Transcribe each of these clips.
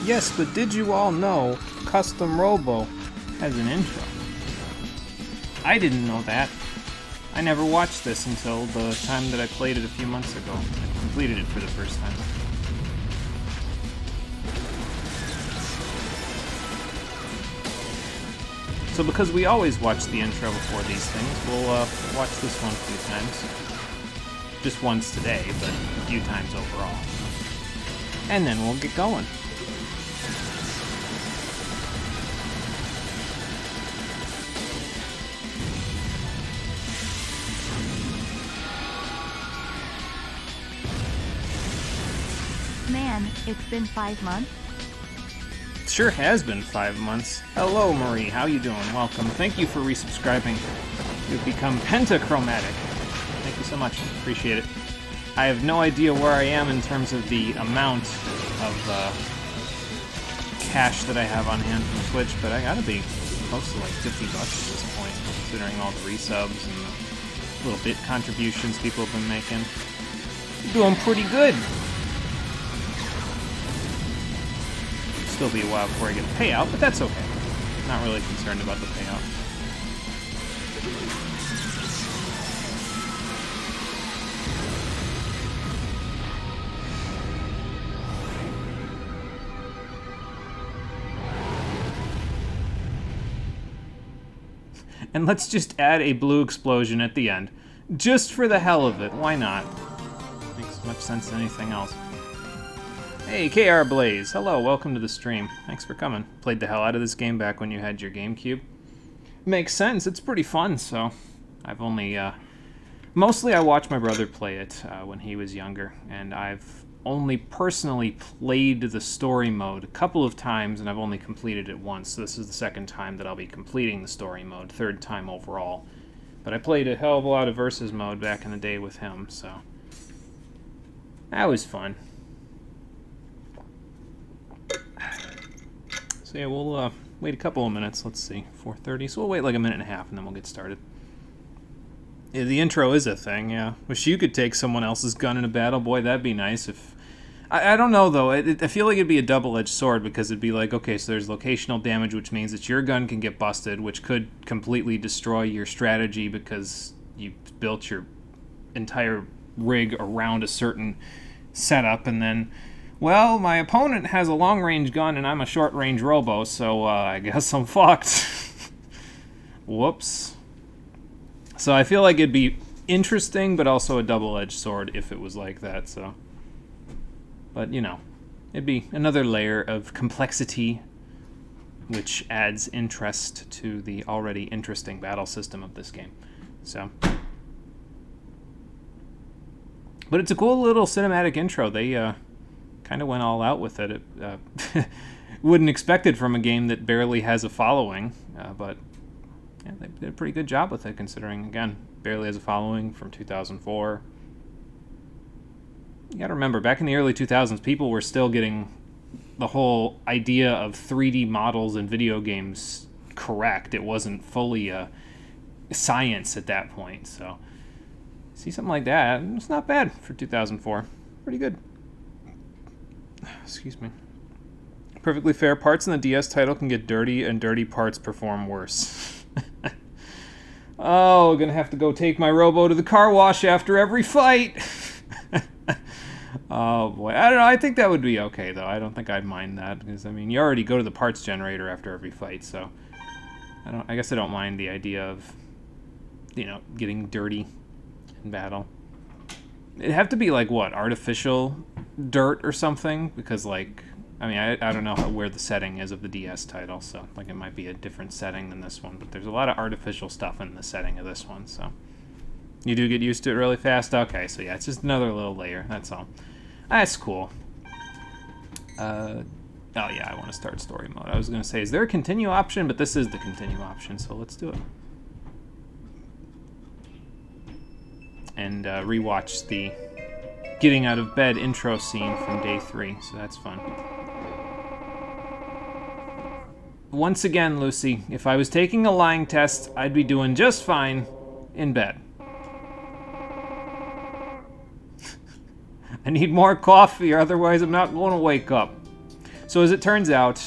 Yes, but did you all know Custom Robo has an intro? I didn't know that. I never watched this until the time that I played it a few months ago. I completed it for the first time. So because we always watch the intro before these things, we'll watch this one a few times. Just once today, but a few times overall. And then we'll get going. Man, it's been 5 months. It sure has been 5 months. Hello, Marie. How you doing? Welcome. Thank you for resubscribing. You've become pentachromatic. Thank you so much. Appreciate it. I have no idea where I am in terms of the amount of cash that I have on hand from Twitch, but I gotta be close to like $50 at this point, considering all the resubs and the little bit contributions people have been making. Doing pretty good. Still be a while before I get a payout, but that's okay. Not really concerned about the payout. And let's just add a blue explosion at the end. Just for the hell of it, why not? Makes as much sense as anything else. Hey, KR Blaze. Hello, welcome to the stream. Thanks for coming. Played the hell out of this game back when you had your GameCube. Makes sense, it's pretty fun, so... I've only, mostly I watched my brother play it when he was younger, and I've only personally played the story mode a couple of times, and I've only completed it once, so this is the second time that I'll be completing the story mode, third time overall. But I played a hell of a lot of Versus mode back in the day with him, so... That was fun. So yeah, we'll wait a couple of minutes. Let's see, 4:30. So we'll wait like a minute and a half, and then we'll get started. Yeah, the intro is a thing. Yeah, wish you could take someone else's gun in a battle. Boy, that'd be nice. If I don't know though. I feel like it'd be a double-edged sword because it'd be like, okay, so there's locational damage, which means that your gun can get busted, which could completely destroy your strategy because you built your entire rig around a certain setup, and then. Well, my opponent has a long-range gun and I'm a short-range Robo, so I guess I'm fucked. Whoops. So I feel like it'd be interesting, but also a double-edged sword if it was like that, so... But, you know, it'd be another layer of complexity, which adds interest to the already interesting battle system of this game. So... But it's a cool little cinematic intro. They, kind of went all out with it. Wouldn't expect it from a game that barely has a following, but yeah, they did a pretty good job with it, considering, again, barely has a following from 2004. You gotta remember, back in the early 2000s, people were still getting the whole idea of 3D models in video games correct. It wasn't fully a science at that point, so see something like that, it's not bad for 2004. Pretty good. Excuse me. Perfectly fair. Parts in the DS title can get dirty, and dirty parts perform worse. Oh, gonna have to go take my Robo to the car wash after every fight. Oh boy, I don't know. I think that would be okay though. I don't think I'd mind that because I mean, you already go to the parts generator after every fight, so I guess I don't mind the idea of, you know, getting dirty in battle. It'd have to be like, what, artificial dirt or something? Because, like, I mean, I don't know where the setting is of the DS title, so, like, it might be a different setting than this one, but there's a lot of artificial stuff in the setting of this one, so. You do get used to it really fast? Okay, so yeah, it's just another little layer, that's all. That's cool. Oh yeah, I want to start story mode. I was going to say, is there a continue option? But this is the continue option, so let's do it. And rewatch the getting out of bed intro scene from day 3, so that's fun. Once again, Lucy, if I was taking a lying test, I'd be doing just fine in bed. I need more coffee, or otherwise I'm not going to wake up. So as it turns out,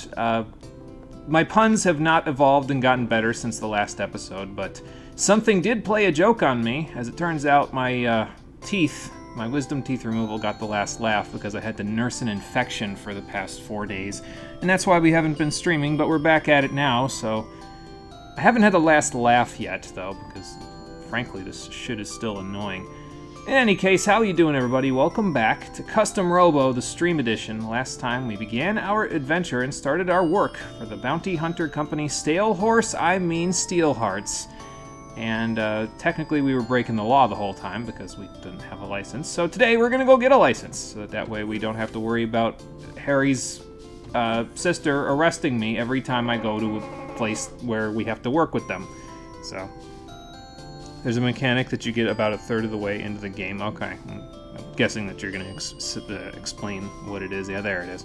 my puns have not evolved and gotten better since the last episode, but something did play a joke on me. As it turns out, my teeth, my wisdom teeth removal got the last laugh because I had to nurse an infection for the past 4 days. And that's why we haven't been streaming, but we're back at it now, so... I haven't had the last laugh yet, though, because, frankly, this shit is still annoying. In any case, how you doing, everybody? Welcome back to Custom Robo, the Stream Edition. Last time we began our adventure and started our work for the bounty hunter company Steel Hearts. And technically we were breaking the law the whole time because we didn't have a license. So today we're gonna go get a license, so that way we don't have to worry about Harry's sister arresting me every time I go to a place where we have to work with them. So... there's a mechanic that you get about a third of the way into the game. Okay, I'm guessing that you're going to explain what it is. Yeah, there it is.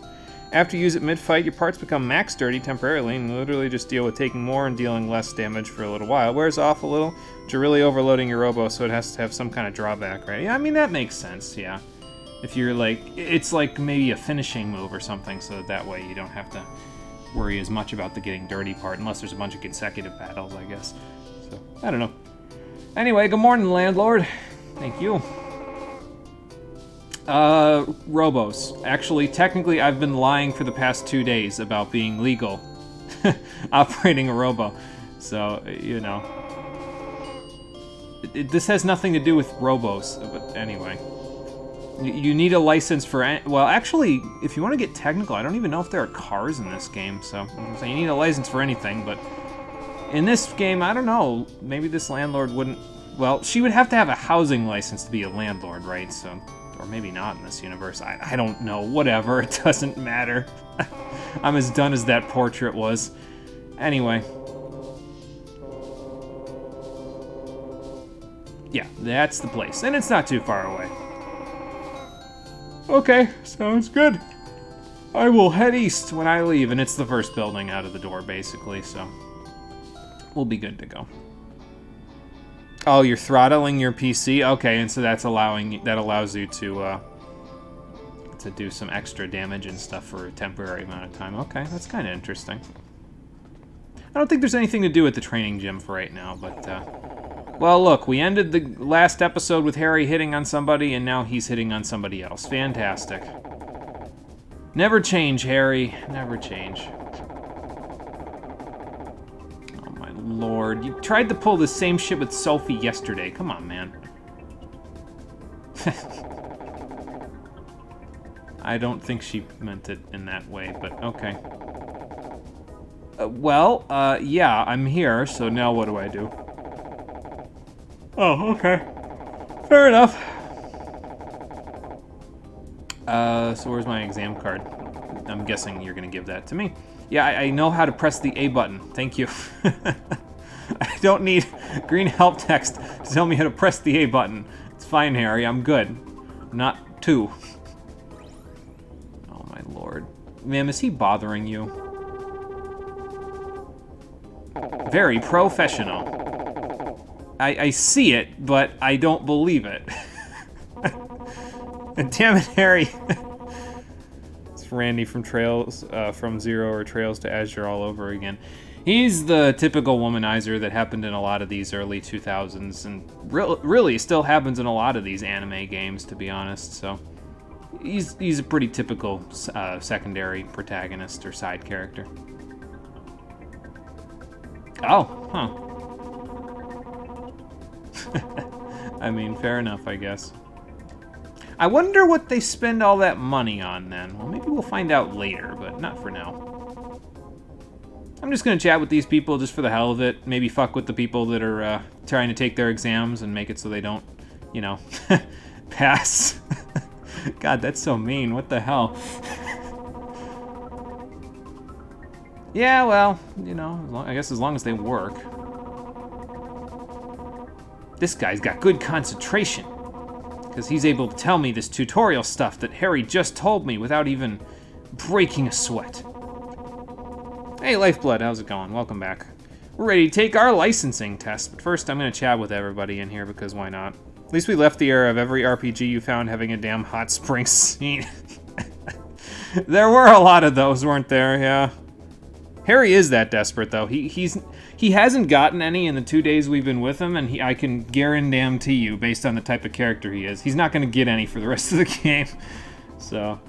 After you use it mid-fight, your parts become max dirty temporarily and literally just deal with taking more and dealing less damage for a little while. Wears off a little, but you're really overloading your Robo, so it has to have some kind of drawback, right? Yeah, I mean, that makes sense, yeah. If you're like, it's like maybe a finishing move or something, so that way you don't have to worry as much about the getting dirty part, unless there's a bunch of consecutive battles, I guess. So, I don't know. Anyway, good morning, landlord. Thank you. Robos. Actually, technically, I've been lying for the past 2 days about being legal operating a Robo. So, you know. This has nothing to do with Robos, but anyway. You need a license for... well, actually, if you want to get technical, I don't even know if there are cars in this game, so you need a license for anything, but... in this game, I don't know, maybe this landlord wouldn't... well, she would have to have a housing license to be a landlord, right? So, or maybe not in this universe. I don't know. Whatever. It doesn't matter. I'm as done as that portrait was. Anyway. Yeah, that's the place. And it's not too far away. Okay, sounds good. I will head east when I leave, and it's the first building out of the door, basically, so... we'll be good to go. Oh, you're throttling your PC? Okay, and so that allows you to do some extra damage and stuff for a temporary amount of time. Okay, that's kind of interesting. I don't think there's anything to do with the training gym for right now, but, well, look, we ended the last episode with Harry hitting on somebody, and now he's hitting on somebody else. Fantastic. Never change, Harry. Never change. Lord, you tried to pull the same shit with Sophie yesterday. Come on, man. I don't think she meant it in that way, but okay. Yeah, I'm here, so now what do I do? Oh, okay. Fair enough. So where's my exam card? I'm guessing you're gonna give that to me. Yeah, I know how to press the A button. Thank you. I don't need green help text to tell me how to press the A button. It's fine, Harry. I'm good. Not 2. Oh, my lord. Ma'am, is he bothering you? Very professional. I see it, but I don't believe it. Damn it, Harry. Randy from from Zero or Trails to Azure all over again. He's the typical womanizer that happened in a lot of these early 2000s, and really still happens in a lot of these anime games, to be honest. So he's a pretty typical secondary protagonist or side character. Oh, huh. I mean, fair enough, I guess. I wonder what they spend all that money on then. Well, maybe we'll find out later, but not for now. I'm just going to chat with these people just for the hell of it. Maybe fuck with the people that are trying to take their exams and make it so they don't, you know, pass. God, that's so mean. What the hell? Yeah, well, you know, I guess as long as they work. This guy's got good concentration, because he's able to tell me this tutorial stuff that Harry just told me without even breaking a sweat. Hey, Lifeblood, how's it going? Welcome back. We're ready to take our licensing test, but first I'm going to chat with everybody in here, because why not? At least we left the era of every RPG you found having a damn hot spring scene. There were a lot of those, weren't there? Yeah. Harry is that desperate, though. He hasn't gotten any in the 2 days we've been with him, and I can guarantee you, based on the type of character he is, he's not going to get any for the rest of the game. So,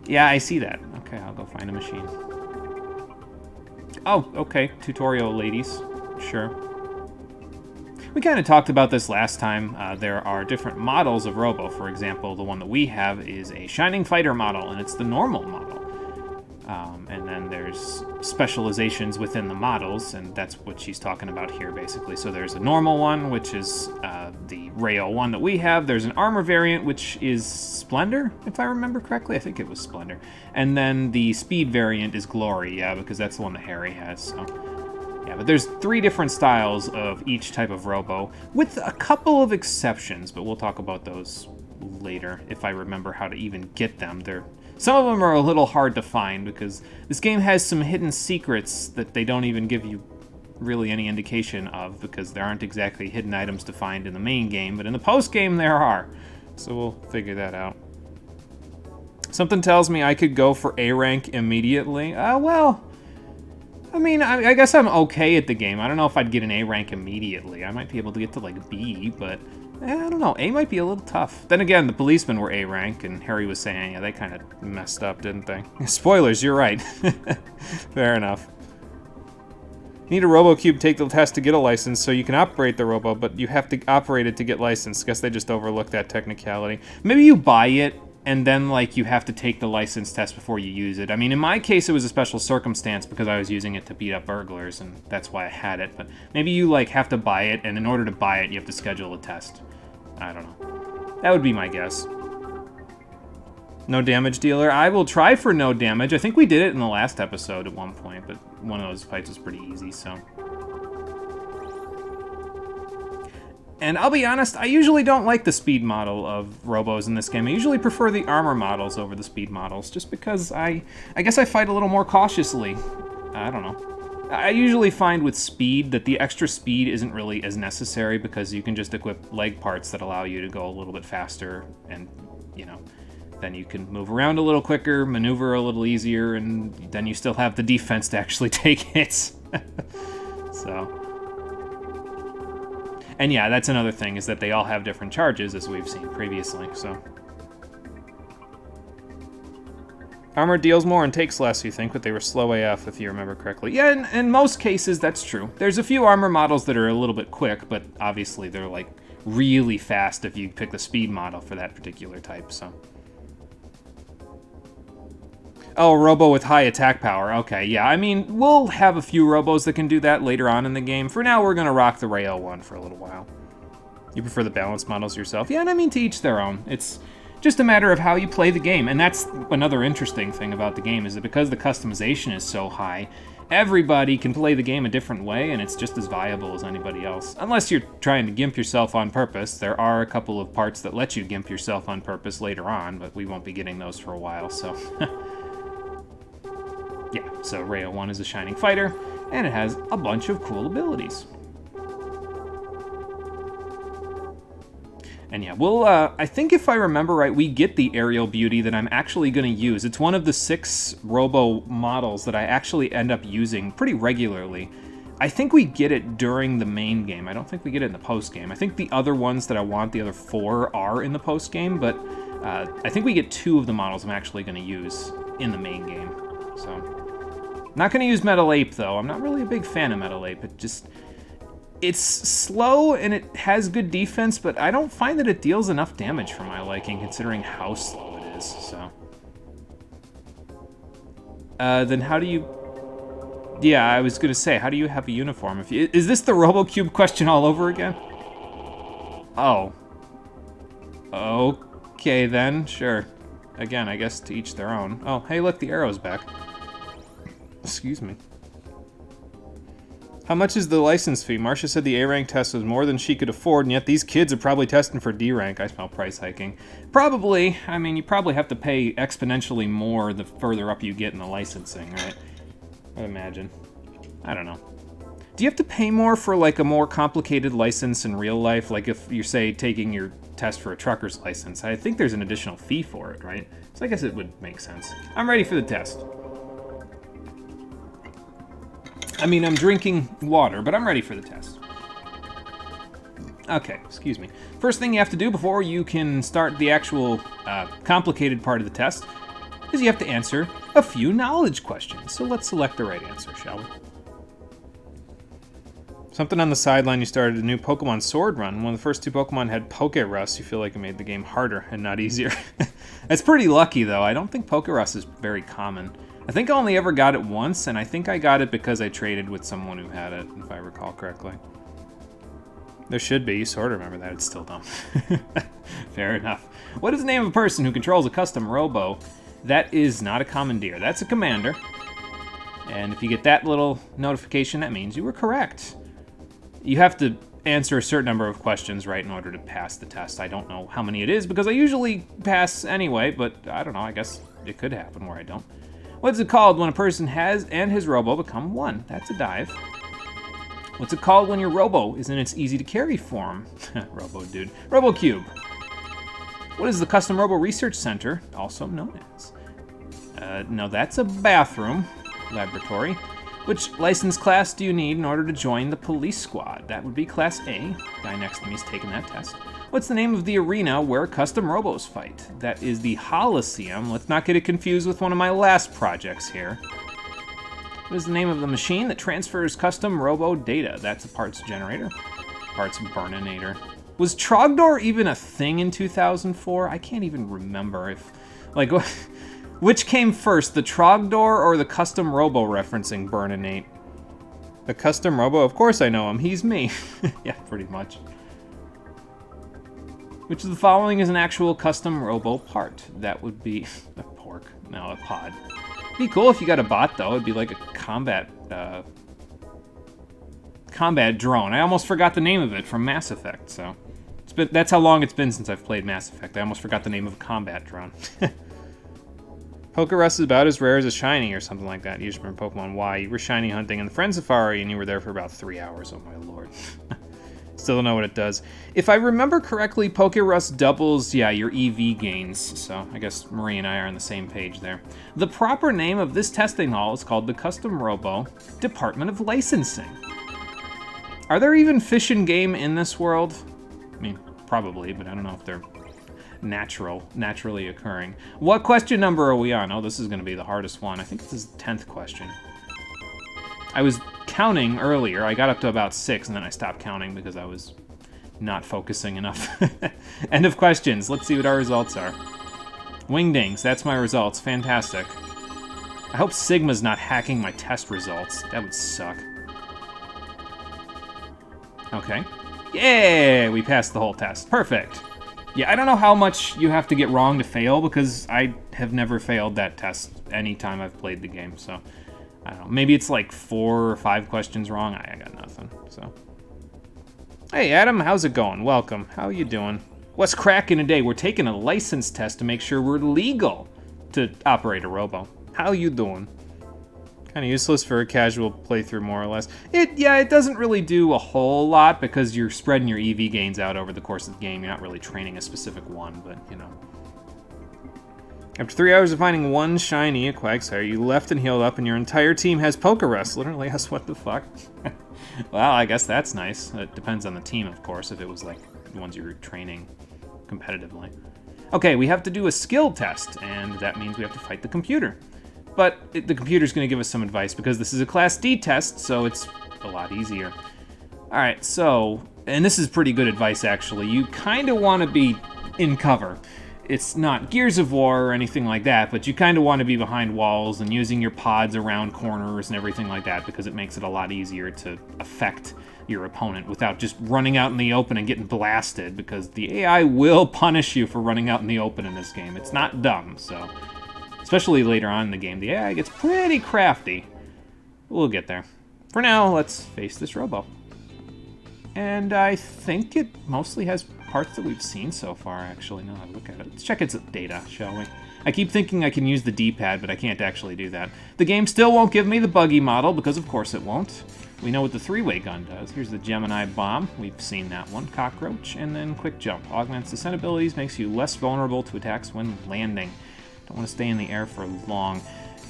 yeah, I see that. Okay, I'll go find a machine. Oh, okay, tutorial ladies. Sure. We kind of talked about this last time. There are different models of Robo. For example, the one that we have is a Shining Fighter model, and it's the normal model. And then there's specializations within the models, and that's what she's talking about here, basically. So there's a normal one, which is the Rayo one that we have. There's an armor variant, which is Splendor, if I remember correctly. I think it was Splendor. And then the speed variant is Glory, yeah, because that's the one that Harry has, so... Yeah, but there's 3 different styles of each type of Robo, with a couple of exceptions, but we'll talk about those later, if I remember how to even get them. Some of them are a little hard to find, because this game has some hidden secrets that they don't even give you really any indication of, because there aren't exactly hidden items to find in the main game, but in the post-game there are. So we'll figure that out. Something tells me I could go for A rank immediately. Well, I mean, I guess I'm okay at the game. I don't know if I'd get an A rank immediately. I might be able to get to, like, B, but... I don't know, A might be a little tough. Then again, the policemen were A rank, and Harry was saying, yeah, they kind of messed up, didn't they? Spoilers, you're right. Fair enough. You need a RoboCube to take the test to get a license, so you can operate the Robo, but you have to operate it to get licensed. Guess they just overlooked that technicality. Maybe you buy it, and then, like, you have to take the license test before you use it. I mean, in my case, it was a special circumstance because I was using it to beat up burglars, and that's why I had it. But maybe you, like, have to buy it, and in order to buy it, you have to schedule a test. I don't know. That would be my guess. No damage dealer. I will try for no damage. I think we did it in the last episode at one point, but one of those fights was pretty easy, so... And I'll be honest, I usually don't like the speed model of Robos in this game. I usually prefer the armor models over the speed models, just because I guess I fight a little more cautiously. I don't know. I usually find with speed that the extra speed isn't really as necessary, because you can just equip leg parts that allow you to go a little bit faster, and, you know, then you can move around a little quicker, maneuver a little easier, and then you still have the defense to actually take hits. So... And yeah, that's another thing, is that they all have different charges, as we've seen previously, so... Armor deals more and takes less, you think, but they were slow AF, if you remember correctly. Yeah, in most cases, that's true. There's a few armor models that are a little bit quick, but obviously they're, like, really fast if you pick the speed model for that particular type, so... Oh, Robo with high attack power. Okay, yeah, I mean, we'll have a few Robos that can do that later on in the game. For now, we're gonna rock the Rayo one for a little while. You prefer the balanced models yourself? Yeah, and I mean, to each their own. It's just a matter of how you play the game, and that's another interesting thing about the game, is that because the customization is so high, everybody can play the game a different way, and it's just as viable as anybody else. Unless you're trying to gimp yourself on purpose. There are a couple of parts that let you gimp yourself on purpose later on, but we won't be getting those for a while, so... Yeah, so Rayo 1 is a Shining Fighter, and it has a bunch of cool abilities. And yeah, we'll, I think if I remember right, we get the Aerial Beauty that I'm actually going to use. It's one of the 6 Robo models that I actually end up using pretty regularly. I think we get it during the main game. I don't think we get it in the post-game. I think the other ones that I want, the other 4, are in the post-game, but I think we get 2 of the models I'm actually going to use in the main game, so... Not going to use Metal Ape, though. I'm not really a big fan of Metal Ape. It's slow and it has good defense, but I don't find that it deals enough damage for my liking, considering how slow it is, so. Then how do you... Yeah, I was gonna say, how do you have a uniform? Is this the RoboCube question all over again? Oh. Okay then, sure. Again, I guess to each their own. Oh, hey look, the arrow's back. Excuse me. How much is the license fee? Marcia said the A-rank test was more than she could afford, and yet these kids are probably testing for D-rank. I smell price hiking. Probably. I mean, you probably have to pay exponentially more the further up you get in the licensing, right? I'd imagine. I don't know. Do you have to pay more for, like, a more complicated license in real life? Like, if you're, say, taking your test for a trucker's license, I think there's an additional fee for it, right? So I guess it would make sense. I'm ready for the test. I mean, I'm drinking water, but I'm ready for the test. Okay, excuse me. First thing you have to do before you can start the actual complicated part of the test is you have to answer a few knowledge questions. So let's select the right answer, shall we? Something on the sideline, you started a new Pokemon Sword Run. When the first two Pokemon had Pokerus, you feel like it made the game harder and not easier. That's pretty lucky, though. I don't think Pokerus is very common. I think I only ever got it once, and I think I got it because I traded with someone who had it, if I recall correctly. There should be. You sort of remember that. It's still dumb. Fair enough. What is the name of a person who controls a custom Robo? That is not a commandeer. That's a commander. And if you get that little notification, that means you were correct. You have to answer a certain number of questions, right, in order to pass the test. I don't know how many it is, because I usually pass anyway, but I don't know. I guess it could happen where I don't. What's it called when a person has and his Robo become one? That's a dive. What's it called when your Robo is in its easy-to-carry form? Robo dude. RoboCube. What is the Custom Robo Research Center also known as? No, that's a bathroom. Laboratory. Which license class do you need in order to join the police squad? That would be Class A. Guy next to me is taking that test. What's the name of the arena where custom Robos fight? That is the Holosseum. Let's not get it confused with one of my last projects here. What is the name of the machine that transfers custom Robo data? That's a parts generator. Parts burninator. Was Trogdor even a thing in 2004? I can't even remember if... Like, which came first, the Trogdor or the custom Robo referencing Burninate? The custom Robo? Of course I know him. He's me. Yeah, pretty much. Which of the following is an actual custom Robo part? That would be a pork. No, a pod. It'd be cool if you got a bot, though. It'd be like a combat drone. I almost forgot the name of it from Mass Effect, so... that's how long it's been since I've played Mass Effect. I almost forgot the name of a combat drone. Pokerus is about as rare as a shiny or something like that. You just remember Pokemon Y. You were shiny hunting in the Friend Safari and you were there for about 3 hours. Oh my lord. Still don't know what it does. If I remember correctly, Pokerus doubles, yeah, your EV gains. So I guess Marie and I are on the same page there. The proper name of this testing hall is called the Custom Robo Department of Licensing. Are there even fish and game in this world? I mean, probably, but I don't know if they're naturally occurring. What question number are we on? Oh, this is going to be the hardest one. I think this is the 10th question. I was counting earlier. I got up to about 6, and then I stopped counting because I was not focusing enough. End of questions. Let's see what our results are. Wingdings, that's my results. Fantastic. I hope Sigma's not hacking my test results. That would suck. Okay. Yeah, we passed the whole test. Perfect. Yeah, I don't know how much you have to get wrong to fail, because I have never failed that test any time I've played the game, so... I don't know, maybe it's like 4 or 5 questions wrong. I got nothing, so... Hey, Adam, how's it going? Welcome. How you doing? What's cracking today? We're taking a license test to make sure we're legal to operate a Robo. How you doing? Kind of useless for a casual playthrough, more or less. It doesn't really do a whole lot because you're spreading your EV gains out over the course of the game. You're not really training a specific one, but, you know. After 3 hours of finding one shiny, a Quagsire, you left and healed up, and your entire team has Pokerus. Literally, yes, what the fuck? Well, I guess that's nice. It depends on the team, of course, if it was, like, the ones you were training competitively. Okay, we have to do a skill test, and that means we have to fight the computer. But the computer's going to give us some advice, because this is a Class D test, so it's a lot easier. Alright, so, and this is pretty good advice actually, you kind of want to be in cover. It's not Gears of War or anything like that, but you kind of want to be behind walls and using your pods around corners and everything like that, because it makes it a lot easier to affect your opponent without just running out in the open and getting blasted, because the AI will punish you for running out in the open in this game. It's not dumb, so... Especially later on in the game, the AI gets pretty crafty. We'll get there. For now, let's face this Robo. And I think it mostly has parts that we've seen so far, actually, now that I look at it. Let's check its data, shall we? I keep thinking I can use the D-pad, but I can't actually do that. The game still won't give me the buggy model, because of course it won't. We know what the three-way gun does. Here's the Gemini bomb. We've seen that one. Cockroach, and then quick jump. Augments descent abilities, makes you less vulnerable to attacks when landing. Don't want to stay in the air for long.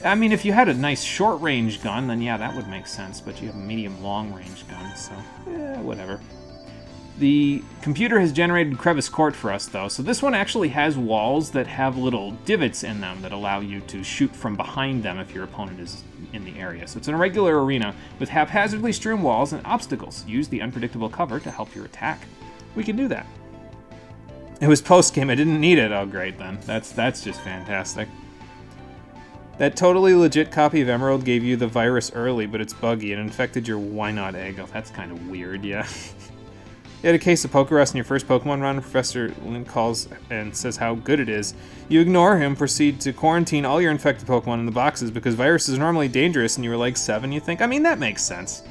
I mean, if you had a nice short-range gun, then yeah, that would make sense, but you have a medium-long-range gun, so whatever. The computer has generated Crevice Court for us, though, so this one actually has walls that have little divots in them that allow you to shoot from behind them if your opponent is in the area. So it's an irregular arena with haphazardly strewn walls and obstacles. Use the unpredictable cover to help your attack. We can do that. It was post-game, I didn't need it. Oh, great, then. That's just fantastic. That totally legit copy of Emerald gave you the virus early, but it's buggy and infected your why not egg. Oh, that's kind of weird, yeah. You had a case of Pokerus in your first Pokemon run, Professor Lin calls and says how good it is. You ignore him, proceed to quarantine all your infected Pokemon in the boxes because viruses are normally dangerous and you were like 7, you think? I mean, that makes sense.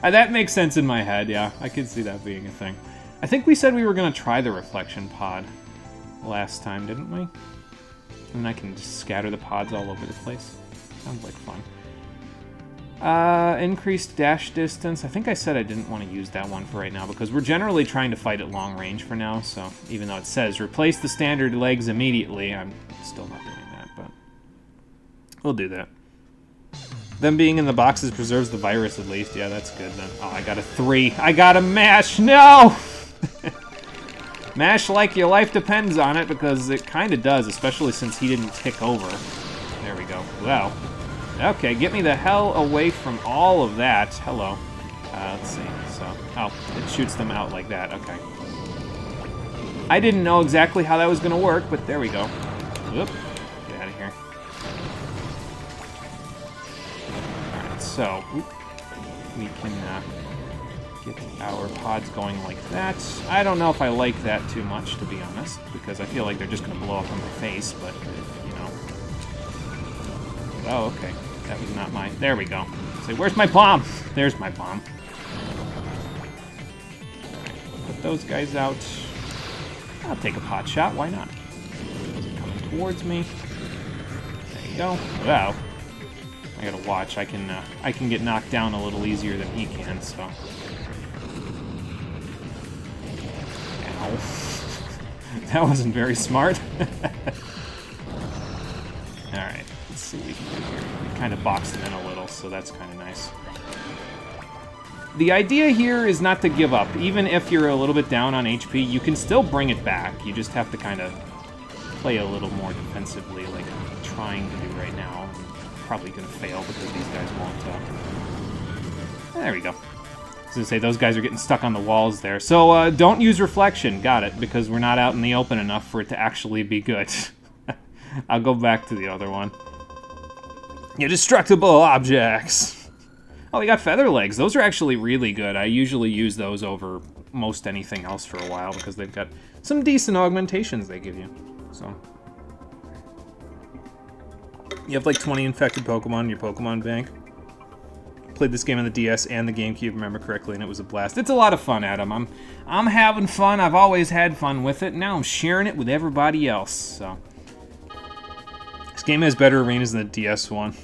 That makes sense in my head, yeah. I could see that being a thing. I think we said we were going to try the Reflection Pod last time, didn't we? And I can just scatter the pods all over the place. Sounds like fun. Increased dash distance. I think I said I didn't want to use that one for right now because we're generally trying to fight at long range for now, so even though it says replace the standard legs immediately, I'm still not doing that, but we'll do that. Them being in the boxes preserves the virus at least. Yeah, that's good then. Oh, I got a 3. I got a mash! No! Mash like your life depends on it, because it kind of does, especially since he didn't tick over. There we go. Wow. Okay, get me the hell away from all of that. Hello. Let's see. So, oh, it shoots them out like that. Okay. I didn't know exactly how that was going to work, but there we go. Whoop. Get out of here. Alright, so, we can get our pods going like that. I don't know if I like that too much, to be honest, because I feel like they're just going to blow up in my face, but, you know. Oh, okay. That was not my... There we go. Say, where's my bomb? There's my bomb. Right, put those guys out. I'll take a pot shot. Why not? Coming towards me. There you go. Wow. I gotta watch. I can get knocked down a little easier than he can, so... Ow. That wasn't very smart. Alright, let's see what we can do here. We kind of boxed him in a little, so that's kind of nice. The idea here is not to give up. Even if you're a little bit down on HP, you can still bring it back. You just have to kind of play a little more defensively, like I'm trying to do right now. I'm probably going to fail because these guys won't. There we go. I was going to say, those guys are getting stuck on the walls there. So don't use Reflection. Got it, because we're not out in the open enough for it to actually be good. I'll go back to the other one. Your destructible objects. Oh, we got feather legs. Those are actually really good. I usually use those over most anything else for a while because they've got some decent augmentations they give you. So you have like 20 infected Pokemon in your Pokemon bank. Played this game on the DS and the GameCube, remember correctly, and it was a blast. It's a lot of fun, Adam. I'm having fun. I've always had fun with it. Now I'm sharing it with everybody else. So this game has better arenas than the DS one.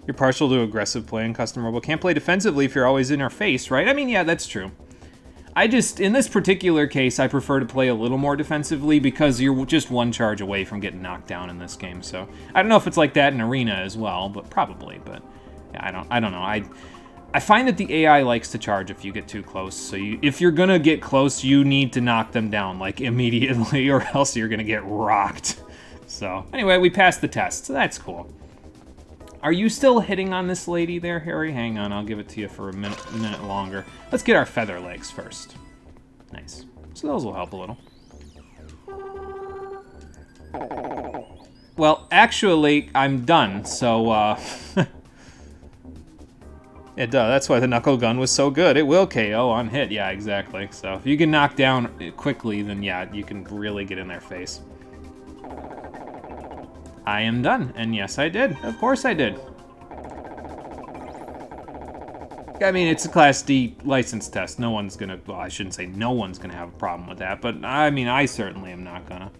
You're partial to aggressive play in Custom Robo. Can't play defensively if you're always in our face, right? I mean, yeah, that's true. I just, in this particular case, I prefer to play a little more defensively because you're just one charge away from getting knocked down in this game. So I don't know if it's like that in Arena as well, but probably. But yeah, I don't know. I find that the AI likes to charge if you get too close. So if you're gonna get close, you need to knock them down like immediately, or else you're gonna get rocked. So anyway, we passed the test, so that's cool. Are you still hitting on this lady there, Harry? Hang on, I'll give it to you for a minute longer. Let's get our feather legs first. Nice. So those will help a little. Well, actually, I'm done, so, It does. That's why the knuckle gun was so good. It will KO on hit. Yeah, exactly. So if you can knock down quickly, then yeah, you can really get in their face. I am done. And yes, I did. Of course I did. I mean, it's a Class D license test. No one's gonna, well, I shouldn't say no one's gonna have a problem with that, but I mean, I certainly am not gonna.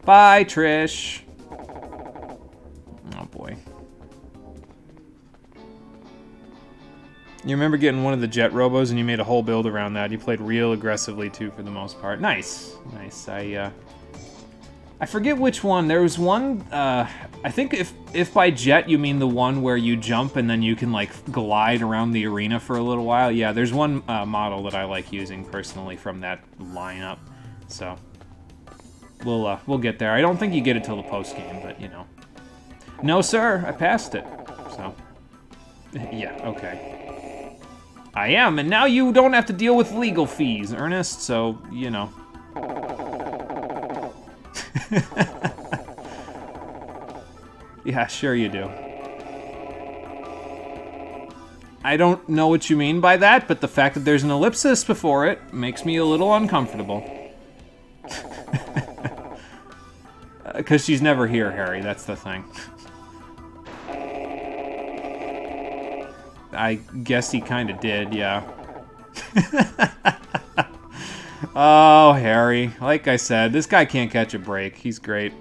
Bye, Trish. Oh, boy. You remember getting one of the jet robos and you made a whole build around that. You played real aggressively, too, for the most part. Nice. Nice. I forget which one. There was one, I think if by jet you mean the one where you jump and then you can, like, glide around the arena for a little while. Yeah, there's one model that I like using personally from that lineup. So, we'll get there. I don't think you get it till the post-game, but, you know. No, sir. I passed it. So, yeah, okay. I am, and now you don't have to deal with legal fees, Ernest, so, you know. Yeah, sure you do. I don't know what you mean by that, but the fact that there's an ellipsis before it makes me a little uncomfortable. Because she's never here, Harry, that's the thing. I guess he kind of did, yeah. Oh, Harry. Like I said, this guy can't catch a break. He's great.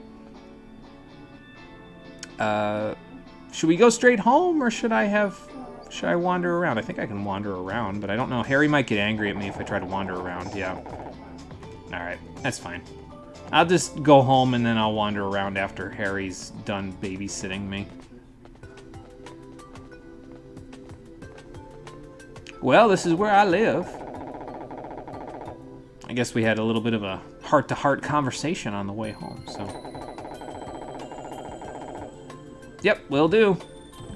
Should we go straight home, or should I wander around? I think I can wander around, but I don't know. Harry might get angry at me if I try to wander around, yeah. Alright, that's fine. I'll just go home, and then I'll wander around after Harry's done babysitting me. Well, this is where I live. I guess we had a little bit of a heart-to-heart conversation on the way home, so. Yep, will do.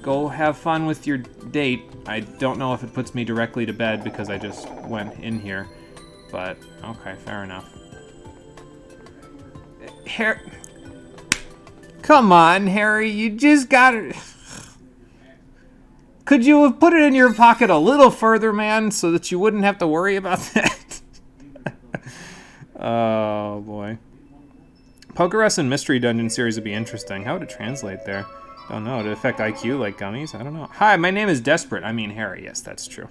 Go have fun with your date. I don't know if it puts me directly to bed because I just went in here, but okay, fair enough. Come on, Harry, you just gotta... Could you have put it in your pocket a little further, man, so that you wouldn't have to worry about that? Oh, boy. Pokerus and Mystery Dungeon series would be interesting. How would it translate there? Don't know. Did it affect IQ like gummies? I don't know. Hi, my name is Desperate. I mean Harry. Yes, that's true.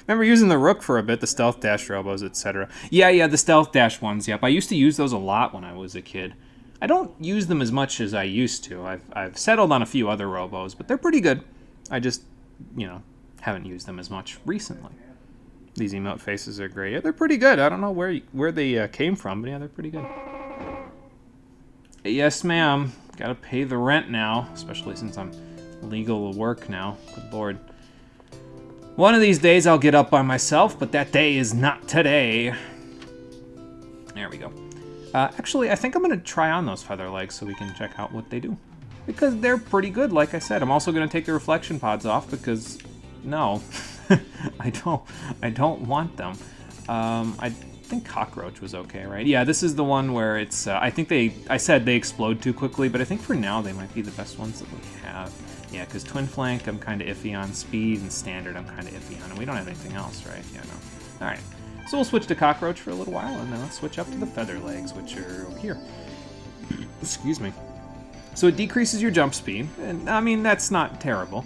Remember using the Rook for a bit, the Stealth Dash Robos, etc. Yeah, the Stealth Dash ones. Yep, I used to use those a lot when I was a kid. I don't use them as much as I used to. I've settled on a few other Robos, but they're pretty good. I just, you know, haven't used them as much recently. These emote faces are great. Yeah, they're pretty good. I don't know where they came from, but yeah, they're pretty good. Yes, ma'am. Gotta pay the rent now, especially since I'm legal to work now. Good Lord. One of these days I'll get up by myself, but that day is not today. There we go. Actually, I think I'm gonna try on those feather legs so we can check out what they do. Because they're pretty good, like I said. I'm also going to take the reflection pods off because, no, I don't want them. I think Cockroach was okay, right? Yeah, this is the one where it's, I said they explode too quickly, but I think for now they might be the best ones that we have. Yeah, because Twin Flank I'm kind of iffy on, Speed and Standard I'm kind of iffy on, and we don't have anything else, right? Yeah, no. Alright, so we'll switch to Cockroach for a little while, and then let's switch up to the Feather Legs, which are over here. Excuse me. So it decreases your jump speed, and I mean, that's not terrible.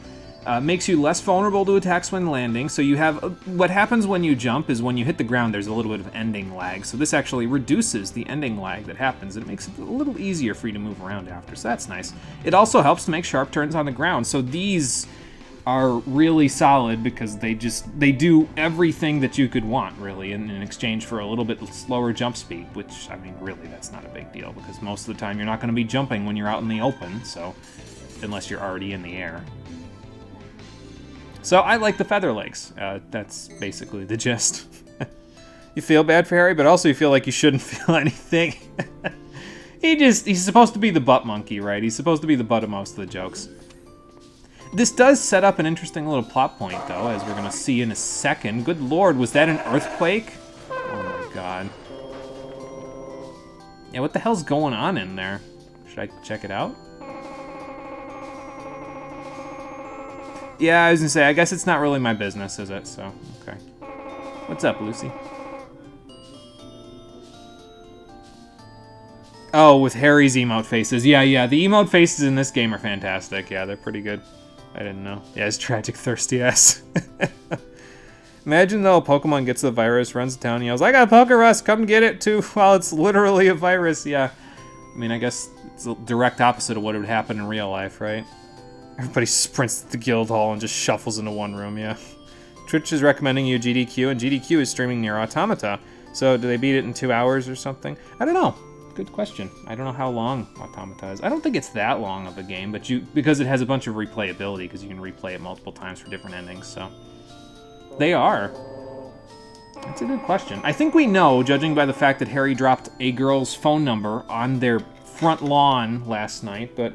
Makes you less vulnerable to attacks when landing, so you have... what happens when you jump is when you hit the ground, there's a little bit of ending lag, so this actually reduces the ending lag that happens, and it makes it a little easier for you to move around after, so that's nice. It also helps to make sharp turns on the ground, so these are really solid because they do everything that you could want, really, in exchange for a little bit slower jump speed, which, I mean, really, that's not a big deal, because most of the time you're not going to be jumping when you're out in the open, so, unless you're already in the air. So, I like the Feather Legs. That's basically the gist. You feel bad for Harry, but also you feel like you shouldn't feel anything. He's supposed to be the butt monkey, right? He's supposed to be the butt of most of the jokes. This does set up an interesting little plot point, though, as we're going to see in a second. Good lord, was that an earthquake? Oh my god. Yeah, what the hell's going on in there? Should I check it out? Yeah, I was gonna say, I guess it's not really my business, is it? So, okay. What's up, Lucy? Oh, with Harry's emote faces. Yeah, the emote faces in this game are fantastic. Yeah, they're pretty good. I didn't know. Yeah, his tragic thirsty ass. Imagine though, Pokemon gets the virus, runs to town, and yells, "I got Pokerus, come get it too," while it's literally a virus. Yeah. I mean, I guess it's a direct opposite of what would happen in real life, right? Everybody sprints to the guild hall and just shuffles into one room, yeah. Twitch is recommending you GDQ, and GDQ is streaming Nier Automata. So, do they beat it in 2 hours or something? I don't know. Good question. I don't know how long Automata is. I don't think it's that long of a game, but because it has a bunch of replayability, because you can replay it multiple times for different endings, so... They are. That's a good question. I think we know, judging by the fact that Harry dropped a girl's phone number on their front lawn last night, but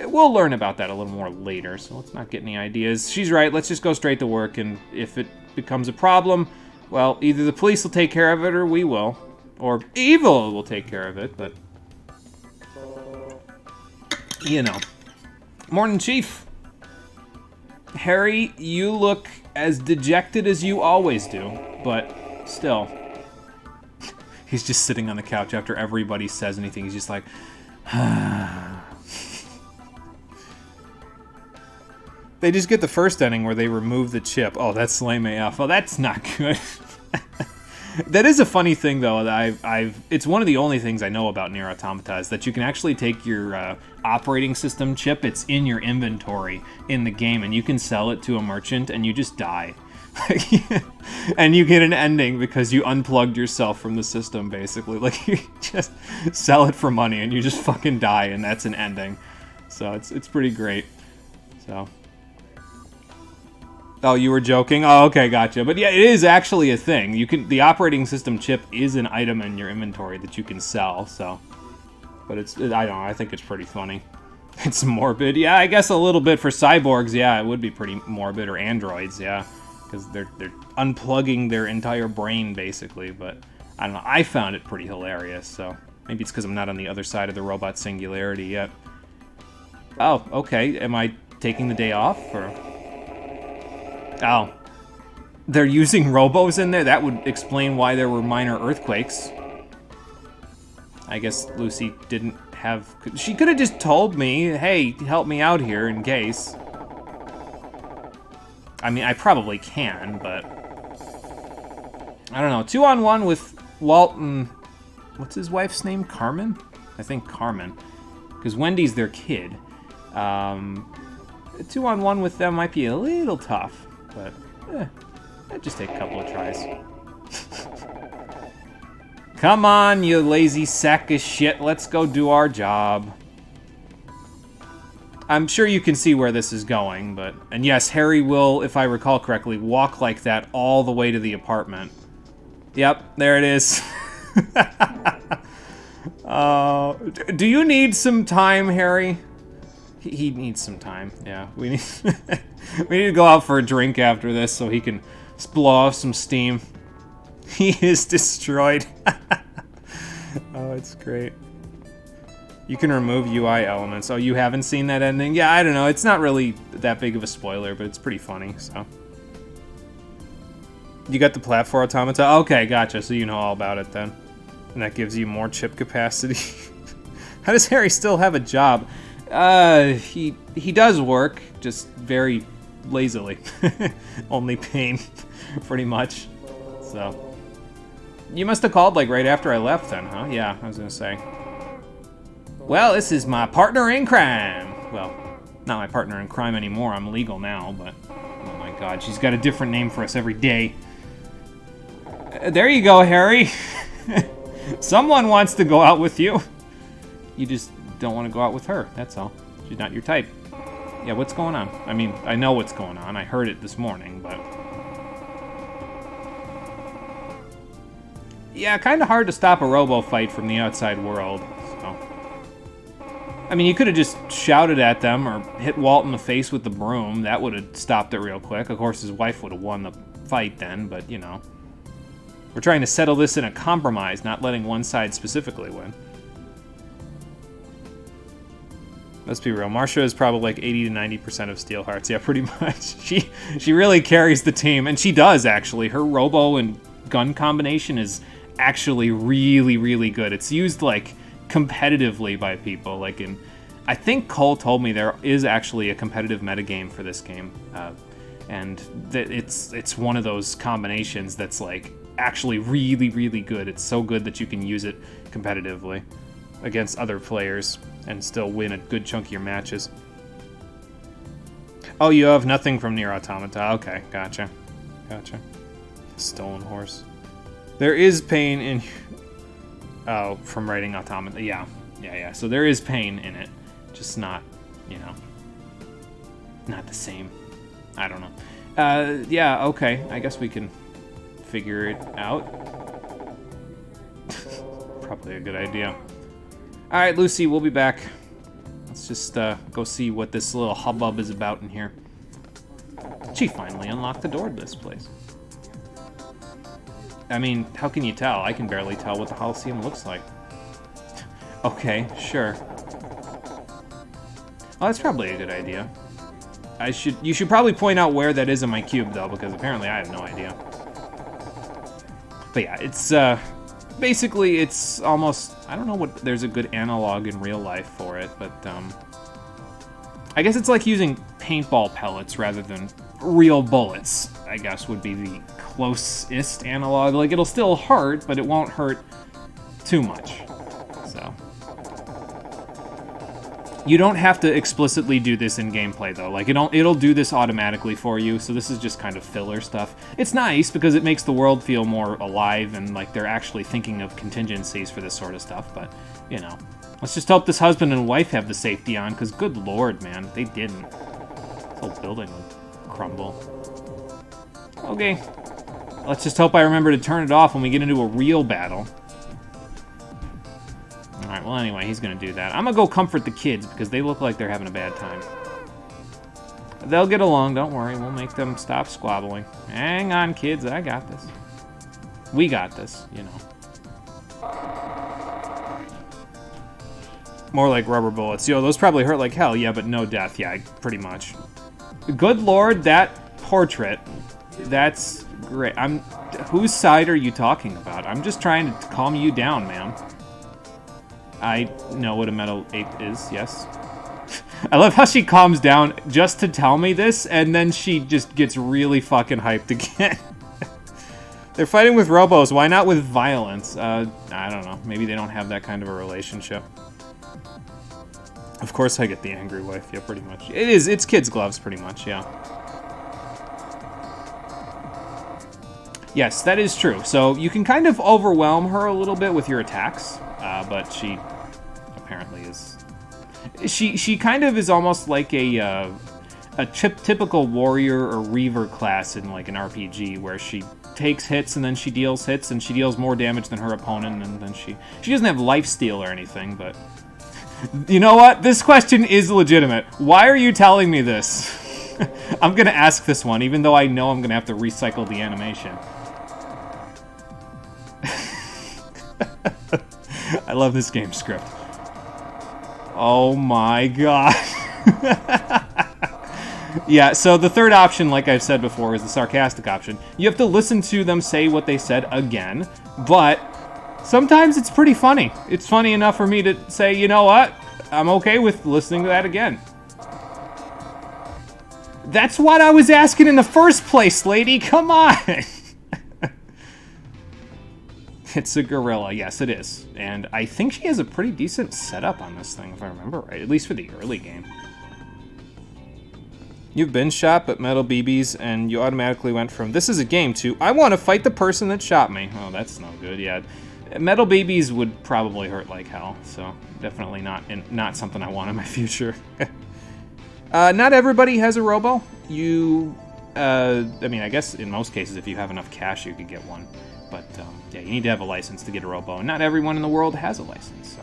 we'll learn about that a little more later, so let's not get any ideas. She's right, let's just go straight to work, and if it becomes a problem, well, either the police will take care of it or we will. Or evil will take care of it, but... You know. Morning, Chief. Harry, you look as dejected as you always do, but still. He's just sitting on the couch after everybody says anything. He's just like... They just get the first ending where they remove the chip. Oh, that's lame AF. Oh, that's not good. That is a funny thing, though. That it's one of the only things I know about Nier Automata is that you can actually take your operating system chip. It's in your inventory in the game, and you can sell it to a merchant, and you just die. And you get an ending because you unplugged yourself from the system, basically. Like, you just sell it for money, and you just fucking die, and that's an ending. So it's pretty great. So... Oh, you were joking? Oh, okay, gotcha. But yeah, it is actually a thing. The operating system chip is an item in your inventory that you can sell, so. But I don't know, I think it's pretty funny. It's morbid. Yeah, I guess a little bit for cyborgs, yeah, it would be pretty morbid, or androids, yeah. Because they're unplugging their entire brain, basically, but I don't know, I found it pretty hilarious, so. Maybe it's because I'm not on the other side of the robot singularity yet. Oh, okay, am I taking the day off, or? Oh. They're using Robos in there? That would explain why there were minor earthquakes. I guess Lucy didn't have... She could have just told me, hey, help me out here in case. I mean, I probably can, but... I don't know. 2-on-1 with Walton... What's his wife's name? Carmen? I think Carmen. Because Wendy's their kid. 2-on-1 with them might be a little tough. But, I'd just take a couple of tries. Come on, you lazy sack of shit. Let's go do our job. I'm sure you can see where this is going, but... And yes, Harry will, if I recall correctly, walk like that all the way to the apartment. Yep, there it is. Do you need some time, Harry? He needs some time, yeah. We need to go out for a drink after this so he can blow off some steam. He is destroyed. Oh, it's great. You can remove UI elements. Oh, you haven't seen that ending? Yeah, I don't know. It's not really that big of a spoiler, but it's pretty funny, so. You got the platform automata? Okay, gotcha. So you know all about it then. And that gives you more chip capacity. How does Harry still have a job? He does work, just very lazily. Only pain, pretty much. So. You must have called, like, right after I left then, huh? Yeah, I was gonna say. Well, this is my partner in crime. Well, not my partner in crime anymore. I'm legal now, but... Oh my god, she's got a different name for us every day. There you go, Harry. Someone wants to go out with you. You just don't want to go out with her, that's all. She's not your type. Yeah, what's going on? I mean, I know what's going on. I heard it this morning, but... Yeah, kind of hard to stop a Robo fight from the outside world, so... I mean, you could have just shouted at them or hit Walt in the face with the broom. That would have stopped it real quick. Of course, his wife would have won the fight then, but, you know. We're trying to settle this in a compromise, not letting one side specifically win. Let's be real. Marcia is probably like 80 to 90% of Steel Hearts. Yeah, pretty much. She really carries the team, and she does, actually. Her Robo and gun combination is actually really, really good. It's used, like, competitively by people. Like, I think Cole told me there is actually a competitive metagame for this game. And that it's one of those combinations that's, like, actually really, really good. It's so good that you can use it competitively against other players and still win a good chunk of your matches. Oh, you have nothing from Nier Automata. Okay, gotcha. Gotcha. Stolen horse. There is pain in... Oh, from writing Automata. Yeah. Yeah. So there is pain in it. Just not, you know, not the same. I don't know. Yeah, okay. I guess we can figure it out. Probably a good idea. All right, Lucy, we'll be back. Let's just go see what this little hubbub is about in here. She finally unlocked the door to this place. I mean, how can you tell? I can barely tell what the Holosseum looks like. Okay, sure. Oh, that's probably a good idea. You should probably point out where that is in my cube, though, because apparently I have no idea. But yeah, it's, basically, it's almost... I don't know what... There's a good analog in real life for it, but, I guess it's like using paintball pellets rather than real bullets, I guess, would be the closest analog. Like, it'll still hurt, but it won't hurt too much. So... You don't have to explicitly do this in gameplay, though. Like, it'll do this automatically for you, so this is just kind of filler stuff. It's nice, because it makes the world feel more alive, and, like, they're actually thinking of contingencies for this sort of stuff, but, you know. Let's just hope this husband and wife have the safety on, because good lord, man, they didn't. This whole building would crumble. Okay. Let's just hope I remember to turn it off when we get into a real battle. Alright, well anyway, he's gonna do that. I'm gonna go comfort the kids, because they look like they're having a bad time. They'll get along, don't worry. We'll make them stop squabbling. Hang on, kids, I got this. We got this, you know. More like rubber bullets. Yo, those probably hurt like hell, yeah, but no death. Yeah, pretty much. Good lord, that portrait. That's great. Whose side are you talking about? I'm just trying to calm you down, ma'am. I know what a metal ape is, yes. I love how she calms down just to tell me this, and then she just gets really fucking hyped again. They're fighting with robos, why not with violence? I don't know, maybe they don't have that kind of a relationship. Of course I get the angry wife, yeah, pretty much. It's kids' gloves, pretty much, yeah. Yes, that is true. So you can kind of overwhelm her a little bit with your attacks. But she apparently is... She kind of is almost like a typical warrior or reaver class in like an RPG, where she takes hits and then she deals hits and she deals more damage than her opponent, and then she doesn't have lifesteal or anything, but... You know what? This question is legitimate. Why are you telling me this? I'm gonna ask this one, even though I know I'm gonna have to recycle the animation. I love this game script. Oh my god. Yeah, so the third option, like I've said before, is the sarcastic option. You have to listen to them say what they said again, but sometimes it's pretty funny. It's funny enough for me to say, you know what? I'm okay with listening to that again. That's what I was asking in the first place, lady. Come on. It's a gorilla. Yes, it is. And I think she has a pretty decent setup on this thing, if I remember right. At least for the early game. You've been shot, but metal BBs, and you automatically went from, this is a game, to, I want to fight the person that shot me. Oh, that's no good, yeah. Metal BBs would probably hurt like hell, so definitely not something I want in my future. Not everybody has a Robo. I mean, I guess in most cases, if you have enough cash, you could get one. But, yeah, you need to have a license to get a Robo, and not everyone in the world has a license, so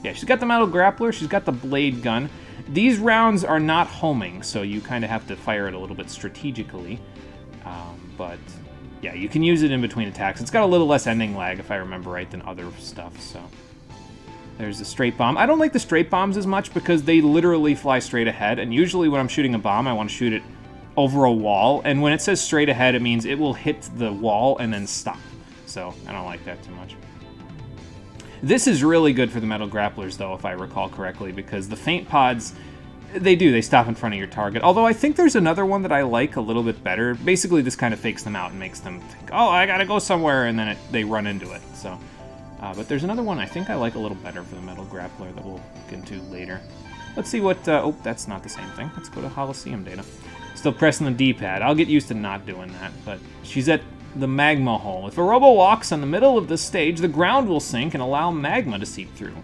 Yeah, she's got the metal grappler, she's got the blade gun. These rounds are not homing, so you kind of have to fire it a little bit strategically. But yeah, you can use it in between attacks. It's got a little less ending lag, if I remember right, than other stuff, so. There's the straight bomb. I don't like the straight bombs as much because they literally fly straight ahead, and usually when I'm shooting a bomb, I want to shoot it over a wall, and when it says straight ahead, it means it will hit the wall and then stop. So I don't like that too much. This is really good for the metal grapplers, though, if I recall correctly, because the feint pods, they stop in front of your target. Although I think there's another one that I like a little bit better. Basically, this kind of fakes them out and makes them think, oh, I gotta go somewhere, and then they run into it. So, but there's another one I think I like a little better for the metal grappler that we'll get into later. Let's see what, oh, that's not the same thing. Let's go to Coliseum data. Still pressing the D-pad. I'll get used to not doing that, but she's at the magma hole. If a Robo walks on the middle of this stage, the ground will sink and allow magma to seep through.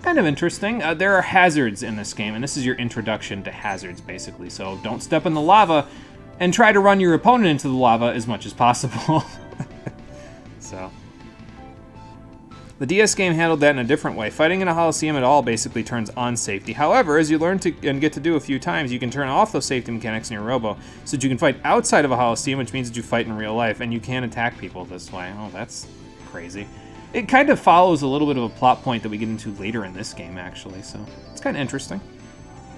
Kind of interesting. There are hazards in this game, and this is your introduction to hazards, basically. So don't step in the lava, and try to run your opponent into the lava as much as possible. So, the DS game handled that in a different way. Fighting in a Coliseum at all basically turns on safety. However, as you learn to and get to do a few times, you can turn off those safety mechanics in your Robo, so that you can fight outside of a Coliseum, which means that you fight in real life, and you can attack people this way. Oh, that's crazy. It kind of follows a little bit of a plot point that we get into later in this game, actually, so it's kind of interesting.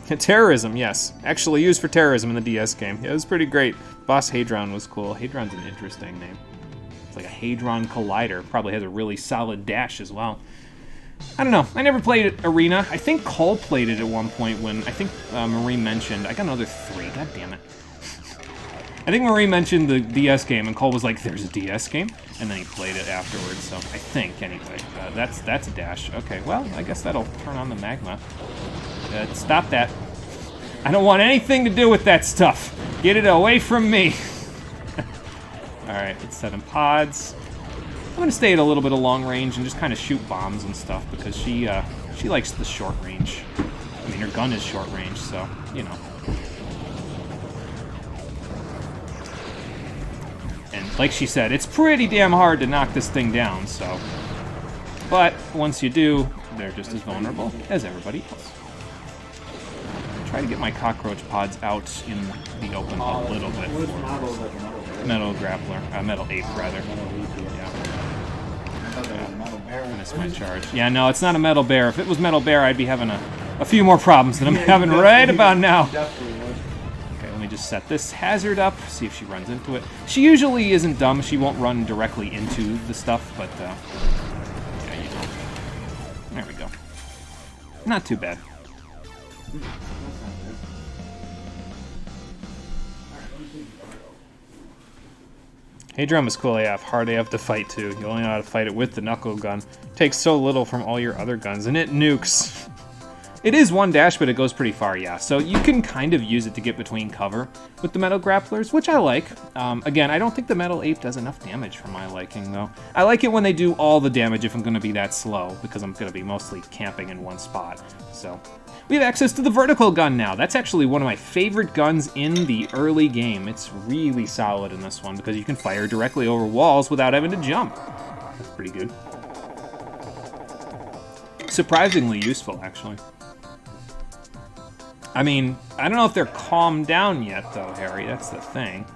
Terrorism, yes. Actually used for terrorism in the DS game. Yeah, it was pretty great. Boss Hadron was cool. Hadron's an interesting name. It's like a Hadron Collider. Probably has a really solid dash as well. I don't know. I never played it Arena. I think Cole played it at one point when I think Marie mentioned... I got another 3. God damn it. I think Marie mentioned the DS game, and Cole was like, there's a DS game? And then he played it afterwards, so I think, anyway. That's a dash. Okay, well, I guess that'll turn on the magma. Stop that. I don't want anything to do with that stuff. Get it away from me. Alright, let's set in pods. I'm going to stay at a little bit of long range and just kind of shoot bombs and stuff, because she likes the short range. I mean, her gun is short range, so, you know. And like she said, it's pretty damn hard to knock this thing down, so. But once you do, they're just as vulnerable as everybody else. Try to get my cockroach pods out in the open a little bit. Metal grappler, metal ape rather. Yeah. Missed my charge. Yeah, no, it's not a metal bear. If it was metal bear, I'd be having a few more problems than I'm having right about now. Okay, let me just set this hazard up, see if she runs into it. She usually isn't dumb. She won't run directly into the stuff, but yeah, you know. There we go. Not too bad. Hadron is cool AF, hard AF to fight too. You only know how to fight it with the knuckle gun. Takes so little from all your other guns, and it nukes. It is one dash, but it goes pretty far, yeah. So you can kind of use it to get between cover with the metal grapplers, which I like. Again, I don't think the metal ape does enough damage for my liking, though. I like it when they do all the damage if I'm going to be that slow, because I'm going to be mostly camping in one spot. So we have access to the vertical gun now. That's actually one of my favorite guns in the early game. It's really solid in this one, because you can fire directly over walls without having to jump. That's pretty good. Surprisingly useful, actually. I mean, I don't know if they're calmed down yet, though, Harry. That's the thing.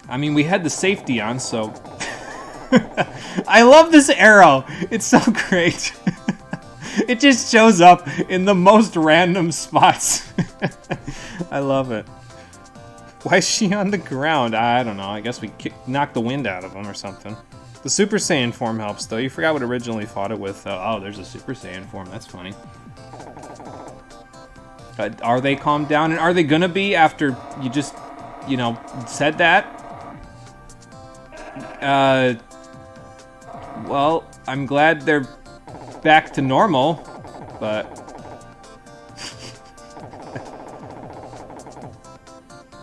I mean, we had the safety on, so... I love this arrow. It's so great. It just shows up in the most random spots. I love it. Why is she on the ground? I don't know. I guess we knocked the wind out of him or something. The Super Saiyan form helps, though. You forgot what originally fought it with. Oh, there's a Super Saiyan form. That's funny. Are they calmed down? And are they gonna be after you just, you know, said that? Well, I'm glad they're back to normal, but...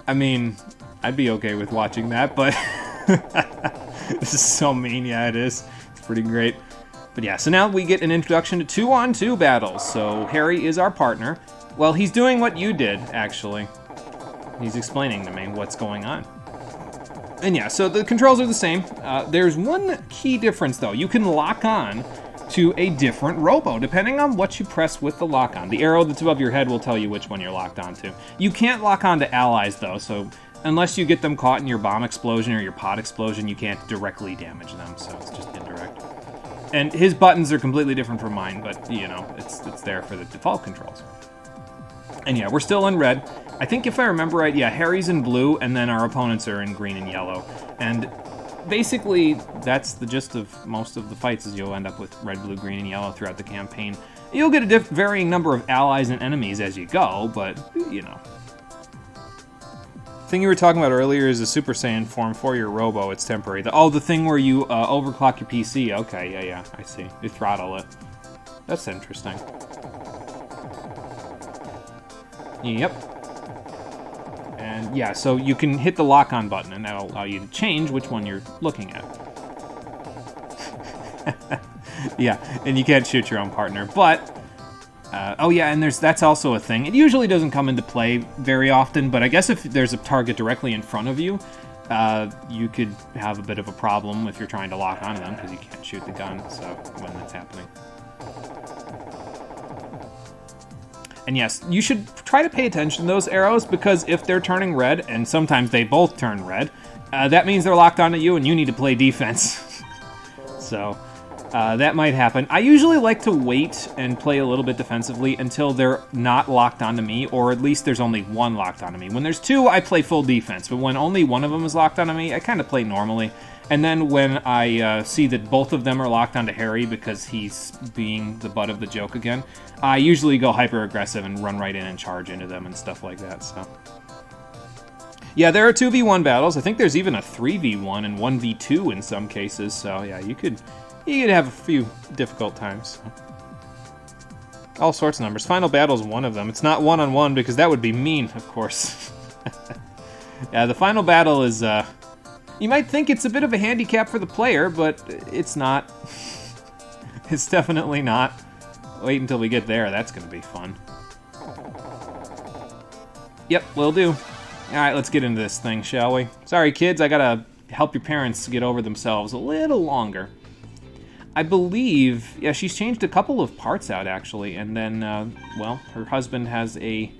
I mean, I'd be okay with watching that, but... This is so mean, yeah, it is. It's pretty great. But yeah, so now we get an introduction to 2-on-2 battles. So Harry is our partner. Well, he's doing what you did, actually. He's explaining to me what's going on. And yeah, so the controls are the same. There's one key difference, though. You can lock on to a different Robo, depending on what you press with the lock-on. The arrow that's above your head will tell you which one you're locked onto. You can't lock onto allies, though, so unless you get them caught in your bomb explosion or your pod explosion, you can't directly damage them, so it's just indirect. And his buttons are completely different from mine, but, you know, it's there for the default controls. And yeah, we're still in red. I think if I remember right, yeah, Harry's in blue, and then our opponents are in green and yellow. And basically, that's the gist of most of the fights, is you'll end up with red, blue, green, and yellow throughout the campaign. You'll get a varying number of allies and enemies as you go, but, you know. The thing you were talking about earlier is a Super Saiyan form for your Robo. It's temporary. The thing where you overclock your PC. Okay, yeah, I see. You throttle it. That's interesting. Yep. And yeah, so you can hit the lock-on button, and that'll allow you to change which one you're looking at. Yeah, and you can't shoot your own partner, but... oh yeah, and that's also a thing. It usually doesn't come into play very often, but I guess if there's a target directly in front of you, you could have a bit of a problem if you're trying to lock onto them, because you can't shoot the gun, so when that's happening. And yes, you should try to pay attention to those arrows, because if they're turning red, and sometimes they both turn red, that means they're locked onto you and you need to play defense. So, that might happen. I usually like to wait and play a little bit defensively until they're not locked onto me, or at least there's only one locked onto me. When there's two, I play full defense, but when only one of them is locked onto me, I kind of play normally. And then when I see that both of them are locked onto Harry because he's being the butt of the joke again, I usually go hyper-aggressive and run right in and charge into them and stuff like that, so. Yeah, there are 2v1 battles. I think there's even a 3v1 and 1v2 in some cases, so yeah, you could have a few difficult times. All sorts of numbers. Final Battle's one of them. It's not one-on-one because that would be mean, of course. Yeah, the Final Battle is, you might think it's a bit of a handicap for the player, but it's not. It's definitely not. Wait until we get there. That's going to be fun. Yep, will do. All right, let's get into this thing, shall we? Sorry, kids, I got to help your parents get over themselves a little longer. I believe, yeah, she's changed a couple of parts out, actually, and then, well, her husband has a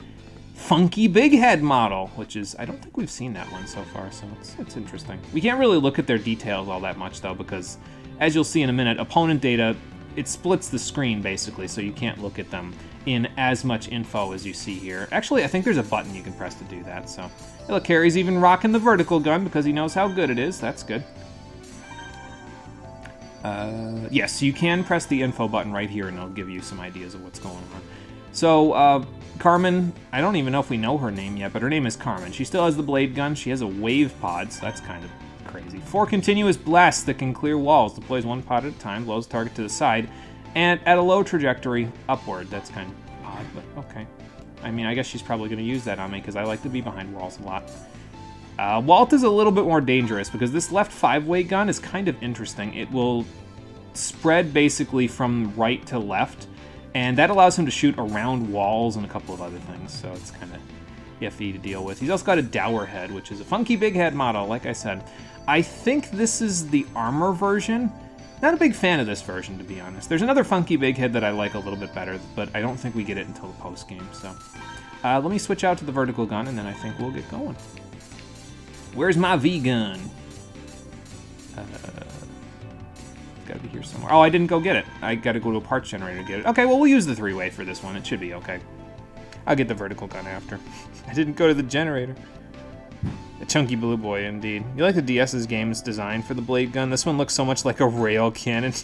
funky big head model, which is, I don't think we've seen that one so far, so it's interesting. We can't really look at their details all that much, though, because, as you'll see in a minute, opponent data, it splits the screen, basically, so you can't look at them in as much info as you see here. Actually, I think there's a button you can press to do that, so. Hey, look, Harry's even rocking the vertical gun because he knows how good it is. That's good. Yes, you can press the info button right here, and it'll give you some ideas of what's going on. So, Carmen, I don't even know if we know her name yet, but her name is Carmen. She still has the blade gun. She has a wave pod, so that's kind of crazy. 4 continuous blasts that can clear walls. Deploys 1 pod at a time, blows target to the side, and at a low trajectory upward. That's kind of odd, but okay. I mean, I guess she's probably going to use that on me, because I like to be behind walls a lot. Walt is a little bit more dangerous, because this left 5-way gun is kind of interesting. It will spread basically from right to left, and that allows him to shoot around walls and a couple of other things, so it's kind of iffy to deal with. He's also got a dower head, which is a funky big head model, like I said. I think this is the armor version. Not a big fan of this version, to be honest. There's another funky big head that I like a little bit better, but I don't think we get it until the post-game, so. Let me switch out to the vertical gun, and then I think we'll get going. Where's my V-gun? Gotta be here somewhere. Oh, I didn't go get it. I gotta go to a parts generator to get it. Okay, well, we'll use the 3-way for this one. It should be okay. I'll get the vertical gun after. I didn't go to the generator. A chunky blue boy, indeed. You like the DS's game's design for the blade gun? This one looks so much like a rail cannon.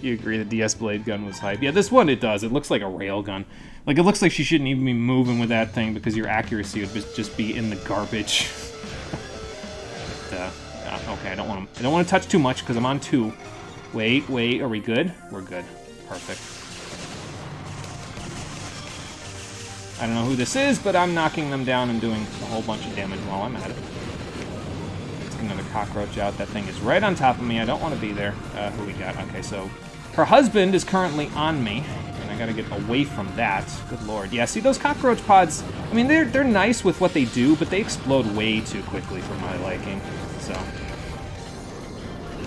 You agree the DS blade gun was hype. Yeah, this one, it does. It looks like a rail gun. Like, it looks like she shouldn't even be moving with that thing because your accuracy would just be in the garbage. But, okay, I don't want to touch too much because I'm on 2. Wait, are we good? We're good. Perfect. I don't know who this is, but I'm knocking them down and doing a whole bunch of damage while I'm at it. Let's get another cockroach out. That thing is right on top of me. I don't want to be there. Who we got? Okay, so her husband is currently on me, and I gotta get away from that. Good lord. Yeah, see, those cockroach pods, I mean, they're nice with what they do, but they explode way too quickly for my liking, so.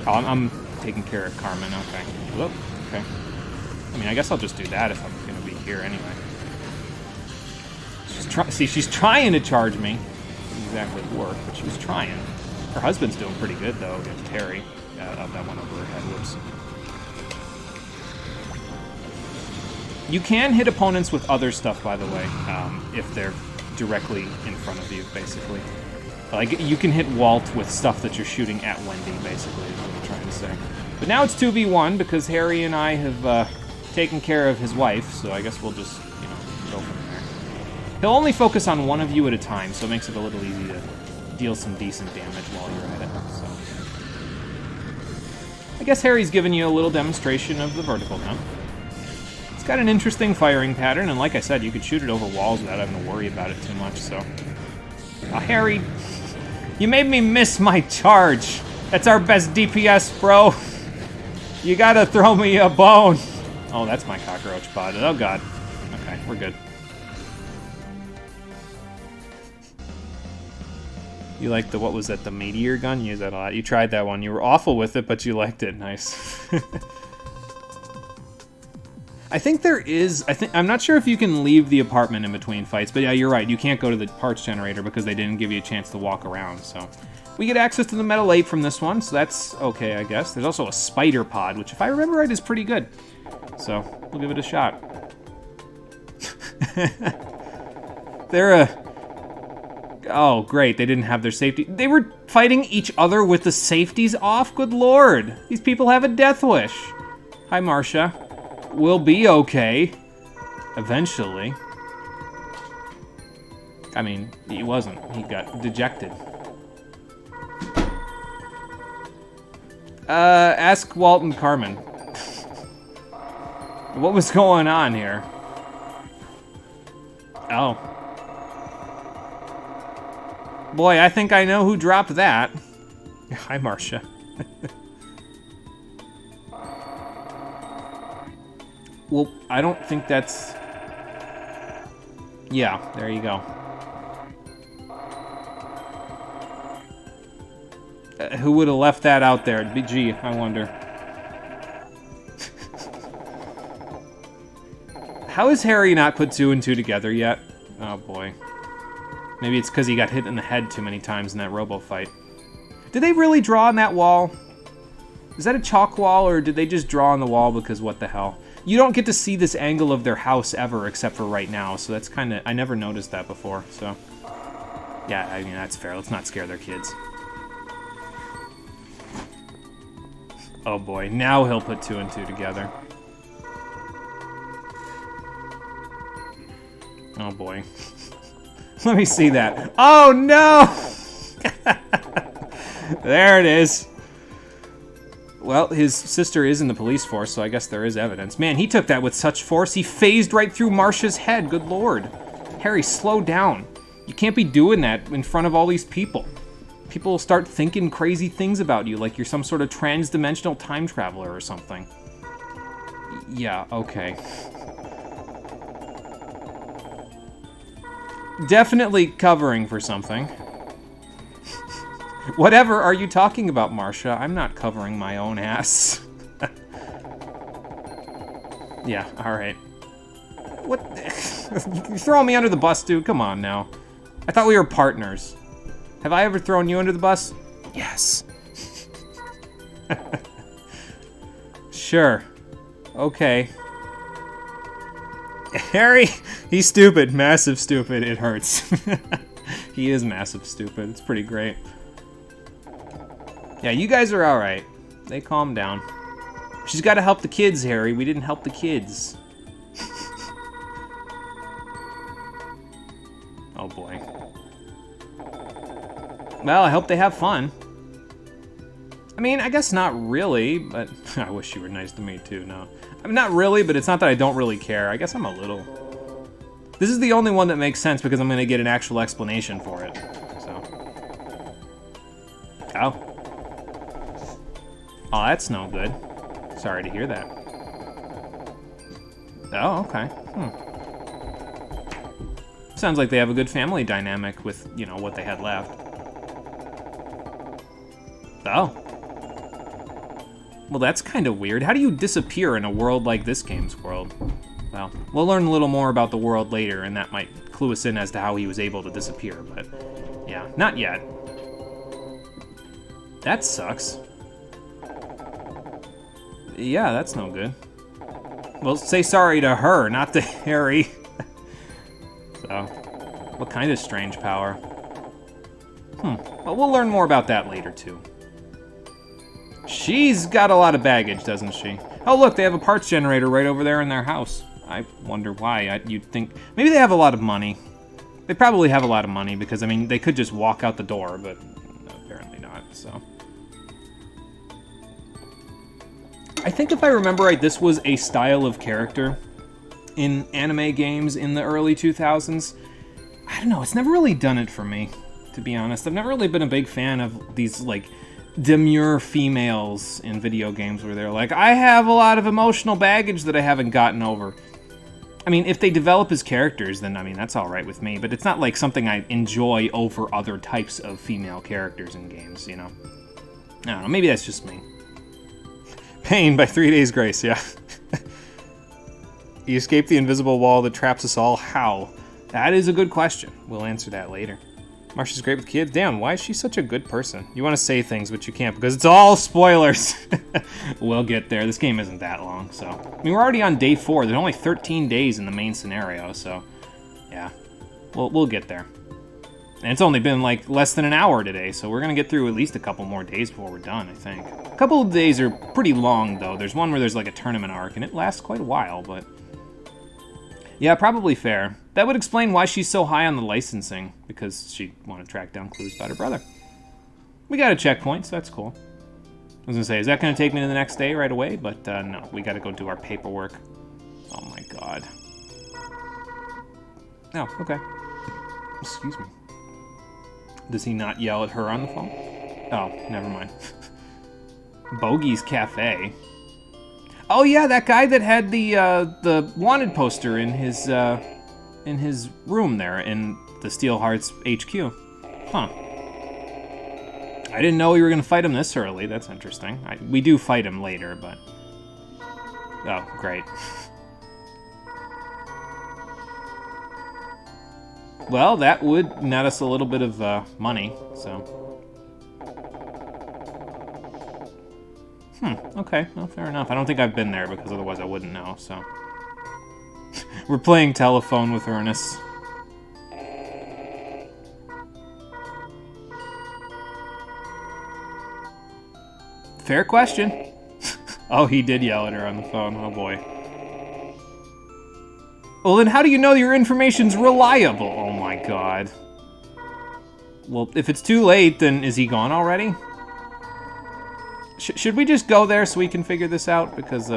Oh, I'm taking care of Carmen, okay. Whoop, okay. I mean, I guess I'll just do that if I'm going to be here anyway. See, she's trying to charge me. Didn't exactly work, but she was trying. Her husband's doing pretty good, though, against Terry. That one over her head. Whoops. You can hit opponents with other stuff, by the way, if they're directly in front of you, basically. Like, you can hit Walt with stuff that you're shooting at Wendy, basically, is what I'm trying to say. But now it's 2v1, because Harry and I have taken care of his wife, so I guess we'll just, you know, go from there. He'll only focus on one of you at a time, so it makes it a little easy to deal some decent damage while you're at it, so... I guess Harry's given you a little demonstration of the vertical now. It's got an interesting firing pattern, and like I said, you could shoot it over walls without having to worry about it too much, so... Oh, Harry, you made me miss my charge. That's our best DPS, bro. You gotta throw me a bone. Oh, that's my cockroach pod. Oh, God. Okay, we're good. You like the, what was that, the meteor gun? You use that a lot. You tried that one. You were awful with it, but you liked it. Nice. I think there is, I'm not sure if you can leave the apartment in between fights, but yeah, you're right. You can't go to the parts generator because they didn't give you a chance to walk around, so. We get access to the metal ape from this one, so that's okay, I guess. There's also a spider pod, which if I remember right is pretty good. So, we'll give it a shot. Oh, great, they didn't have their safety. They were fighting each other with the safeties off? Good lord. These people have a death wish. Hi, Marcia. We'll be okay. Eventually. I mean, he wasn't. He got dejected. Ask Walt and Carmen. What was going on here? Oh. Boy, I think I know who dropped that. Hi, Marcia. Well, I don't think that's... Yeah, there you go. Who would have left that out there? Gee, I wonder. How has Harry not put 2 and 2 together yet? Oh boy. Maybe it's because he got hit in the head too many times in that Robo fight. Did they really draw on that wall? Is that a chalk wall, or did they just draw on the wall because what the hell? You don't get to see this angle of their house ever except for right now, so that's kind of... I never noticed that before, so... Yeah, I mean, that's fair. Let's not scare their kids. Oh boy, now he'll put 2 and 2 together. Oh boy. Let me see that. Oh no! There it is. Well, his sister is in the police force, so I guess there is evidence. Man, he took that with such force, he phased right through Marcia's head. Good lord. Harry, slow down. You can't be doing that in front of all these people. People will start thinking crazy things about you, like you're some sort of trans-dimensional time traveler or something. Yeah, okay. Definitely covering for something. Whatever are you talking about, Marcia? I'm not covering my own ass. Yeah, alright. What? You're throwing me under the bus, dude. Come on now. I thought we were partners. Have I ever thrown you under the bus? Yes. Sure. Okay. Harry, he's stupid. Massive stupid. It hurts. He is massive stupid. It's pretty great. Yeah, you guys are alright. They calm down. She's got to help the kids, Harry. We didn't help the kids. Oh boy. Well, I hope they have fun. I mean, I guess not really, but I wish you were nice to me too, no. I mean, not really, but it's not that I don't really care. I guess I'm a little... This is the only one that makes sense because I'm going to get an actual explanation for it, so... Oh. Oh, that's no good. Sorry to hear that. Oh, okay. Sounds like they have a good family dynamic with, you know, what they had left. Oh. Well, that's kind of weird. How do you disappear in a world like this game's world? Well, we'll learn a little more about the world later, and that might clue us in as to how he was able to disappear, but yeah, not yet. That sucks. Yeah, that's no good. Well, say sorry to her, not to Harry. So, what kind of strange power? Well, we'll learn more about that later, too. She's got a lot of baggage, doesn't she? Oh, look, they have a parts generator right over there in their house. I wonder why. You'd think... Maybe they have a lot of money. They probably have a lot of money, because, I mean, they could just walk out the door, but apparently not, so... I think if I remember right, this was a style of character in anime games in the early 2000s. I don't know, it's never really done it for me, to be honest. I've never really been a big fan of these, like, demure females in video games where they're like, I have a lot of emotional baggage that I haven't gotten over. I mean, if they develop as characters, then, I mean, that's alright with me, but it's not like something I enjoy over other types of female characters in games, you know? I don't know, maybe that's just me. Pain by 3 Days Grace, yeah. You escape the invisible wall that traps us all. How? That is a good question. We'll answer that later. Marsha's great with kids. Damn, why is she such a good person? You want to say things, but you can't because it's all spoilers. We'll get there. This game isn't that long, so. I mean, we're already on day 4. There's only 13 days in the main scenario, so yeah. We'll get there. And it's only been like less than an hour today, so we're gonna get through at least a couple more days before we're done, I think. A couple of days are pretty long, though. There's one where there's like a tournament arc, and it lasts quite a while, but... Yeah, probably fair. That would explain why she's so high on the licensing, because she'd want to track down clues about her brother. We got a checkpoint, so that's cool. I was gonna say, is that gonna take me to the next day right away? But no, we gotta go do our paperwork. Oh my god. Oh, okay. Excuse me. Does he not yell at her on the phone? Oh, never mind. Bogey's Cafe. Oh yeah, that guy that had the wanted poster in his room there in the Steel Hearts HQ. Huh. I didn't know we were gonna fight him this early. That's interesting. We do fight him later, but... Oh, great. Well, that would net us a little bit of money, so... Okay, well, fair enough. I don't think I've been there, because otherwise I wouldn't know, so... We're playing telephone with Ernest. Fair question. Oh, he did yell at her on the phone. Oh, boy. Well, then how do you know your information's reliable? Oh, my God. Well, if it's too late, then is he gone already? Should we just go there so we can figure this out? Because,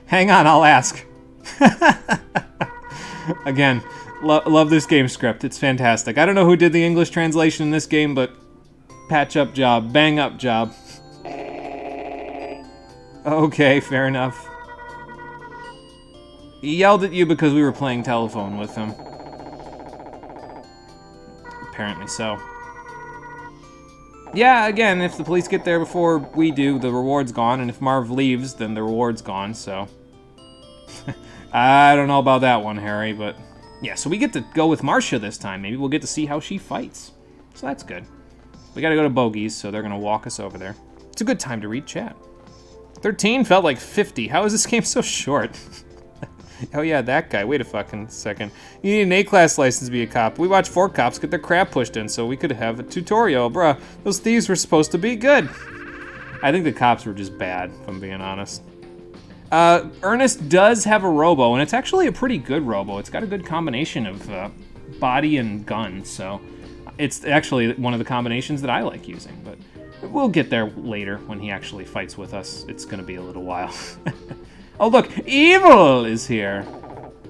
hang on, I'll ask. Again, love this game script. It's fantastic. I don't know who did the English translation in this game, but patch up job, bang up job. Okay, fair enough. He yelled at you because we were playing telephone with him. Apparently so. Yeah, again, if the police get there before we do, the reward's gone, and if Marv leaves, then the reward's gone, so... I don't know about that one, Harry, but... Yeah, so we get to go with Marcia this time. Maybe we'll get to see how she fights. So that's good. We gotta go to Bogey's, so they're gonna walk us over there. It's a good time to read chat. 13 felt like 50. How is this game so short? Oh yeah, that guy. Wait a fucking second. You need an A-class license to be a cop. We watched 4 cops get their crap pushed in, so we could have a tutorial. Bruh, those thieves were supposed to be good. I think the cops were just bad, if I'm being honest. Ernest does have a Robo, and it's actually a pretty good Robo. It's got a good combination of body and gun, so it's actually one of the combinations that I like using, but we'll get there later when he actually fights with us. It's gonna be a little while. Oh look, Evil is here!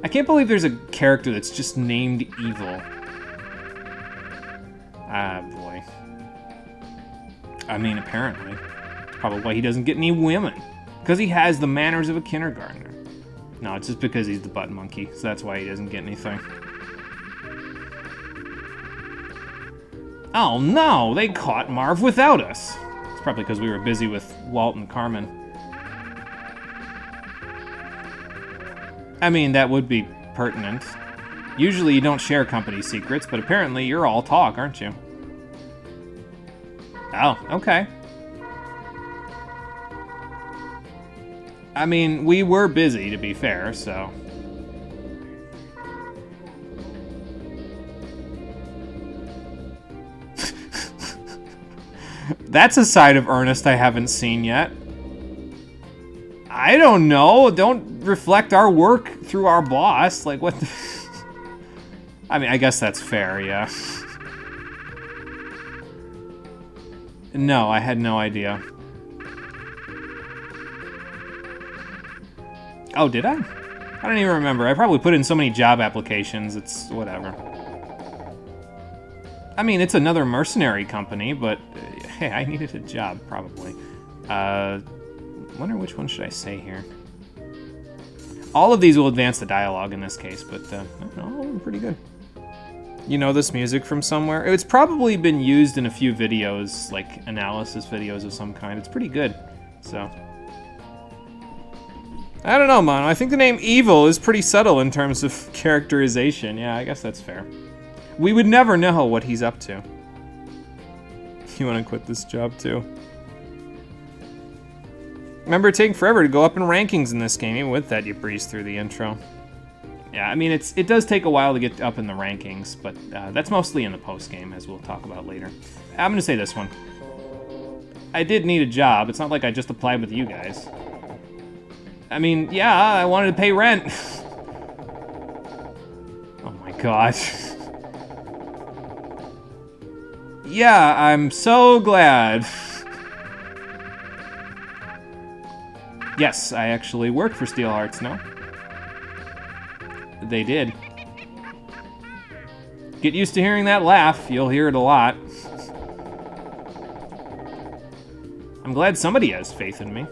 I can't believe there's a character that's just named Evil. Ah, boy. I mean, apparently. It's probably why he doesn't get any women. Because he has the manners of a kindergartner. No, it's just because he's the butt monkey, so that's why he doesn't get anything. Oh no, they caught Marv without us. It's probably because we were busy with Walt and Carmen. I mean, that would be pertinent. Usually you don't share company secrets, but apparently you're all talk, aren't you? Oh, okay. I mean, we were busy, to be fair, so... That's a side of Ernest I haven't seen yet. I don't know. Don't reflect our work through our boss. Like, what the... I mean, I guess that's fair, yeah. No, I had no idea. Oh, did I? I don't even remember. I probably put in so many job applications, it's whatever. I mean, it's another mercenary company, but hey, I needed a job, probably. Wonder which one should I say here? All of these will advance the dialogue in this case, but I don't know, all of them are pretty good. You know this music from somewhere? It's probably been used in a few videos, like analysis videos of some kind. It's pretty good, so... I don't know, Mono. I think the name Evil is pretty subtle in terms of characterization. Yeah, I guess that's fair. We would never know what he's up to. You want to quit this job, too? Remember, it taking forever to go up in rankings in this game. Even with that, you breeze through the intro. Yeah, I mean, it does take a while to get up in the rankings, but that's mostly in the post-game, as we'll talk about later. I'm going to say this one. I did need a job. It's not like I just applied with you guys. I mean, yeah, I wanted to pay rent. Oh my gosh. Yeah, I'm so glad. Yes, I actually worked for Steel Hearts, no? They did. Get used to hearing that laugh. You'll hear it a lot. I'm glad somebody has faith in me.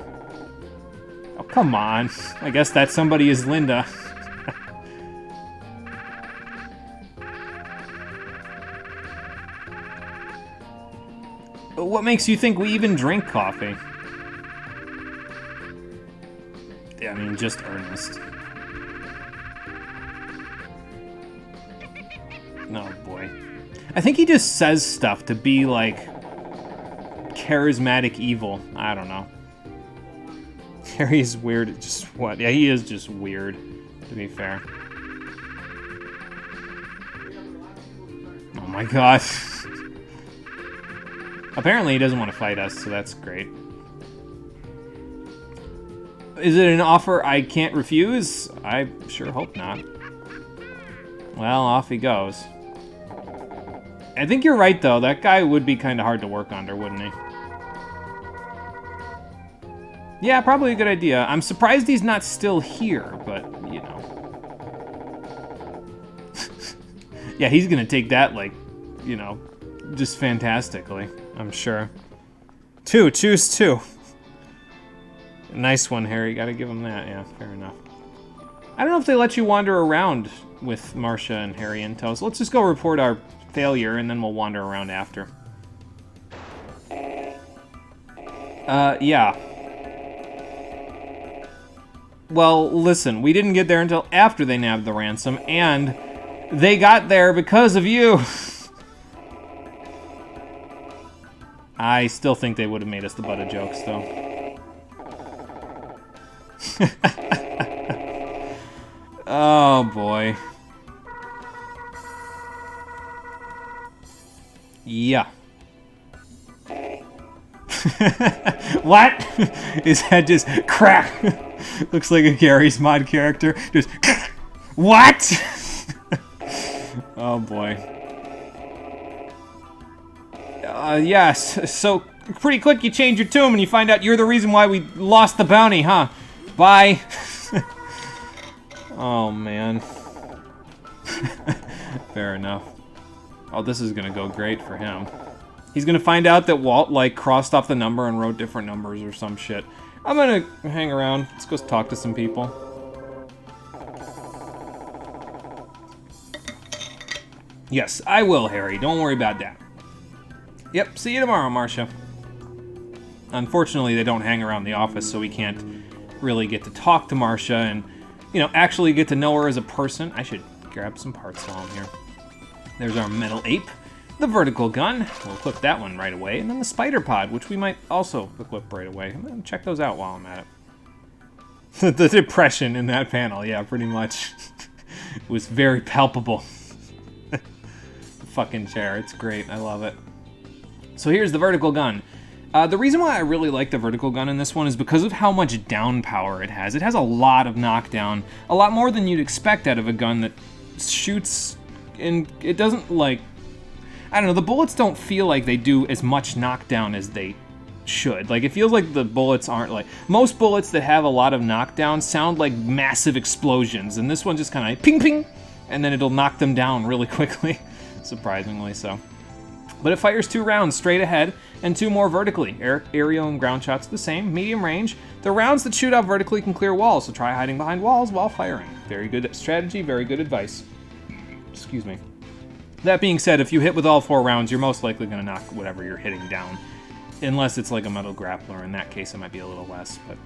Oh, come on. I guess that somebody is Linda. What makes you think we even drink coffee? Yeah, I mean, just Ernest. Oh, boy. I think he just says stuff to be, like, charismatic evil. I don't know. Harry's weird. Just what? Yeah, he is just weird, to be fair. Oh my god. Apparently he doesn't want to fight us, so that's great. Is it an offer I can't refuse? I sure hope not. Well, off he goes. I think you're right, though. That guy would be kind of hard to work under, wouldn't he? Yeah, probably a good idea. I'm surprised he's not still here, but, you know. Yeah, he's gonna take that, like, you know, just fantastically, I'm sure. Choose two. Nice one, Harry. Gotta give him that. Yeah, fair enough. I don't know if they let you wander around with Marcia and Harry in tow, so let's just go report our failure, and then we'll wander around after. Yeah. Well, listen, we didn't get there until after they nabbed the ransom, and they got there because of you. I still think they would have made us the butt of jokes, though. Oh, boy. Yeah. What? His head just crack. Looks like a Gary's Mod character. Just what? Oh boy. Yes. So pretty quick you change your tune and you find out you're the reason why we lost the bounty, huh? Bye. Oh man. Fair enough. Oh, this is gonna go great for him. He's gonna find out that Walt, like, crossed off the number and wrote different numbers or some shit. I'm gonna hang around. Let's go talk to some people. Yes, I will, Harry. Don't worry about that. Yep, see you tomorrow, Marcia. Unfortunately, they don't hang around the office, so we can't really get to talk to Marcia and, you know, actually get to know her as a person. I should grab some parts while I'm here. There's our metal ape, the vertical gun. We'll equip that one right away, and then the spider pod, which we might also equip right away. I'm gonna check those out while I'm at it. The depression in that panel, yeah, pretty much. It was very palpable. The fucking chair, it's great. I love it. So here's the vertical gun. The reason why I really like the vertical gun in this one is because of how much down power it has. It has a lot of knockdown, a lot more than you'd expect out of a gun that shoots, and it doesn't, like, I don't know, the bullets don't feel like they do as much knockdown as they should. Like, it feels like the bullets aren't, like, most bullets that have a lot of knockdown sound like massive explosions, and this one just kind of ping ping, and then it'll knock them down really quickly, surprisingly so. But it fires 2 rounds straight ahead, and 2 more vertically. Aerial and ground shots the same, medium range. The rounds that shoot out vertically can clear walls, so try hiding behind walls while firing. Very good strategy, very good advice. Excuse me. That being said, if you hit with all 4 rounds, you're most likely going to knock whatever you're hitting down. Unless it's like a metal grappler, in that case it might be a little less, but...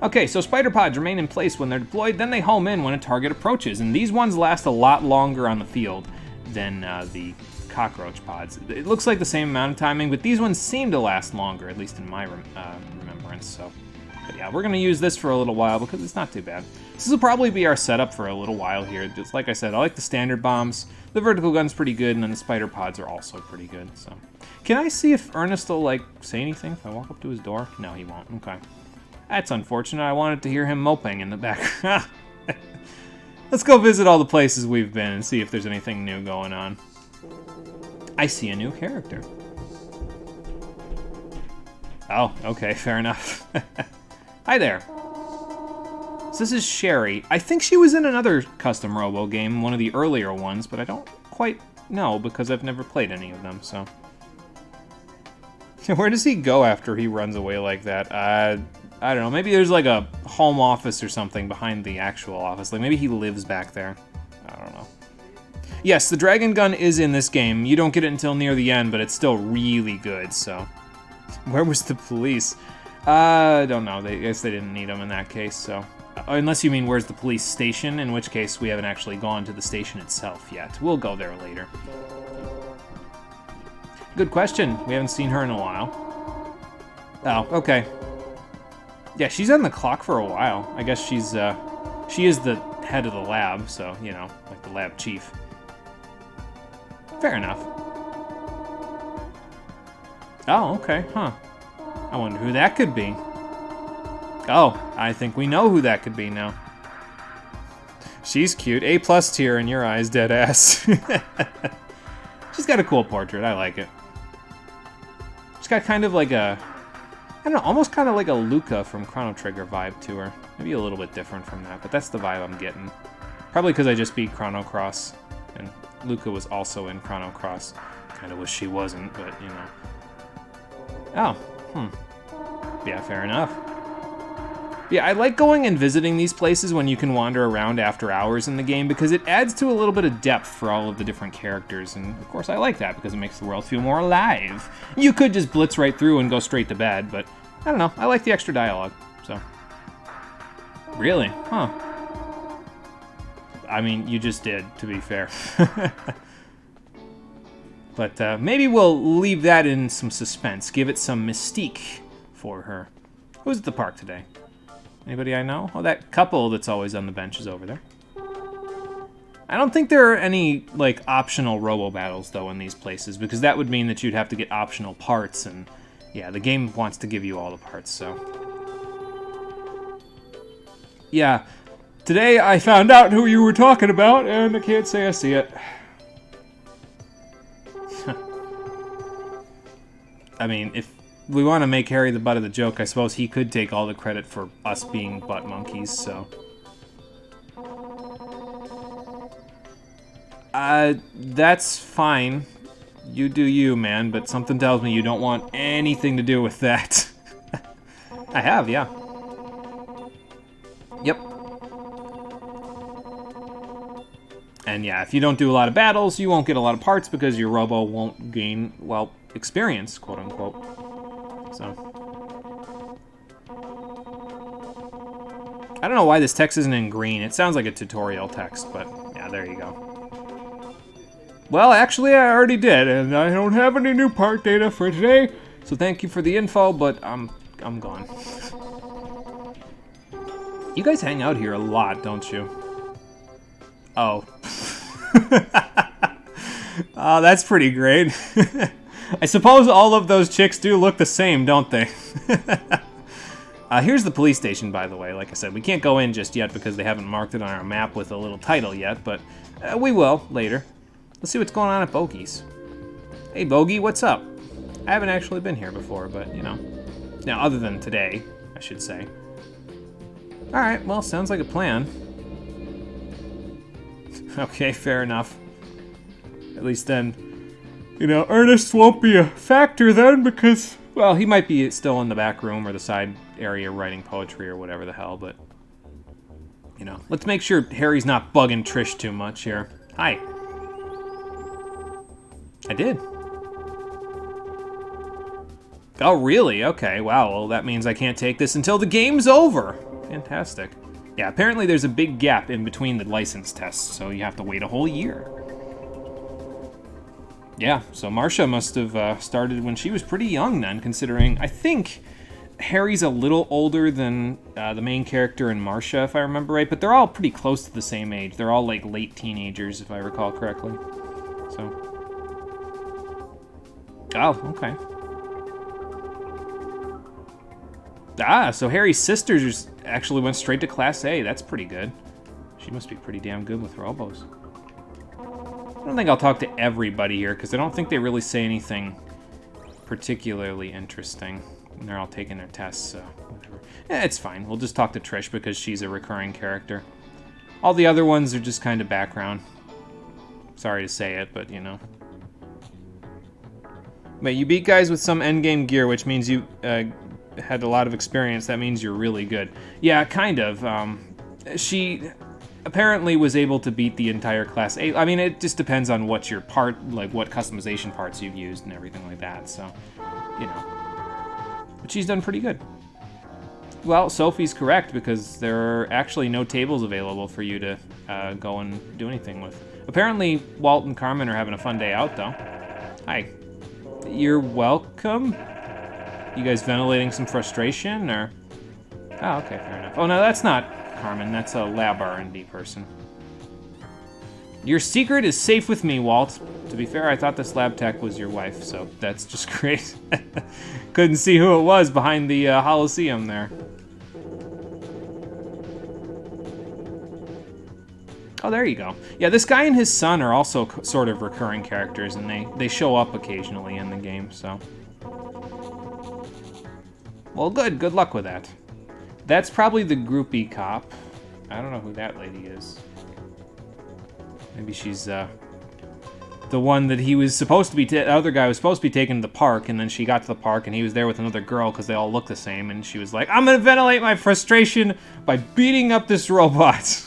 Okay, so spider pods remain in place when they're deployed, then they home in when a target approaches, and these ones last a lot longer on the field than the cockroach pods. It looks like the same amount of timing, but these ones seem to last longer, at least in my remembrance, so... But yeah, we're going to use this for a little while because it's not too bad. This will probably be our setup for a little while here. Just like I said, I like the standard bombs. The vertical gun's pretty good, and then the spider pods are also pretty good, so... Can I see if Ernest will, like, say anything if I walk up to his door? No, he won't. Okay. That's unfortunate. I wanted to hear him moping in the back. Let's go visit all the places we've been and see if there's anything new going on. I see a new character. Oh, okay, fair enough. Hi there. So this is Sherry. I think she was in another custom Robo game, one of the earlier ones, but I don't quite know because I've never played any of them, so... Where does he go after he runs away like that? I don't know. Maybe there's like a home office or something behind the actual office. Like maybe he lives back there. I don't know. Yes, the dragon gun is in this game. You don't get it until near the end, but it's still really good, so... Where was the police? I don't know. I guess they didn't need them in that case, so... Unless you mean where's the police station, in which case we haven't actually gone to the station itself yet. We'll go there later. Good question. We haven't seen her in a while. Oh, okay. Yeah, she's on the clock for a while. I guess she is the head of the lab, so, you know, like the lab chief. Fair enough. Oh, okay, huh. I wonder who that could be. Oh, I think we know who that could be now. She's cute. A+ tier in your eyes, dead ass. She's got a cool portrait. I like it. She's got kind of like a, I don't know, almost kind of like a Luca from Chrono Trigger vibe to her. Maybe a little bit different from that, but that's the vibe I'm getting. Probably because I just beat Chrono Cross, and Luca was also in Chrono Cross. Kind of wish she wasn't, but, you know. Oh, yeah, fair enough. Yeah, I like going and visiting these places when you can wander around after hours in the game because it adds to a little bit of depth for all of the different characters, and of course I like that because it makes the world feel more alive. You could just blitz right through and go straight to bed, but I don't know, I like the extra dialogue, so. Really? Huh. I mean, you just did, to be fair. But maybe we'll leave that in some suspense, give it some mystique for her. Who's at the park today? Anybody I know? Oh, that couple that's always on the bench is over there. I don't think there are any, like, optional Robo battles, though, in these places, because that would mean that you'd have to get optional parts, and, yeah, the game wants to give you all the parts, so... Yeah, today I found out who you were talking about, and I can't say I see it. I mean, if we want to make Harry the butt of the joke, I suppose he could take all the credit for us being butt monkeys, so... That's fine. You do you, man, but something tells me you don't want anything to do with that. I have, yeah. Yep. And yeah, if you don't do a lot of battles, you won't get a lot of parts because your Robo won't gain, well, experience, quote-unquote. So, I don't know why this text isn't in green. It sounds like a tutorial text, but yeah, there you go. Well, actually, I already did, and I don't have any new part data for today, so thank you for the info, but I'm gone. You guys hang out here a lot, don't you? Oh. Oh, that's pretty great. I suppose all of those chicks do look the same, don't they? Here's the police station, by the way. Like I said, we can't go in just yet because they haven't marked it on our map with a little title yet, but we will later. Let's see what's going on at Bogey's. Hey, Bogey, what's up? I haven't actually been here before, but, you know. Now, other than today, I should say. Alright, well, sounds like a plan. Okay, fair enough. At least then, you know, Ernest won't be a factor then because, well, he might be still in the back room or the side area writing poetry or whatever the hell, but, you know, let's make sure Harry's not bugging Trish too much here. Hi. I did. Oh, really? Okay, wow, well, that means I can't take this until the game's over. Fantastic. Yeah, apparently there's a big gap in between the license tests, so you have to wait a whole year. Yeah, so Marcia must have started when she was pretty young then, considering, I think Harry's a little older than the main character in Marcia, if I remember right, but they're all pretty close to the same age. They're all like late teenagers, if I recall correctly. So. Oh, okay. Ah, so Harry's sisters actually went straight to Class A. That's pretty good. She must be pretty damn good with Robos. I don't think I'll talk to everybody here, because I don't think they really say anything particularly interesting. And they're all taking their tests, so whatever. Eh, it's fine. We'll just talk to Trish, because she's a recurring character. All the other ones are just kind of background. Sorry to say it, but, you know. But you beat guys with some endgame gear, which means you had a lot of experience. That means you're really good. Yeah, kind of. She apparently was able to beat the entire Class A. I mean, it just depends on what your part, like what customization parts you've used and everything like that, so, you know. But she's done pretty good. Well, Sophie's correct, because there are actually no tables available for you to go and do anything with. Apparently, Walt and Carmen are having a fun day out, though. Hi. You're welcome? You guys ventilating some frustration, or? Oh, okay, fair enough. Oh, no, that's not Carmen. That's a lab R&D person. Your secret is safe with me, Walt. To be fair, I thought this lab tech was your wife, so that's just great. Couldn't see who it was behind the Coliseum there. Oh, there you go. Yeah, this guy and his son are also sort of recurring characters, and they show up occasionally in the game, so. Well, good. Good luck with that. That's probably the groupie cop. I don't know who that lady is. Maybe she's the one that he was supposed to be, the other guy was supposed to be taken to the park, and then she got to the park, and he was there with another girl because they all look the same, and she was like, I'm gonna ventilate my frustration by beating up this robot.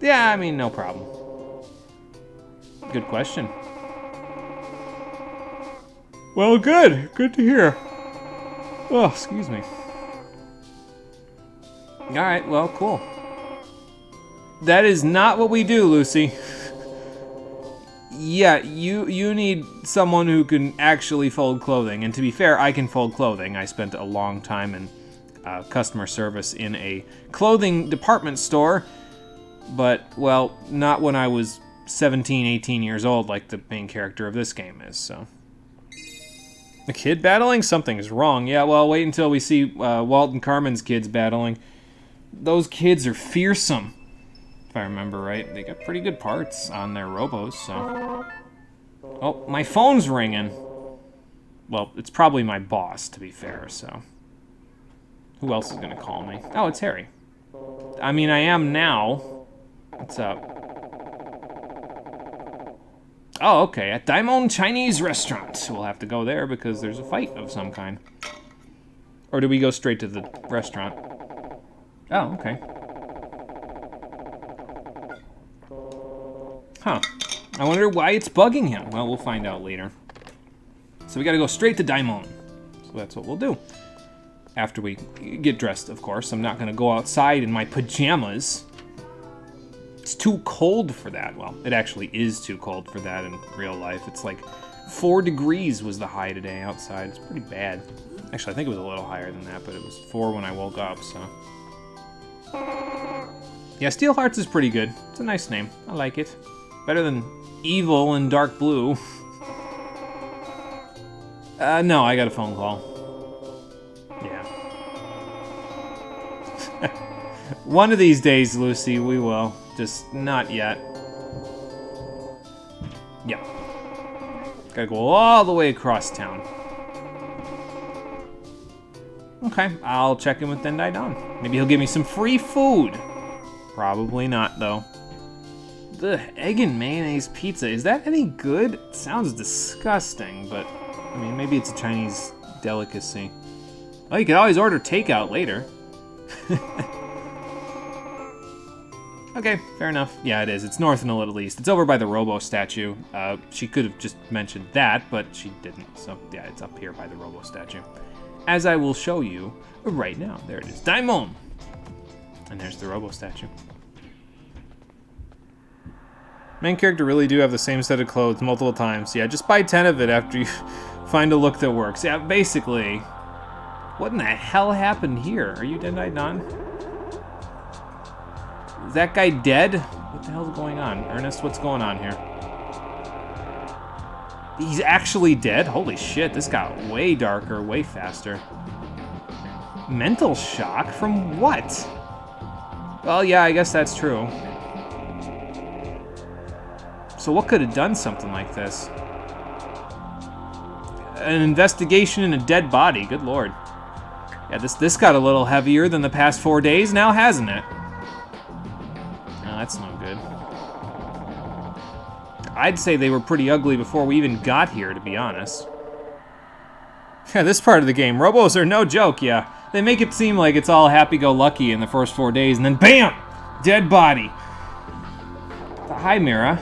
Yeah, I mean, no problem. Good question. Well, good. Good to hear. Oh, excuse me. Alright, well, cool. That is not what we do, Lucy. Yeah, you need someone who can actually fold clothing. And to be fair, I can fold clothing. I spent a long time in customer service in a clothing department store. But, well, not when I was 17, 18 years old like the main character of this game is, so. A kid battling? Something is wrong. Yeah, well, wait until we see Walt and Carmen's kids battling. Those kids are fearsome, if I remember right. They got pretty good parts on their Robos, so. Oh, my phone's ringing. Well, it's probably my boss, to be fair, so. Who else is going to call me? Oh, it's Harry. I mean, I am now. What's up? Oh, okay, at Daimon Chinese Restaurant. We'll have to go there because there's a fight of some kind. Or do we go straight to the restaurant? Oh, okay. Huh. I wonder why it's bugging him. Well, we'll find out later. So we gotta go straight to Daimon. So that's what we'll do. After we get dressed, of course. I'm not going to go outside in my pajamas. It's too cold for that. Well, it actually is too cold for that in real life. It's like 4 degrees was the high today outside. It's pretty bad. Actually, I think it was a little higher than that, but it was 4 when I woke up, so. Yeah, Steel Hearts is pretty good. It's a nice name. I like it. Better than Evil and Dark Blue. No, I got a phone call. Yeah. One of these days, Lucy, we will. Just not yet. Yep. Gotta go all the way across town. Okay, I'll check in with Dendai Don. Maybe he'll give me some free food. Probably not, though. The egg and mayonnaise pizza, is that any good? It sounds disgusting, but I mean, maybe it's a Chinese delicacy. Oh, you could always order takeout later. Okay, fair enough. Yeah, it is. It's north and a little east. It's over by the Robo statue. She could have just mentioned that, but she didn't. So, yeah, it's up here by the Robo statue. As I will show you right now. There it is. Daimon! And there's the Robo statue. Main character really do have the same set of clothes multiple times. Yeah, just buy 10 of it after you find a look that works. Yeah, basically. What in the hell happened here? Are you Dendai Don? Is that guy dead? What the hell's going on? Ernest, what's going on here? He's actually dead? Holy shit, this got way darker, way faster. Mental shock? From what? Well, yeah, I guess that's true. So what could have done something like this? An investigation in a dead body, good lord. Yeah, this got a little heavier than the past 4 days now, hasn't it? No, that's no good. I'd say they were pretty ugly before we even got here, to be honest. Yeah, this part of the game, Robos are no joke, yeah. They make it seem like it's all happy-go-lucky in the first 4 days, and then BAM! Dead body. Hi, Mira.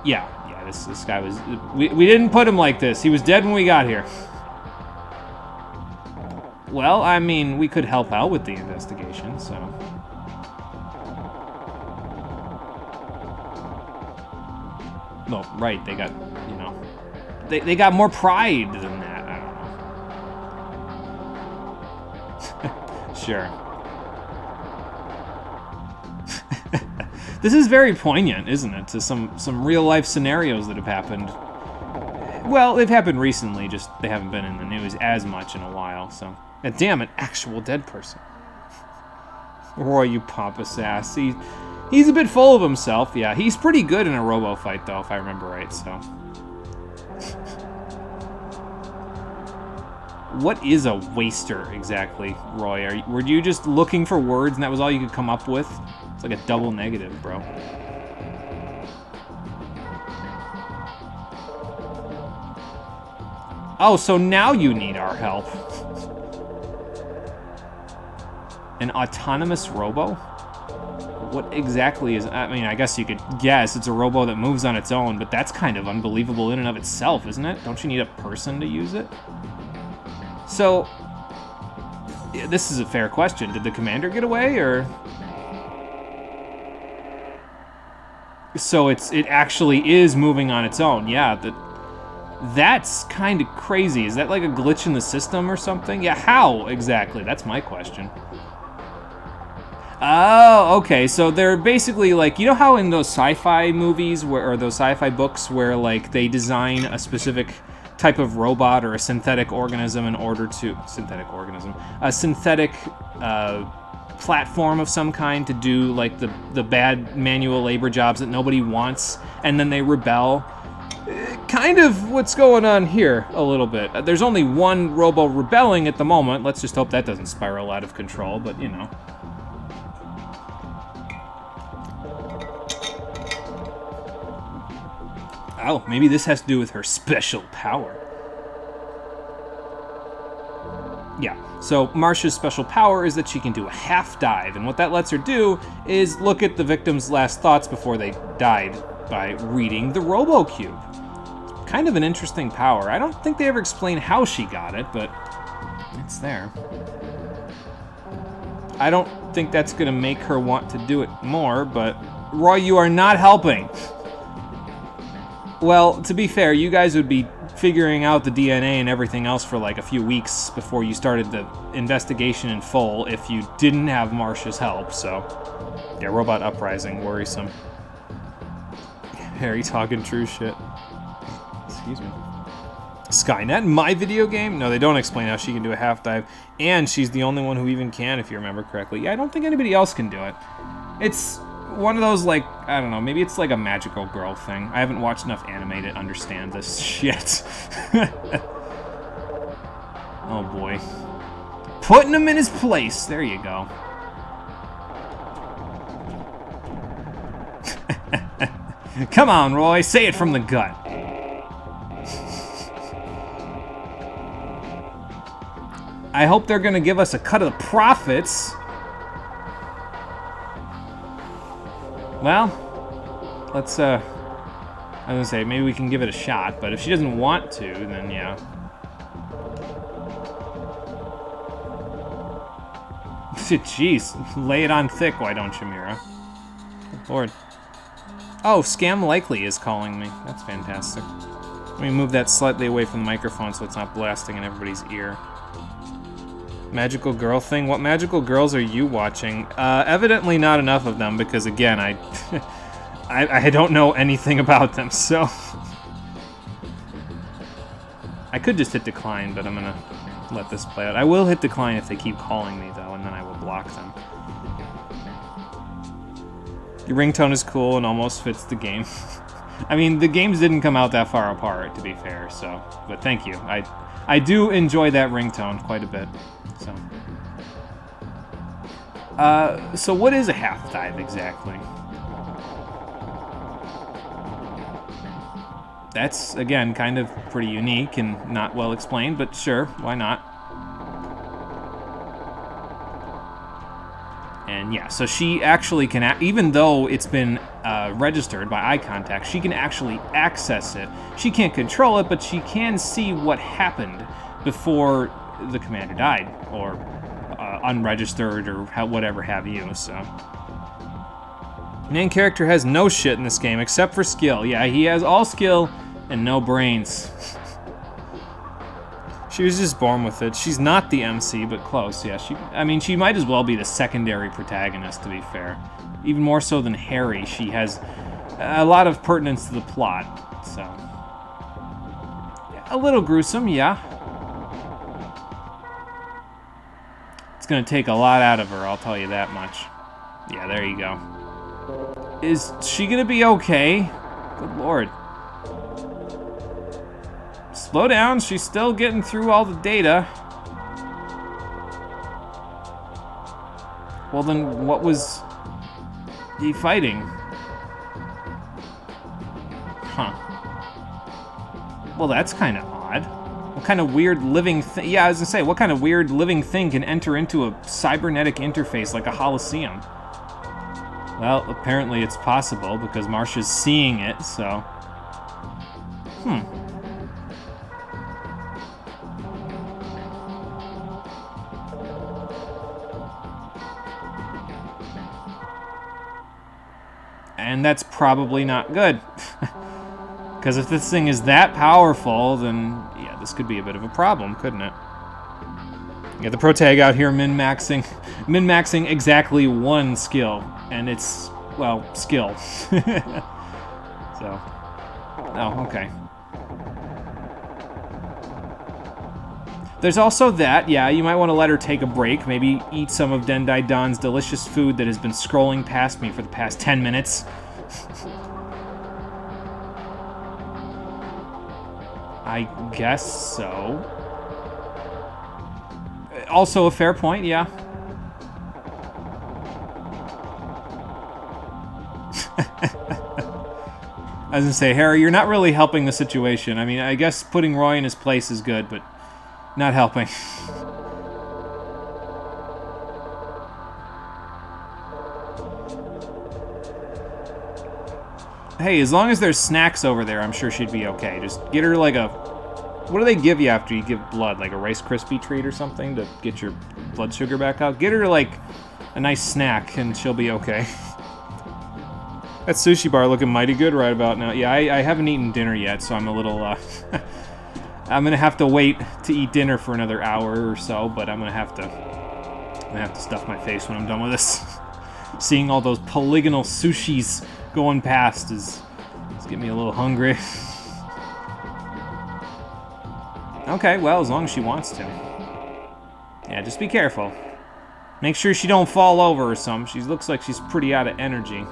Yeah, this guy was... We didn't put him like this. He was dead when we got here. Well, I mean, we could help out with the investigation, so... No, right, they got, you know... They got more pride than that, I don't know. Sure. This is very poignant, isn't it, to some real-life scenarios that have happened. Well, they've happened recently, just they haven't been in the news as much in a while, so... And damn, an actual dead person. Roy, you pompous ass. He's a bit full of himself, yeah. He's pretty good in a Robo fight, though, if I remember right, so... What is a waster, exactly, Roy? Were you just looking for words and that was all you could come up with? It's like a double negative, bro. Oh, so now you need our help. An autonomous Robo? What exactly is... I mean, I guess you could guess it's a Robo that moves on its own, but that's kind of unbelievable in and of itself, isn't it? Don't you need a person to use it? So, yeah, this is a fair question. Did the commander get away, or... So it actually is moving on its own. Yeah, that's kind of crazy. Is that like a glitch in the system or something? Yeah, how exactly? That's my question. Oh, okay. So they're basically like, you know how in those sci-fi movies or those sci-fi books where like they design a specific type of robot or a synthetic organism in order to... A synthetic platform of some kind to do like the bad manual labor jobs that nobody wants, and then they rebel. Kind of what's going on here a little bit. There's only one Robo rebelling at the moment. Let's just hope that doesn't spiral out of control, but you know. Oh, maybe this has to do with her special power. Yeah, so Marcia's special power is that she can do a half dive, and what that lets her do is look at the victim's last thoughts before they died by reading the Robo Cube. It's kind of an interesting power. I don't think they ever explain how she got it, but it's there. I don't think that's going to make her want to do it more, but Roy, you are not helping. Well, to be fair, you guys would be figuring out the DNA and everything else for like a few weeks before you started the investigation in full if you didn't have Marcia's help, so... Yeah, Robot Uprising, worrisome. Harry talking true shit. Excuse me. Skynet, my video game? No, they don't explain how she can do a half dive, and she's the only one who even can, if you remember correctly. Yeah, I don't think anybody else can do it. It's one of those, like, I don't know, maybe it's like a magical girl thing. I haven't watched enough anime to understand this shit. Oh boy. Putting him in his place. There you go. Come on, Roy, say it from the gut. I hope they're gonna give us a cut of the profits. Well, let's, I was gonna say, maybe we can give it a shot, but if she doesn't want to, then yeah. Jeez, lay it on thick, why don't you, Mira? Good Lord. Oh, Scam Likely is calling me. That's fantastic. Let me move that slightly away from the microphone so it's not blasting in everybody's ear. Magical girl thing? What magical girls are you watching? Evidently not enough of them because, again, I don't know anything about them, so... I could just hit decline, but I'm gonna let this play out. I will hit decline if they keep calling me, though, and then I will block them. Your ringtone is cool and almost fits the game. I mean, the games didn't come out that far apart, to be fair, so... But thank you. I do enjoy that ringtone quite a bit, so... So what is a half dive exactly? That's, again, kind of pretty unique and not well explained, but sure, why not? And yeah, so she actually can, even though it's been registered by eye contact, she can actually access it. She can't control it, but she can see what happened before the commander died, or unregistered, or whatever have you, so. Main character has no shit in this game, except for skill. Yeah, he has all skill and no brains. She was just born with it. She's not the MC, but close, yeah. I mean, she might as well be the secondary protagonist, to be fair. Even more so than Harry. She has a lot of pertinence to the plot, so. A little gruesome, yeah. It's gonna take a lot out of her, I'll tell you that much. Yeah, there you go. Is she gonna be okay? Good Lord. Slow down, she's still getting through all the data. Well then, what was he fighting? Huh. Well, that's kind of odd. What kind of weird living thing? Yeah, I was gonna say, what kind of weird living thing can enter into a cybernetic interface like a Holosseum? Well, apparently it's possible because Marcia's seeing it, so... And that's probably not good. Because if this thing is that powerful, then yeah, this could be a bit of a problem, couldn't it? You got the protag out here min-maxing exactly one skill, and it's, well, skill. So, oh, okay. There's also that, yeah, you might want to let her take a break, maybe eat some of Dendai Don's delicious food that has been scrolling past me for the past 10 minutes. I guess so. Also a fair point, yeah. I was gonna say, Harry, you're not really helping the situation. I mean, I guess putting Roy in his place is good, but not helping. Hey, as long as there's snacks over there, I'm sure she'd be okay. Just get her like a... What do they give you after you give blood? Like a Rice Krispie treat or something to get your blood sugar back out? Get her like a nice snack and she'll be okay. That sushi bar looking mighty good right about now. Yeah, I haven't eaten dinner yet, so I'm a little... I'm gonna have to wait to eat dinner for another hour or so, but I'm gonna have to stuff my face when I'm done with this. Seeing all those polygonal sushis going past is getting me a little hungry. Okay, well, as long as she wants to. Yeah, just be careful. Make sure she don't fall over or something. She looks like she's pretty out of energy.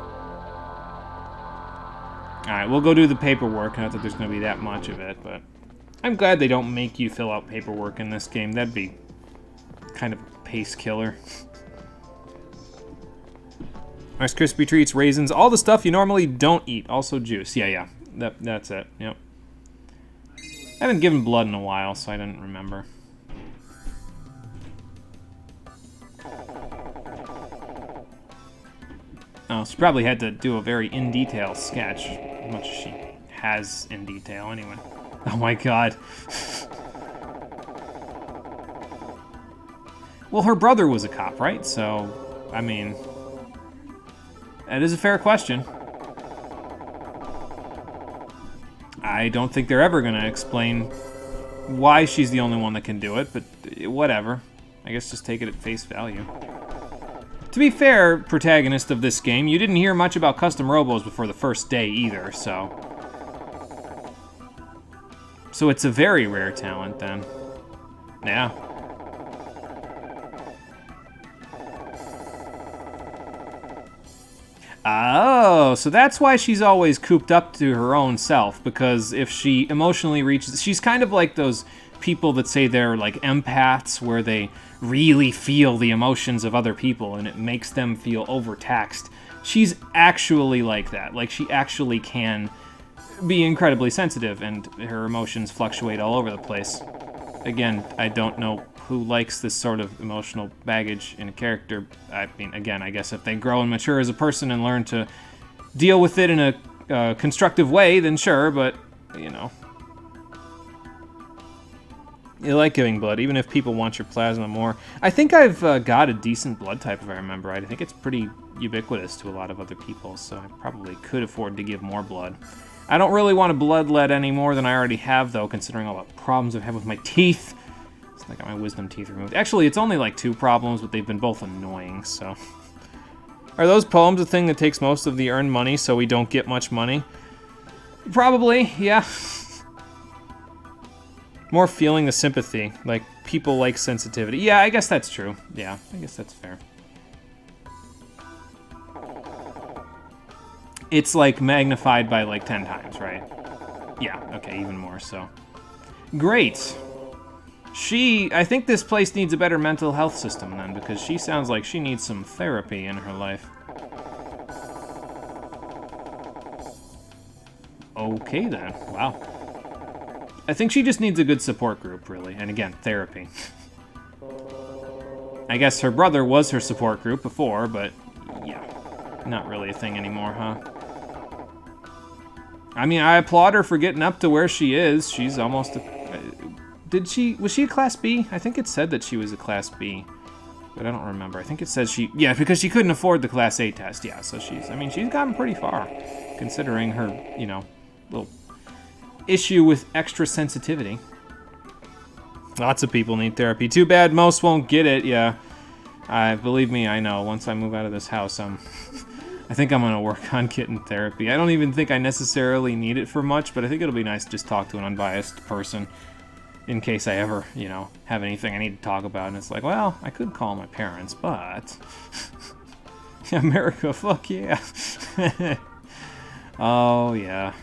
Alright, we'll go do the paperwork. Not that there's going to be that much of it, but... I'm glad they don't make you fill out paperwork in this game. That'd be kind of a pace killer. Rice Krispie treats, raisins, all the stuff you normally don't eat. Also juice. Yeah. That's it. Yep. I haven't given blood in a while, so I didn't remember. Oh, she probably had to do a very in-detail sketch. As much as she has in detail, anyway. Oh my god. Well, her brother was a cop, right? So, I mean... That is a fair question. I don't think they're ever going to explain why she's the only one that can do it, but whatever. I guess just take it at face value. To be fair, protagonist of this game, you didn't hear much about custom robos before the first day either, so... So it's a very rare talent, then. Yeah. Oh, so that's why she's always cooped up to her own self, because if she emotionally reaches... She's kind of like those people that say they're like empaths, where they really feel the emotions of other people and it makes them feel overtaxed. She's actually like that. Like, she actually can be incredibly sensitive, and her emotions fluctuate all over the place. Again, I don't know who likes this sort of emotional baggage in a character. I mean, again, I guess if they grow and mature as a person and learn to deal with it in a constructive way, then sure, but, you know. You like giving blood, even if people want your plasma more. I think I've got a decent blood type, if I remember right. I think it's pretty ubiquitous to a lot of other people, so I probably could afford to give more blood. I don't really want a bloodlet any more than I already have, though, considering all the problems I've had with my teeth. I got my wisdom teeth removed. Actually, it's only like 2 problems, but they've been both annoying, so... Are those poems a thing that takes most of the earned money, so we don't get much money? Probably, yeah. More feeling the sympathy. Like, people like sensitivity. Yeah, I guess that's true. Yeah, I guess that's fair. It's, like, magnified by, like, 10 times, right? Yeah, okay, even more so. Great. I think this place needs a better mental health system, then, because she sounds like she needs some therapy in her life. Okay, then. Wow. I think she just needs a good support group, really. And again, therapy. I guess her brother was her support group before, but yeah. Not really a thing anymore, huh? I mean, I applaud her for getting up to where she is. She's almost a... Was she a Class B? I think it said that she was a Class B. But I don't remember. I think it says she... Yeah, because she couldn't afford the Class A test. Yeah, so she's gotten pretty far. Considering her, you know, little issue with extra sensitivity. Lots of people need therapy. Too bad most won't get it, yeah. Believe me, I know. Once I move out of this house, I think I'm gonna work on getting therapy. I don't even think I necessarily need it for much, but I think it'll be nice to just talk to an unbiased person in case I ever, you know, have anything I need to talk about. And it's like, well, I could call my parents, but... America, fuck yeah. Oh, yeah.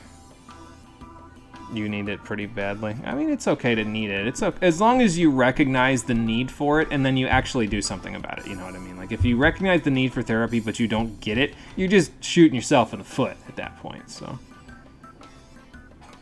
You need it pretty badly. I mean, it's okay to need it. It's okay, as long as you recognize the need for it and then you actually do something about it, you know what I mean? Like, if you recognize the need for therapy but you don't get it, you're just shooting yourself in the foot at that point, so...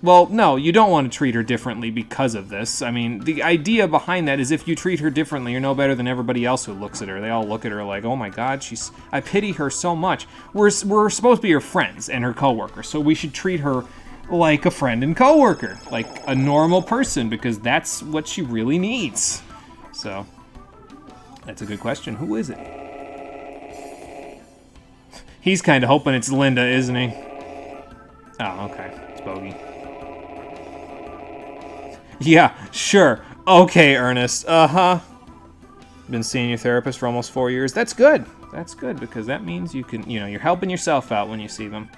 Well, no, you don't want to treat her differently because of this. I mean, the idea behind that is if you treat her differently, you're no better than everybody else who looks at her. They all look at her like, oh my god, I pity her so much. We're supposed to be her friends and her coworkers, so we should treat her like a friend and coworker, like a normal person, because that's what she really needs. So, that's a good question. Who is it? He's kind of hoping it's Linda, isn't he? Oh, okay. It's Bogey. Yeah, sure. Okay, Ernest. Uh-huh. Been seeing your therapist for almost 4 years. That's good. That's good, because that means you can, you're helping yourself out when you see them.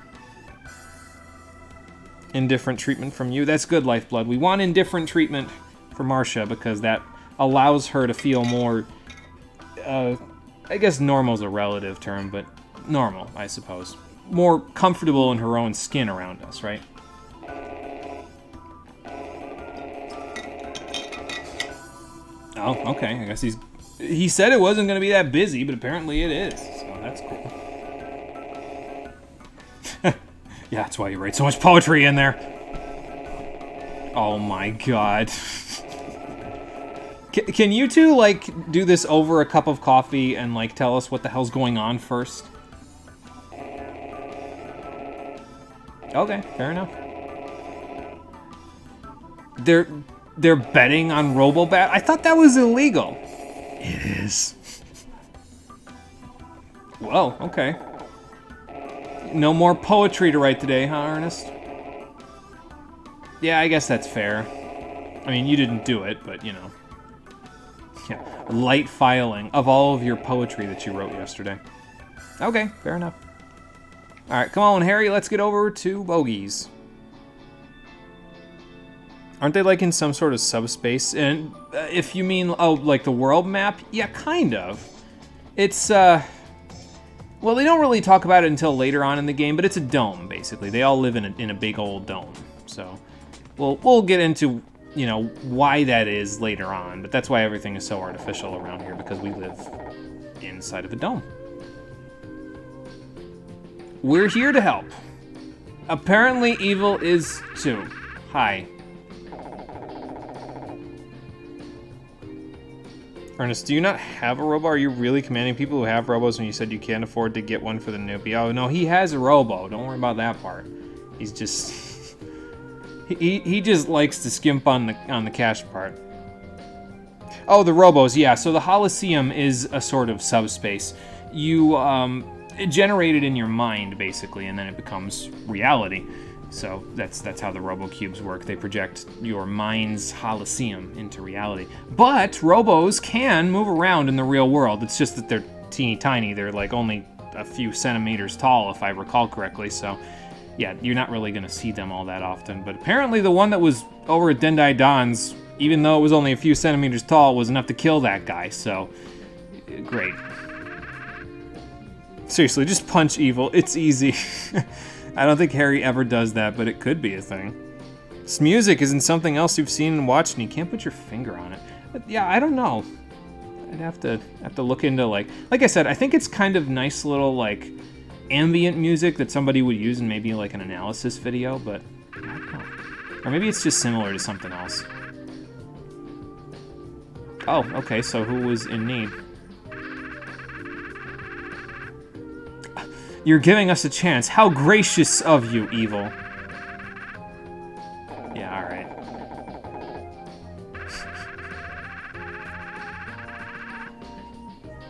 Indifferent treatment from you. That's good, Lifeblood. We want indifferent treatment for Marcia, because that allows her to feel more, I guess normal's a relative term, but normal, I suppose. More comfortable in her own skin around us, right? Oh, okay. I guess he said it wasn't going to be that busy, but apparently it is. So that's cool. Yeah, that's why you write so much poetry in there. Oh my god. Can you two, like, do this over a cup of coffee and, like, tell us what the hell's going on first? Okay, fair enough. They're betting on Robobat? I thought that was illegal. It is. Well, okay. No more poetry to write today, huh, Ernest? Yeah, I guess that's fair. I mean, you didn't do it, but, you know. Yeah, light filing of all of your poetry that you wrote yesterday. Okay, fair enough. Alright, come on, Harry, let's get over to Bogies. Aren't they, like, in some sort of subspace? And if you mean, oh, like the world map? Yeah, kind of. It's, well, they don't really talk about it until later on in the game, but it's a dome, basically. They all live in a big old dome. So, we'll get into, you know, why that is later on, but that's why everything is so artificial around here, because we live inside of a dome. We're here to help. Apparently, evil is too. Hi. Ernest, do you not have a Robo? Are you really commanding people who have Robos when you said you can't afford to get one for the newbie? Oh, no, he has a Robo. Don't worry about that part. He's just... he just likes to skimp on the cash part. Oh, the Robos, yeah. So the Holosseum is a sort of subspace. You, generate it in your mind, basically, and then it becomes reality. So that's how the Robo-Cubes work. They project your mind's Holosseum into reality. But Robos can move around in the real world. It's just that they're teeny tiny. They're like only a few centimeters tall, if I recall correctly. So yeah, you're not really going to see them all that often. But apparently the one that was over at Dendai Don's, even though it was only a few centimeters tall, was enough to kill that guy. So great. Seriously, just punch evil. It's easy. I don't think Harry ever does that, but it could be a thing. This music isn't something else you've seen and watched, and you can't put your finger on it. But yeah, I don't know. I'd have to look into, like I said, I think it's kind of nice little, like, ambient music that somebody would use in maybe, like, an analysis video, but I don't know. Or maybe it's just similar to something else. Oh, okay, so who was in need? You're giving us a chance. How gracious of you, evil. Yeah, alright.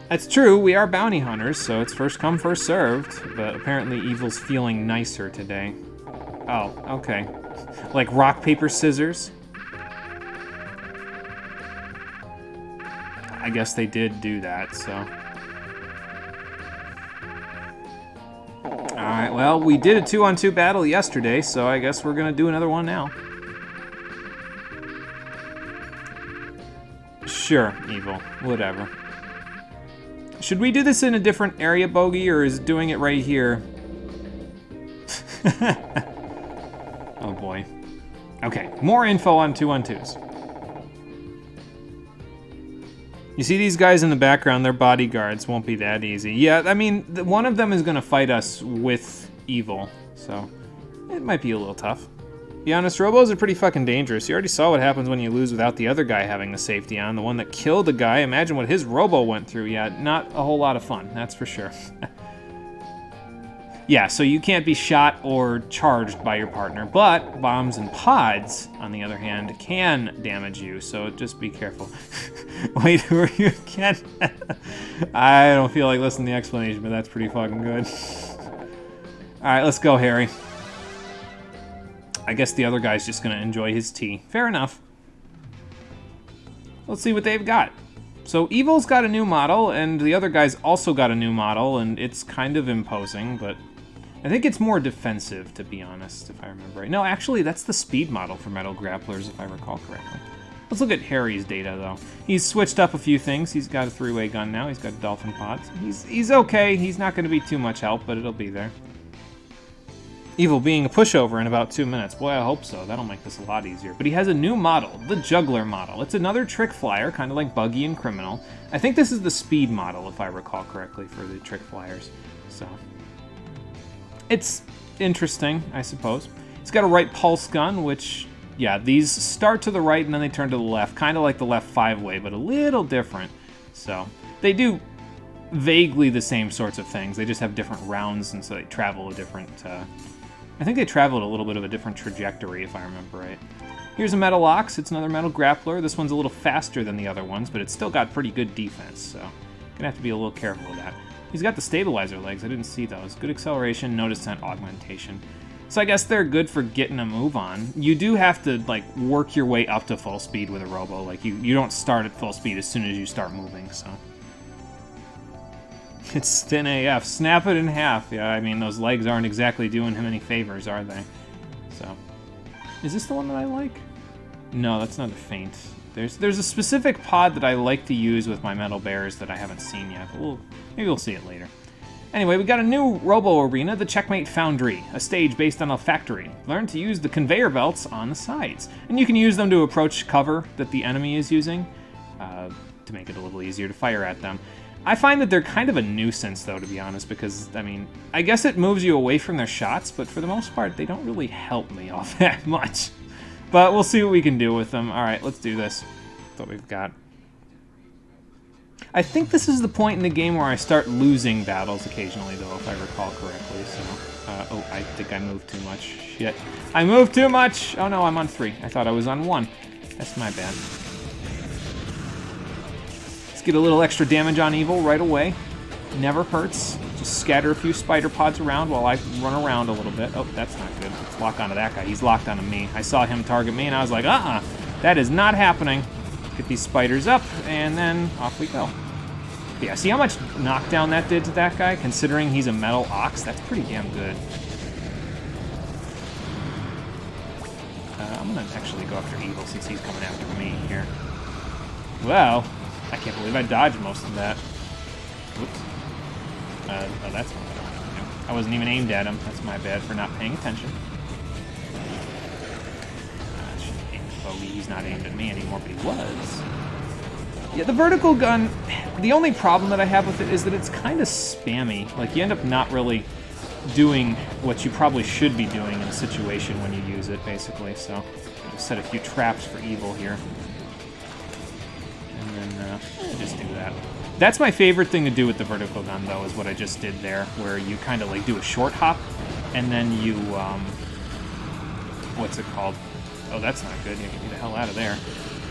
That's true, we are bounty hunters, so it's first come, first served. But apparently evil's feeling nicer today. Oh, okay. Like rock, paper, scissors? I guess they did do that, so... Alright, well, we did a 2-on-2 battle yesterday, so I guess we're gonna do another one now. Sure, evil. Whatever. Should we do this in a different area, Bogey, or is doing it right here? Oh boy. Okay, more info on 2-on-2s. You see these guys in the background, they're bodyguards, won't be that easy. Yeah, I mean, one of them is gonna fight us with evil, so it might be a little tough. Be honest, Robos are pretty fucking dangerous. You already saw what happens when you lose without the other guy having the safety on. The one that killed the guy, imagine what his Robo went through. Yeah, not a whole lot of fun, that's for sure. Yeah, so you can't be shot or charged by your partner, but bombs and pods, on the other hand, can damage you, so just be careful. Wait, who are you again? I don't feel like listening to the explanation, but that's pretty fucking good. Alright, let's go, Harry. I guess the other guy's just gonna enjoy his tea. Fair enough. Let's see what they've got. So Evil's got a new model, and the other guy's also got a new model, and it's kind of imposing, but I think it's more defensive, to be honest, if I remember right. No, actually, that's the speed model for Metal Grapplers, if I recall correctly. Let's look at Harry's data, though. He's switched up a few things. He's got a 3-way gun now. He's got dolphin pods. He's okay. He's not going to be too much help, but it'll be there. Evil being a pushover in about 2 minutes. Boy, I hope so. That'll make this a lot easier. But he has a new model, the Juggler model. It's another trick flyer, kind of like Buggy and Criminal. I think this is the speed model, if I recall correctly, for the trick flyers. So it's interesting, I suppose. It's got a right pulse gun, which, yeah, these start to the right and then they turn to the left, kind of like the left 5-way, but a little different. So they do vaguely the same sorts of things. They just have different rounds, and so they travel a different... I think they traveled a little bit of a different trajectory, if I remember right. Here's a Metal Ox. It's another Metal Grappler. This one's a little faster than the other ones, but it's still got pretty good defense, so gonna have to be a little careful with that. He's got the stabilizer legs. I didn't see those. Good acceleration, no descent augmentation. So I guess they're good for getting a move on. You do have to, like, work your way up to full speed with a Robo. Like, you don't start at full speed as soon as you start moving, so. It's thin AF. Snap it in half. Yeah, I mean, those legs aren't exactly doing him any favors, are they? So. Is this the one that I like? No, that's not a feint. There's a specific pod that I like to use with my metal bears that I haven't seen yet, but maybe we'll see it later. Anyway, we got a new Robo arena, the Checkmate Foundry, a stage based on a factory. Learn to use the conveyor belts on the sides, and you can use them to approach cover that the enemy is using to make it a little easier to fire at them. I find that they're kind of a nuisance, though, to be honest, because, I mean, I guess it moves you away from their shots, but for the most part, they don't really help me all that much. But we'll see what we can do with them. All right, let's do this. That's what we've got. I think this is the point in the game where I start losing battles occasionally, though, if I recall correctly. So, oh, I think I moved too much. Shit. I moved too much! Oh, no, I'm on 3. I thought I was on 1. That's my bad. Let's get a little extra damage on Evil right away. Never hurts. Just scatter a few spider pods around while I run around a little bit. Oh, that's not good. Let's lock onto that guy. He's locked onto me. I saw him target me, and I was like, that is not happening. Get these spiders up, and then off we go. Yeah, see how much knockdown that did to that guy? Considering he's a Metal Ox, that's pretty damn good. I'm gonna actually go after Evil since he's coming after me here. Well, I can't believe I dodged most of that. Whoops. Oh, that's what I don't want to do. I wasn't even aimed at him. That's my bad for not paying attention. I should have aimed at Bogey. He's not aimed at me anymore, but he was. Yeah, the vertical gun, the only problem that I have with it is that it's kind of spammy. Like, you end up not really doing what you probably should be doing in a situation when you use it, basically. So, I'll set a few traps for Evil here. And then, just do that. That's my favorite thing to do with the vertical gun, though, is what I just did there, where you kind of, like, do a short hop, and then you, what's it called? Oh, that's not good. You get me the hell out of there.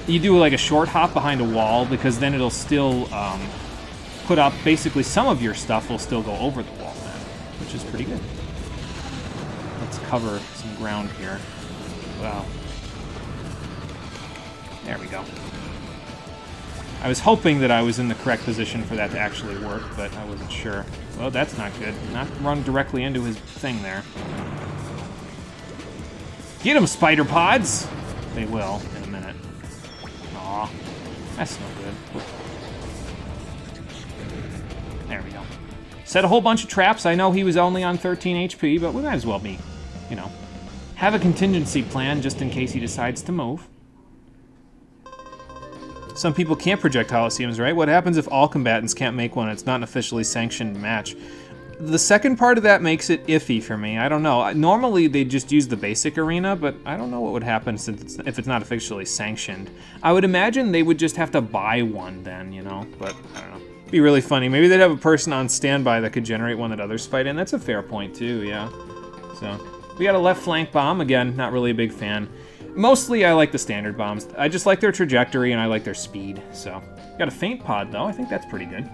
You do like a short hop behind a wall, because then it'll still put up, basically some of your stuff will still go over the wall then, which is pretty good. Let's cover some ground here. Wow. There we go. I was hoping that I was in the correct position for that to actually work, but I wasn't sure. Well, that's not good. Not run directly into his thing there. Get him, spider pods! They will in a minute. Aw, that's no good. There we go. Set a whole bunch of traps. I know he was only on 13 HP, but we might as well be, you know, have a contingency plan just in case he decides to move. Some people can't project Coliseums, right? What happens if all combatants can't make one? It's not an officially sanctioned match. The second part of that makes it iffy for me. I don't know. Normally they just use the basic arena, but I don't know what would happen if it's not officially sanctioned. I would imagine they would just have to buy one then, you know, but I don't know. It'd be really funny. Maybe they'd have a person on standby that could generate one that others fight in. That's a fair point too, yeah. So, we got a left flank bomb. Again, not really a big fan. Mostly I like the standard bombs. I just like their trajectory and I like their speed, so. Got a feint pod though. I think that's pretty good.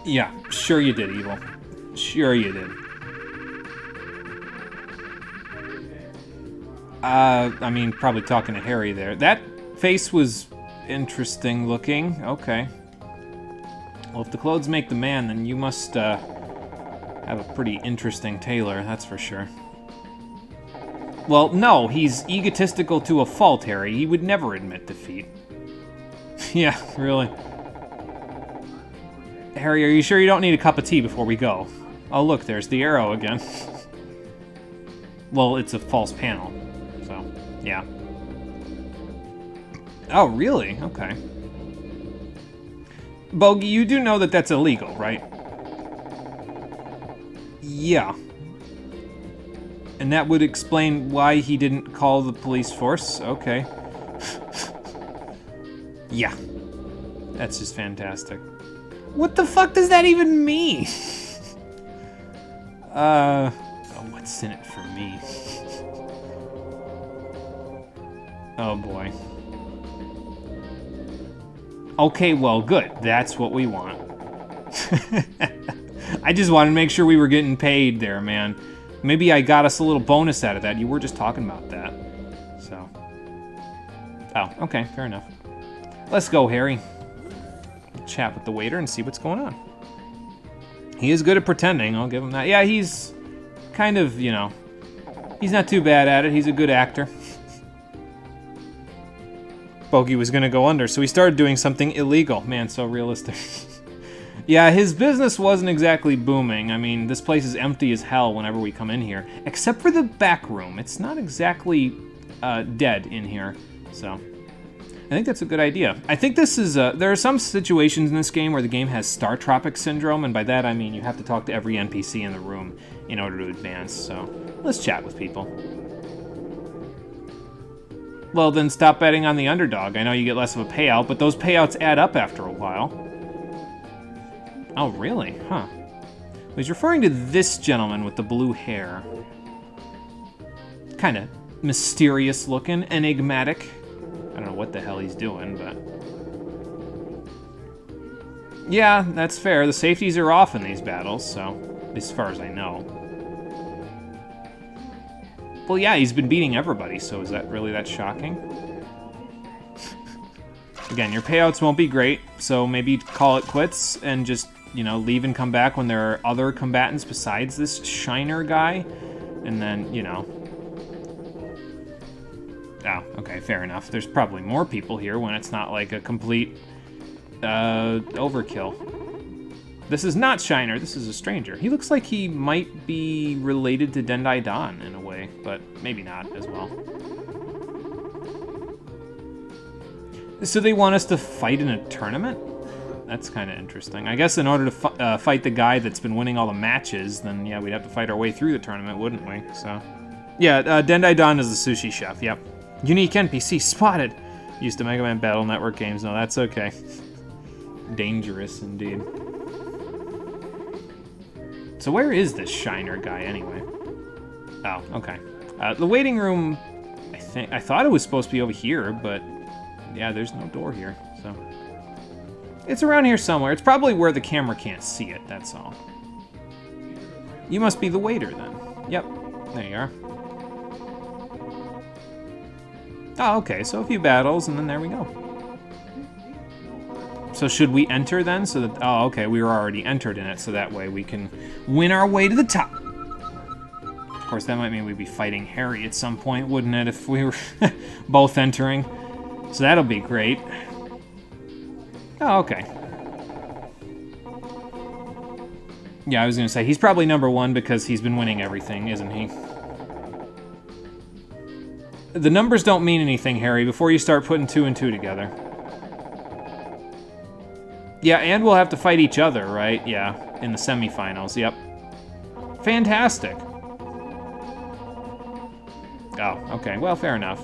Yeah, sure you did, Evil. Sure you did. I mean, probably talking to Harry there. That face was interesting looking. Okay. Well, if the clothes make the man, then you must, have a pretty interesting tailor, that's for sure. Well, no, he's egotistical to a fault, Harry. He would never admit defeat. Yeah, really. Harry, are you sure you don't need a cup of tea before we go? Oh, look, there's the arrow again. Well, it's a false panel, so, yeah. Oh, really? Okay. Bogey, you do know that that's illegal, right? Yeah. And that would explain why he didn't call the police force? Okay. Yeah. That's just fantastic. What the fuck does that even mean? Oh, what's in it for me? Oh boy. Okay, well, good. That's what we want. I just wanted to make sure we were getting paid there, man. Maybe I got us a little bonus out of that. You were just talking about that. So. Oh, okay, fair enough. Let's go, Harry. Chat with the waiter and see what's going on. He is good at pretending, I'll give him that. Yeah, he's kind of, you know, he's not too bad at it. He's a good actor. Bogey was gonna go under, so he started doing something illegal. Man, so realistic. Yeah, his business wasn't exactly booming. I mean, this place is empty as hell whenever we come in here, except for the back room. It's not exactly dead in here, so I think that's a good idea. I think this is, there are some situations in this game where the game has Star Tropic Syndrome, and by that I mean you have to talk to every NPC in the room in order to advance, so let's chat with people. Well, then stop betting on the underdog. I know you get less of a payout, but those payouts add up after a while. Oh, really? Huh. He's referring to this gentleman with the blue hair. Kind of mysterious looking, enigmatic. I don't know what the hell he's doing, but... Yeah, that's fair. The safeties are off in these battles, so... as far as I know. Well, yeah, he's been beating everybody, so is that really that shocking? Again, your payouts won't be great, so maybe call it quits and just, you know, leave and come back when there are other combatants besides this Shiner guy, and then, you know... Oh, okay, fair enough. There's probably more people here when it's not like a complete overkill. This is not Shiner, this is a stranger. He looks like he might be related to Dendai Dan in a way, but maybe not as well. So they want us to fight in a tournament? That's kind of interesting. I guess in order to fight the guy that's been winning all the matches, then yeah, we'd have to fight our way through the tournament, wouldn't we? So, yeah, Dendai Dan is the sushi chef, yep. Unique NPC spotted. Used to Mega Man Battle Network games, no, that's okay. Dangerous indeed. So where is this Shiner guy anyway? Oh, okay. The waiting room, I thought it was supposed to be over here, but yeah, there's no door here, so. It's around here somewhere. It's probably where the camera can't see it, that's all. You must be the waiter then. Yep, there you are. Oh, okay, so a few battles, and then there we go. So should we enter then? So that, oh, okay, we were already entered in it, so that way we can win our way to the top. Of course, that might mean we'd be fighting Harry at some point, wouldn't it, if we were both entering? So that'll be great. Oh, okay. Yeah, I was gonna say, he's probably number one because he's been winning everything, isn't he? The numbers don't mean anything, Harry, before you start putting 2 and 2 together. Yeah, and we'll have to fight each other, right? Yeah, in the semifinals, yep. Fantastic. Oh, okay, well, fair enough.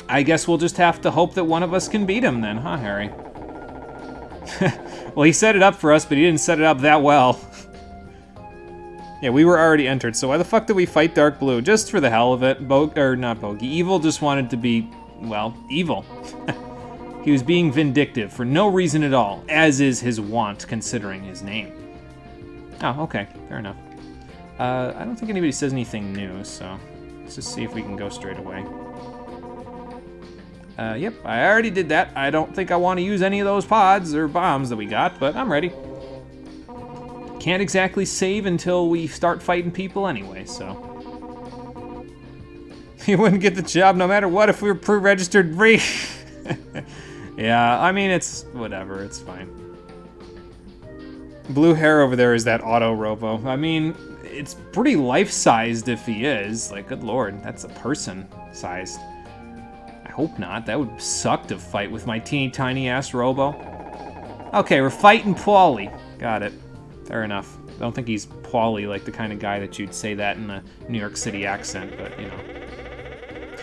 I guess we'll just have to hope that one of us can beat him then, huh, Harry? Well, he set it up for us, but he didn't set it up that well. Yeah, we were already entered, so why the fuck did we fight Dark Blue? Just for the hell of it. Not Bogey. Evil just wanted to be, well, evil. He was being vindictive for no reason at all, as is his wont, considering his name. Oh, okay, fair enough. I don't think anybody says anything new, so let's just see if we can go straight away. Yep, I already did that. I don't think I want to use any of those pods or bombs that we got, but I'm ready. Can't exactly save until we start fighting people anyway, so. You wouldn't get the job no matter what if we were pre-registered free. Yeah, I mean, it's whatever, it's fine. Blue hair over there is that auto Robo. I mean, it's pretty life-sized if he is. Like, good lord, that's a person-sized. I hope not. That would suck to fight with my teeny tiny ass Robo. Okay, we're fighting Paulie. Got it. Fair enough. I don't think he's Paulie, like the kind of guy that you'd say that in a New York City accent, but you know.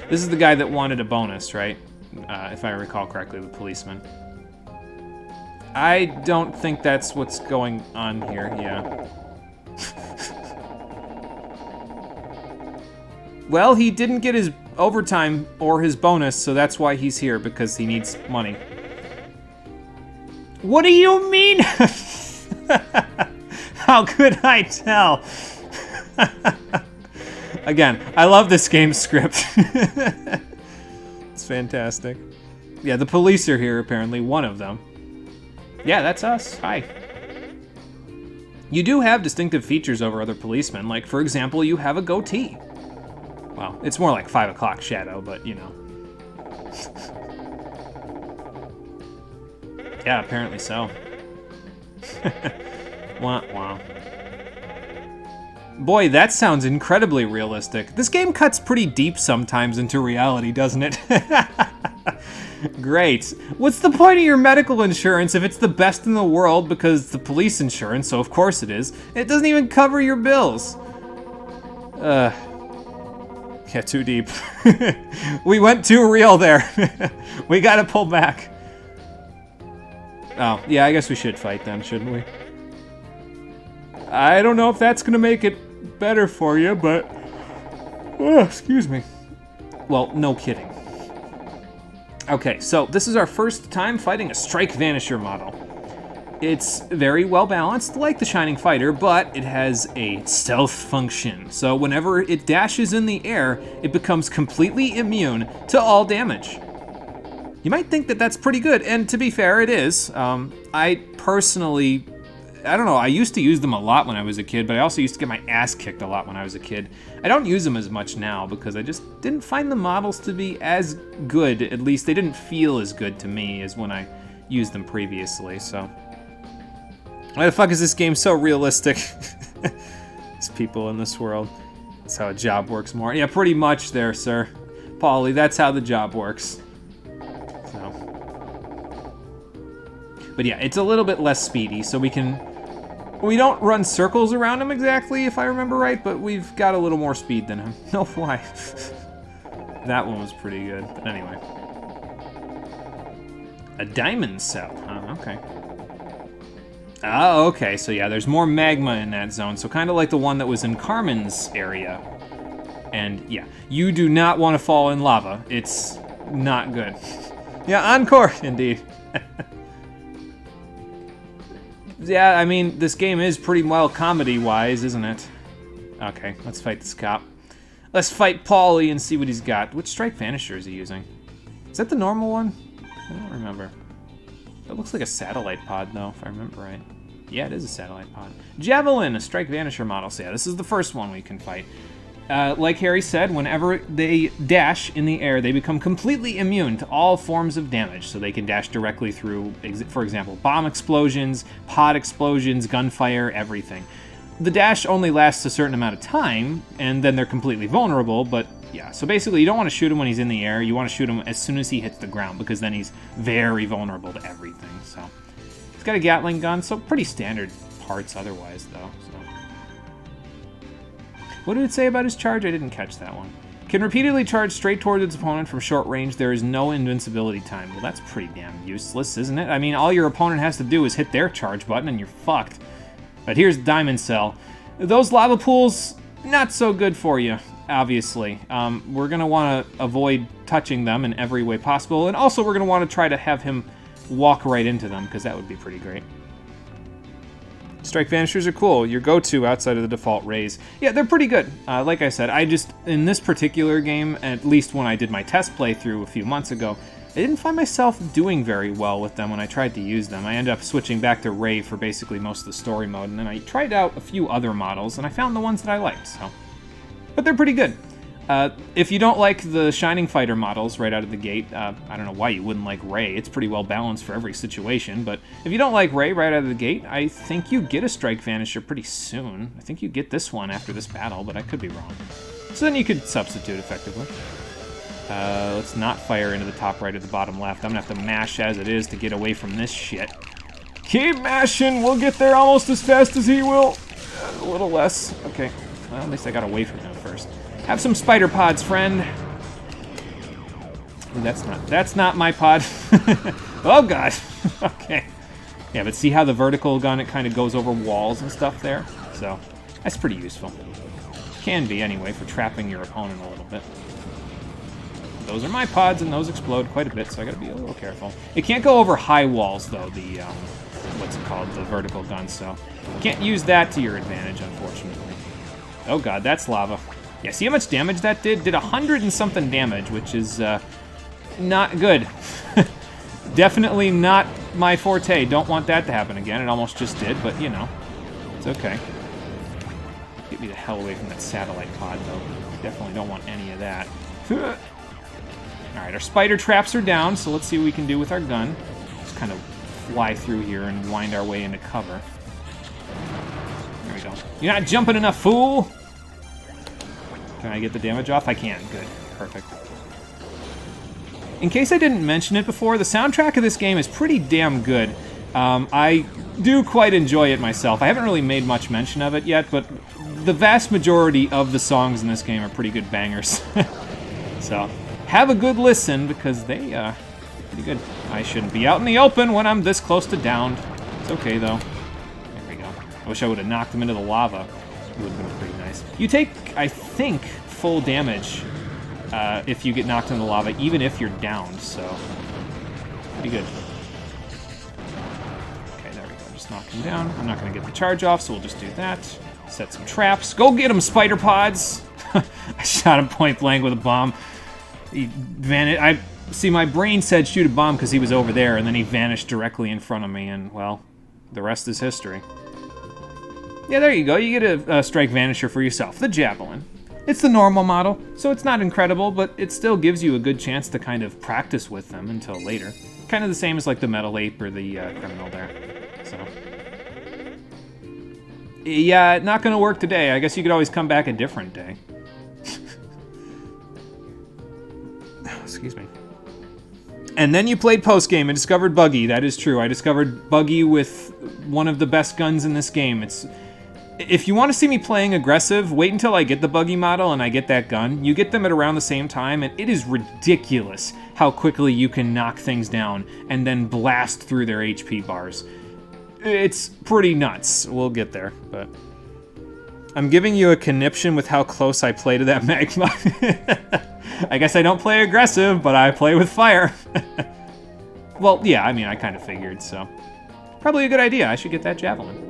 This is the guy that wanted a bonus, right? If I recall correctly, the policeman. I don't think that's what's going on here, yeah. Well, he didn't get his overtime or his bonus, so that's why he's here, because he needs money. What do you mean? How could I tell? Again, I love this game's script. It's fantastic. Yeah, the police are here, apparently, one of them. Yeah, that's us. Hi. You do have distinctive features over other policemen, like, for example, you have a goatee. Well, it's more like 5 o'clock shadow, but, you know. Yeah, apparently so. Wah, wah. Boy, that sounds incredibly realistic. This game cuts pretty deep sometimes into reality, doesn't it? Great. What's the point of your medical insurance if it's the best in the world because it's the police insurance, so of course it is. It doesn't even cover your bills. Yeah, too deep. We went too real there. We gotta pull back. Oh, yeah, I guess we should fight then, shouldn't we? I don't know if that's gonna make it better for you, but... Oh, excuse me. Well, no kidding. Okay, so this is our first time fighting a Strike Vanisher model. It's very well balanced, like the Shining Fighter, but it has a stealth function. So whenever it dashes in the air, it becomes completely immune to all damage. You might think that that's pretty good, and to be fair, it is. I personally, I don't know, I used to use them a lot when I was a kid, but I also used to get my ass kicked a lot when I was a kid. I don't use them as much now because I just didn't find the models to be as good. At least they didn't feel as good to me as when I used them previously, so. Why the fuck is this game so realistic? These people in this world. That's how a job works more. Yeah, pretty much there, sir. Paulie, that's how the job works. So. But yeah, it's a little bit less speedy, so we don't run circles around him exactly, if I remember right, but we've got a little more speed than him. No, why? That one was pretty good, but anyway. A diamond cell, huh? Okay. Oh, okay, so yeah, there's more magma in that zone, so kind of like the one that was in Carmen's area. And yeah, you do not want to fall in lava. It's not good. Yeah, encore, indeed. Yeah, I mean, this game is pretty well comedy-wise, isn't it? Okay, let's fight this cop. Let's fight Paulie and see what he's got. Which Strike Vanisher is he using? Is that the normal one? I don't remember. It looks like a satellite pod, though, if I remember right. Yeah, it is a satellite pod. Javelin, a Strike Vanisher model. So yeah, this is the first one we can fight. Like Harry said, whenever they dash in the air, they become completely immune to all forms of damage. So they can dash directly through, for example, bomb explosions, pod explosions, gunfire, everything. the dash only lasts a certain amount of time, and then they're completely vulnerable, but yeah. So basically, you don't want to shoot him when he's in the air. You want to shoot him as soon as he hits the ground, because then he's very vulnerable to everything. So he's got a Gatling gun, so pretty standard parts otherwise, though. So what did it say about his charge? I didn't catch that one. Can repeatedly charge straight towards its opponent from short range. There is no invincibility time. Well, that's pretty damn useless, isn't it? I mean, all your opponent has to do is hit their charge button and you're fucked. But here's Diamond Cell. Those lava pools, not so good for you, obviously. We're going to want to avoid touching them in every way possible. And also, we're going to want to try to have him walk right into them, because that would be pretty great. Strike Vanishers are cool. Your go-to outside of the default raise. Yeah, they're pretty good. Like I said, in this particular game, at least when I did my test playthrough a few months ago, I didn't find myself doing very well with them when I tried to use them. I ended up switching back to Ray for basically most of the story mode, and then I tried out a few other models, and I found the ones that I liked, so. But they're pretty good. If you don't like the Shining Fighter models right out of the gate, I don't know why you wouldn't like Ray. It's pretty well balanced for every situation, but if you don't like Ray right out of the gate, I think you get a Strike Vanisher pretty soon. I think you get this one after this battle, but I could be wrong. So then you could substitute effectively. Let's not fire into the top right or the bottom left. I'm gonna have to mash as it is to get away from this shit. Keep mashing! We'll get there almost as fast as he will. A little less. Okay. Well, at least I got away from him first. Have some spider pods, friend. Ooh, that's not my pod. Oh god. Okay. Yeah, but see how the vertical gun, it kind of goes over walls and stuff there? So, that's pretty useful. Can be, anyway, for trapping your opponent a little bit. Those are my pods, and those explode quite a bit, so I gotta be a little careful. It can't go over high walls, though, the, what's it called, the vertical gun, so you can't use that to your advantage, unfortunately. Oh god, that's lava. Yeah, see how much damage that did? Did 100 and something damage, which is, not good. Definitely not my forte. Don't want that to happen again. It almost just did, but, you know, it's okay. Get me the hell away from that satellite pod, though. Definitely don't want any of that. Alright, our spider traps are down, so let's see what we can do with our gun. Just kind of fly through here and wind our way into cover. There we go. You're not jumping enough, fool! Can I get the damage off? I can. Good. Perfect. In case I didn't mention it before, the soundtrack of this game is pretty damn good. I do quite enjoy it myself. I haven't really made much mention of it yet, but the vast majority of the songs in this game are pretty good bangers. So, have a good listen, because they're pretty good. I shouldn't be out in the open when I'm this close to downed. It's okay, though. There we go. I wish I would have knocked him into the lava. It would have been pretty nice. You take, I think, full damage if you get knocked in the lava, even if you're downed, so pretty good. Okay, there we go. Just knock him down. I'm not going to get the charge off, so we'll just do that. Set some traps. Go get him, spider pods! I shot him point blank with a bomb. He vanished. I see, my brain said shoot a bomb because he was over there, and then he vanished directly in front of me, and, well, the rest is history. Yeah, there you go. You get a Strike Vanisher for yourself. The Javelin. It's the normal model, so it's not incredible, but it still gives you a good chance to kind of practice with them until later. Kind of the same as like the Metal Ape or the Criminal there. So, yeah, not going to work today. I guess you could always come back a different day. Excuse me. And then you played post-game and discovered Buggy. That is true. I discovered Buggy with one of the best guns in this game. If you want to see me playing aggressive, wait until I get the Buggy model and I get that gun. You get them at around the same time, and it is ridiculous how quickly you can knock things down and then blast through their HP bars. It's pretty nuts. We'll get there, but I'm giving you a conniption with how close I play to that magma. I guess I don't play aggressive, but I play with fire. Well, yeah, I mean, I kind of figured, so. Probably a good idea. I should get that Javelin.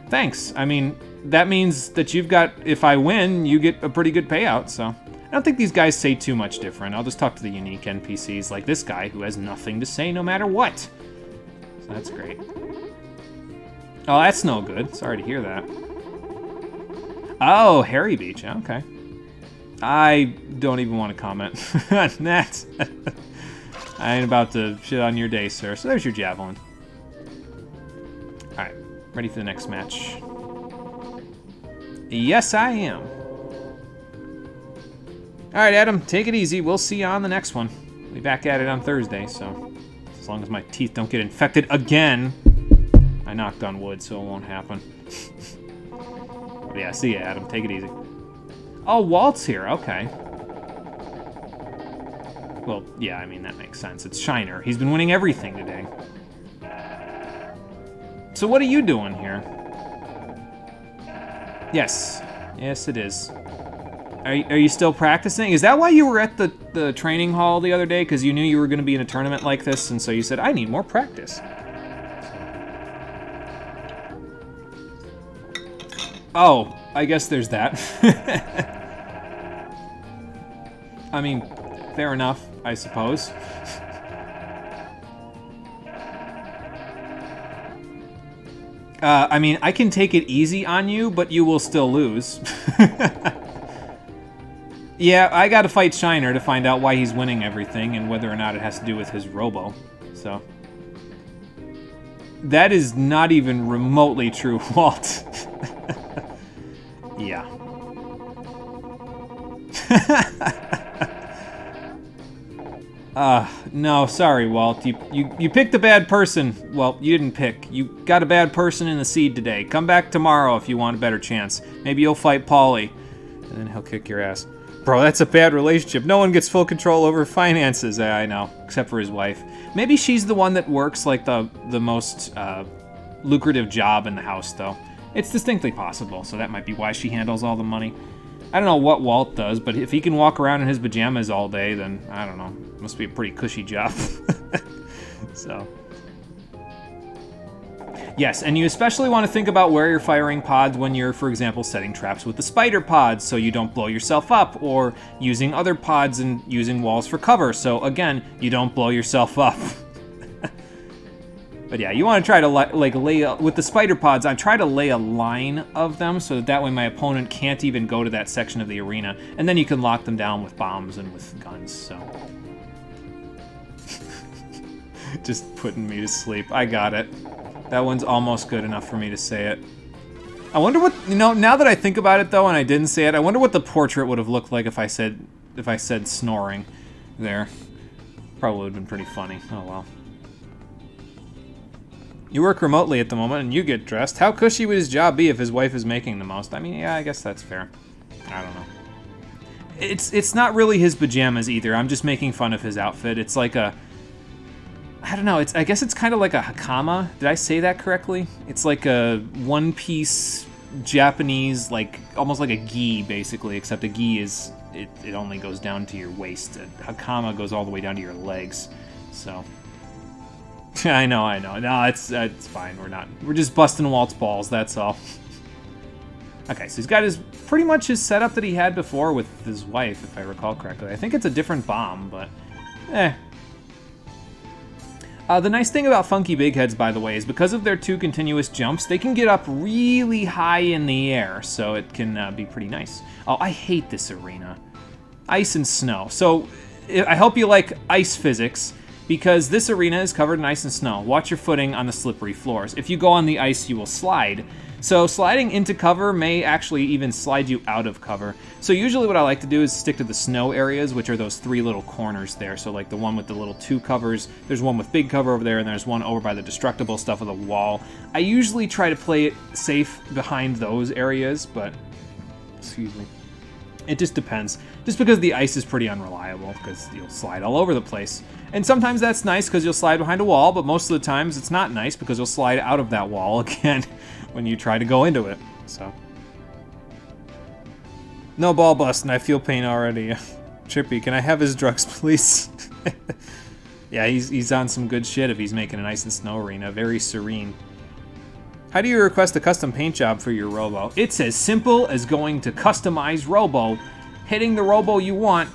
Thanks. I mean, that means that you've got, if I win, you get a pretty good payout, so. I don't think these guys say too much different. I'll just talk to the unique NPCs like this guy who has nothing to say no matter what. So that's great. Oh, that's no good. Sorry to hear that. Oh, Hairy Beach. Okay. I don't even want to comment on that. I ain't about to shit on your day, sir. So there's your Javelin. Alright. Ready for the next match? Yes, I am. All right, Adam, take it easy. We'll see you on the next one. We'll be back at it on Thursday, so as long as my teeth don't get infected again. I knocked on wood, so it won't happen. But yeah, see ya, Adam. Take it easy. Oh, Walt's here. Okay. Well, yeah, I mean, that makes sense. It's Shiner. He's been winning everything today. So what are you doing here? Yes. Yes, it is. Are you still practicing? Is that why you were at the training hall the other day? Because you knew you were going to be in a tournament like this, and so you said, I need more practice. Oh, I guess there's that. I mean, fair enough, I suppose. I mean, I can take it easy on you, but you will still lose. Yeah, I gotta fight Shiner to find out why he's winning everything and whether or not it has to do with his Robo, so. That is not even remotely true, Walt. Yeah. No, sorry, Walt. You picked a bad person. Well, you didn't pick. You got a bad person in the seed today. Come back tomorrow if you want a better chance. Maybe you'll fight Paulie, and then he'll kick your ass. Bro, that's a bad relationship. No one gets full control over finances. I know, except for his wife. Maybe she's the one that works like the most lucrative job in the house, though. It's distinctly possible, so that might be why she handles all the money. I don't know what Walt does, but if he can walk around in his pajamas all day, then I don't know. Must be a pretty cushy job. So. Yes, and you especially want to think about where you're firing pods when you're, for example, setting traps with the spider pods so you don't blow yourself up, or using other pods and using walls for cover, so again, you don't blow yourself up. But yeah, you want to try to lay with the spider pods. I try to lay a line of them so that way my opponent can't even go to that section of the arena, and then you can lock them down with bombs and with guns. So, just putting me to sleep. I got it. That one's almost good enough for me to say it. I wonder what, now that I think about it though, and I didn't say it, I wonder what the portrait would have looked like if I said snoring there. Probably would have been pretty funny. Oh well. You work remotely at the moment, and you get dressed. How cushy would his job be if his wife is making the most? I mean, yeah, I guess that's fair. I don't know. It's not really his pajamas either. I'm just making fun of his outfit. It's like a... I don't know. I guess it's kind of like a hakama. Did I say that correctly? It's like a one-piece Japanese, like almost like a gi, basically, except a gi is... It only goes down to your waist. A hakama goes all the way down to your legs. So... I know. No, it's fine. We're just busting Walt's balls, that's all. Okay, so he's got pretty much his setup that he had before with his wife, if I recall correctly. I think it's a different bomb, but the nice thing about Funky Big Heads, by the way, is because of their 2 continuous jumps, they can get up really high in the air, so it can be pretty nice. Oh, I hate this arena. Ice and snow. So, I hope you like ice physics, because this arena is covered in ice and snow. Watch your footing on the slippery floors. If you go on the ice, you will slide. So sliding into cover may actually even slide you out of cover. So usually what I like to do is stick to the snow areas, which are those 3 little corners there. So like the one with the little 2 covers, there's one with big cover over there, and there's one over by the destructible stuff of the wall. I usually try to play it safe behind those areas, but, excuse me. It just depends. Just because the ice is pretty unreliable, because you'll slide all over the place. And sometimes that's nice because you'll slide behind a wall, but most of the times it's not nice because you'll slide out of that wall again when you try to go into it. So. No ball busting, I feel pain already. Trippy, can I have his drugs, please? Yeah, he's on some good shit if he's making an ice and snow arena. Very serene. How do you request a custom paint job for your Robo? It's as simple as going to Customize Robo, hitting the Robo you want,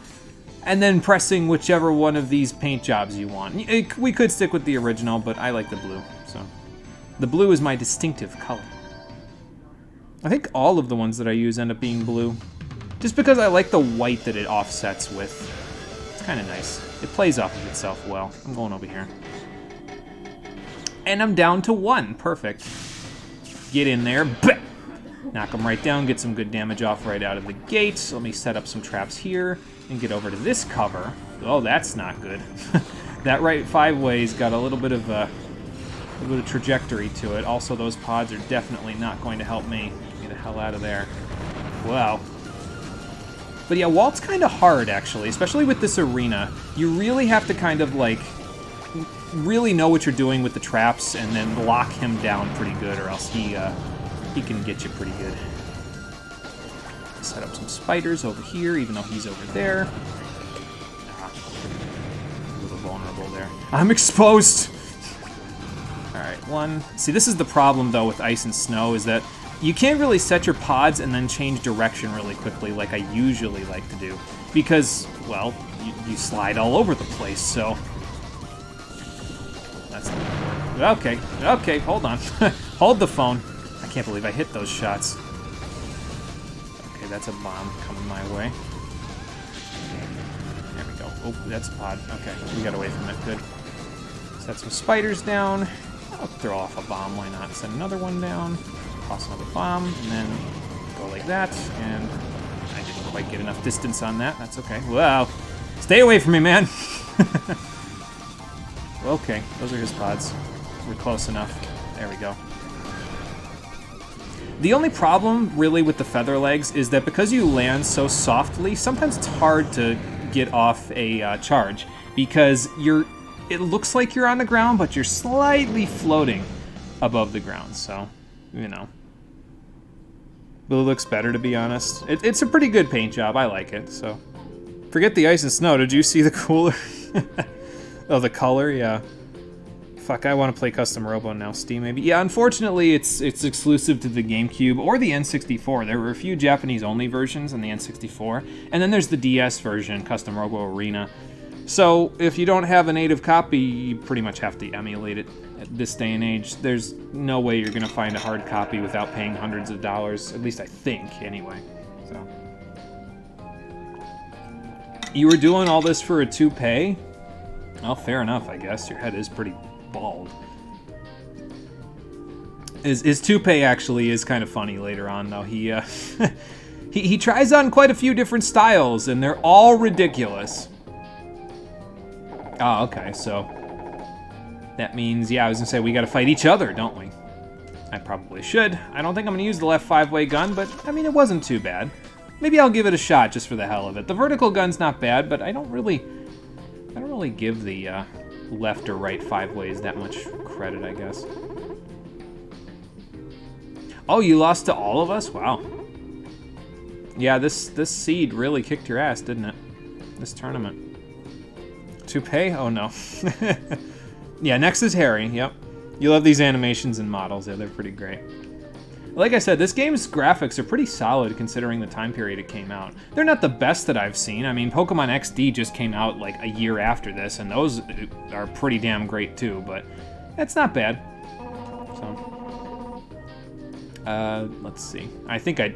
and then pressing whichever one of these paint jobs you want. We could stick with the original, but I like the blue, so. The blue is my distinctive color. I think all of the ones that I use end up being blue, just because I like the white that it offsets with. It's kind of nice. It plays off of itself well. I'm going over here. And I'm down to 1, perfect. Get in there. Bah! Knock him right down, get some good damage off right out of the gate. So let me set up some traps here and get over to this cover. Oh, that's not good. That right 5-way's got a little bit of trajectory to it. Also, those pods are definitely not going to help me. Get the hell out of there. Wow. But yeah, Walt's kind of hard, actually, especially with this arena. You really have to kind of, like, really know what you're doing with the traps and then lock him down pretty good, or else he can get you pretty good. Set up some spiders over here, even though he's over there. A little vulnerable there. I'm exposed! Alright, one. See, this is the problem, though, with ice and snow, is that you can't really set your pods and then change direction really quickly like I usually like to do. Because, well, you slide all over the place, so... That's not gonna work. Okay, hold on. Hold the phone. I can't believe I hit those shots. Okay, that's a bomb coming my way. There we go. Oh, that's a pod. Okay, we got away from it. Good. Set some spiders down. I'll throw off a bomb. Why not? Set another one down. Toss another bomb, and then go like that. And I didn't quite get enough distance on that. That's okay. Wow. Stay away from me, man. Okay, those are his pods. We're close enough. There we go. The only problem, really, with the feather legs is that because you land so softly, sometimes it's hard to get off a charge because it looks like you're on the ground, but you're slightly floating above the ground, so, you know. But it looks better, to be honest. It's a pretty good paint job. I like it, so. Forget the ice and snow. Did you see the cooler? Oh, the color? Yeah. Fuck, I want to play custom Robo now. Steam, maybe? Yeah, unfortunately, it's exclusive to the GameCube or the N64. There were a few Japanese-only versions on the N64. And then there's the DS version, Custom Robo Arena. So, if you don't have a native copy, you pretty much have to emulate it. At this day and age, there's no way you're going to find a hard copy without paying hundreds of dollars. At least I think, anyway. So. You were doing all this for a toupee? Well, fair enough, I guess. Your head is pretty bald. His toupee actually is kind of funny later on, though. He tries on quite a few different styles, and they're all ridiculous. Oh, okay, so that means, yeah, I was gonna say we gotta fight each other, don't we? I probably should. I don't think I'm gonna use the left 5-way gun, but I mean, it wasn't too bad. Maybe I'll give it a shot just for the hell of it. The vertical gun's not bad, but I don't really give the left or right 5-ways that much credit, I guess. Oh, you lost to all of us? Wow. Yeah, this seed really kicked your ass, didn't it? This tournament. Toupee? Oh no. Yeah, next is Harry, yep. You love these animations and models, yeah, they're pretty great. Like I said, this game's graphics are pretty solid considering the time period it came out. They're not the best that I've seen. I mean, Pokemon XD just came out like a year after this, and those are pretty damn great too, but it's not bad. So, let's see. I think I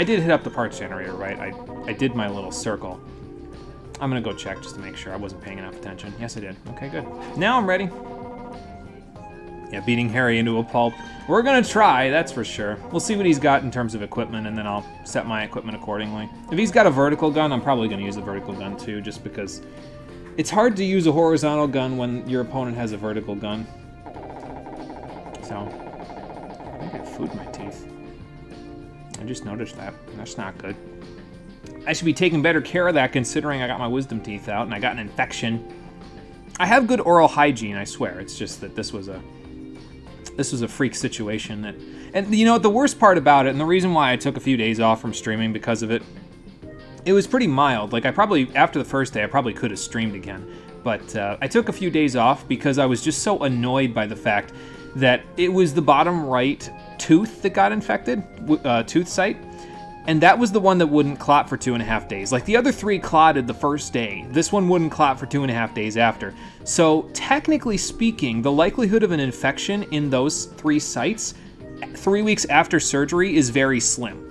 did hit up the parts generator, right? I did my little circle. I'm gonna go check just to make sure I wasn't paying enough attention. Yes, I did. Okay, good. Now I'm ready. Yeah, beating Harry into a pulp. We're gonna try, that's for sure. We'll see what he's got in terms of equipment, and then I'll set my equipment accordingly. If he's got a vertical gun, I'm probably gonna use the vertical gun too, just because it's hard to use a horizontal gun when your opponent has a vertical gun. So, I think I have food in my teeth. I just noticed that. That's not good. I should be taking better care of that considering I got my wisdom teeth out and I got an infection. I have good oral hygiene, I swear. It's just that this was a freak situation that, and you know the worst part about it, and the reason why I took a few days off from streaming because of it, it was pretty mild. Like after the first day, I probably could have streamed again, but I took a few days off because I was just so annoyed by the fact that it was the bottom right tooth that got infected, tooth site. And that was the one that wouldn't clot for 2.5 days. Like, the other 3 clotted the first day. This one wouldn't clot for 2.5 days after. So, technically speaking, the likelihood of an infection in those 3 sites 3 weeks after surgery is very slim.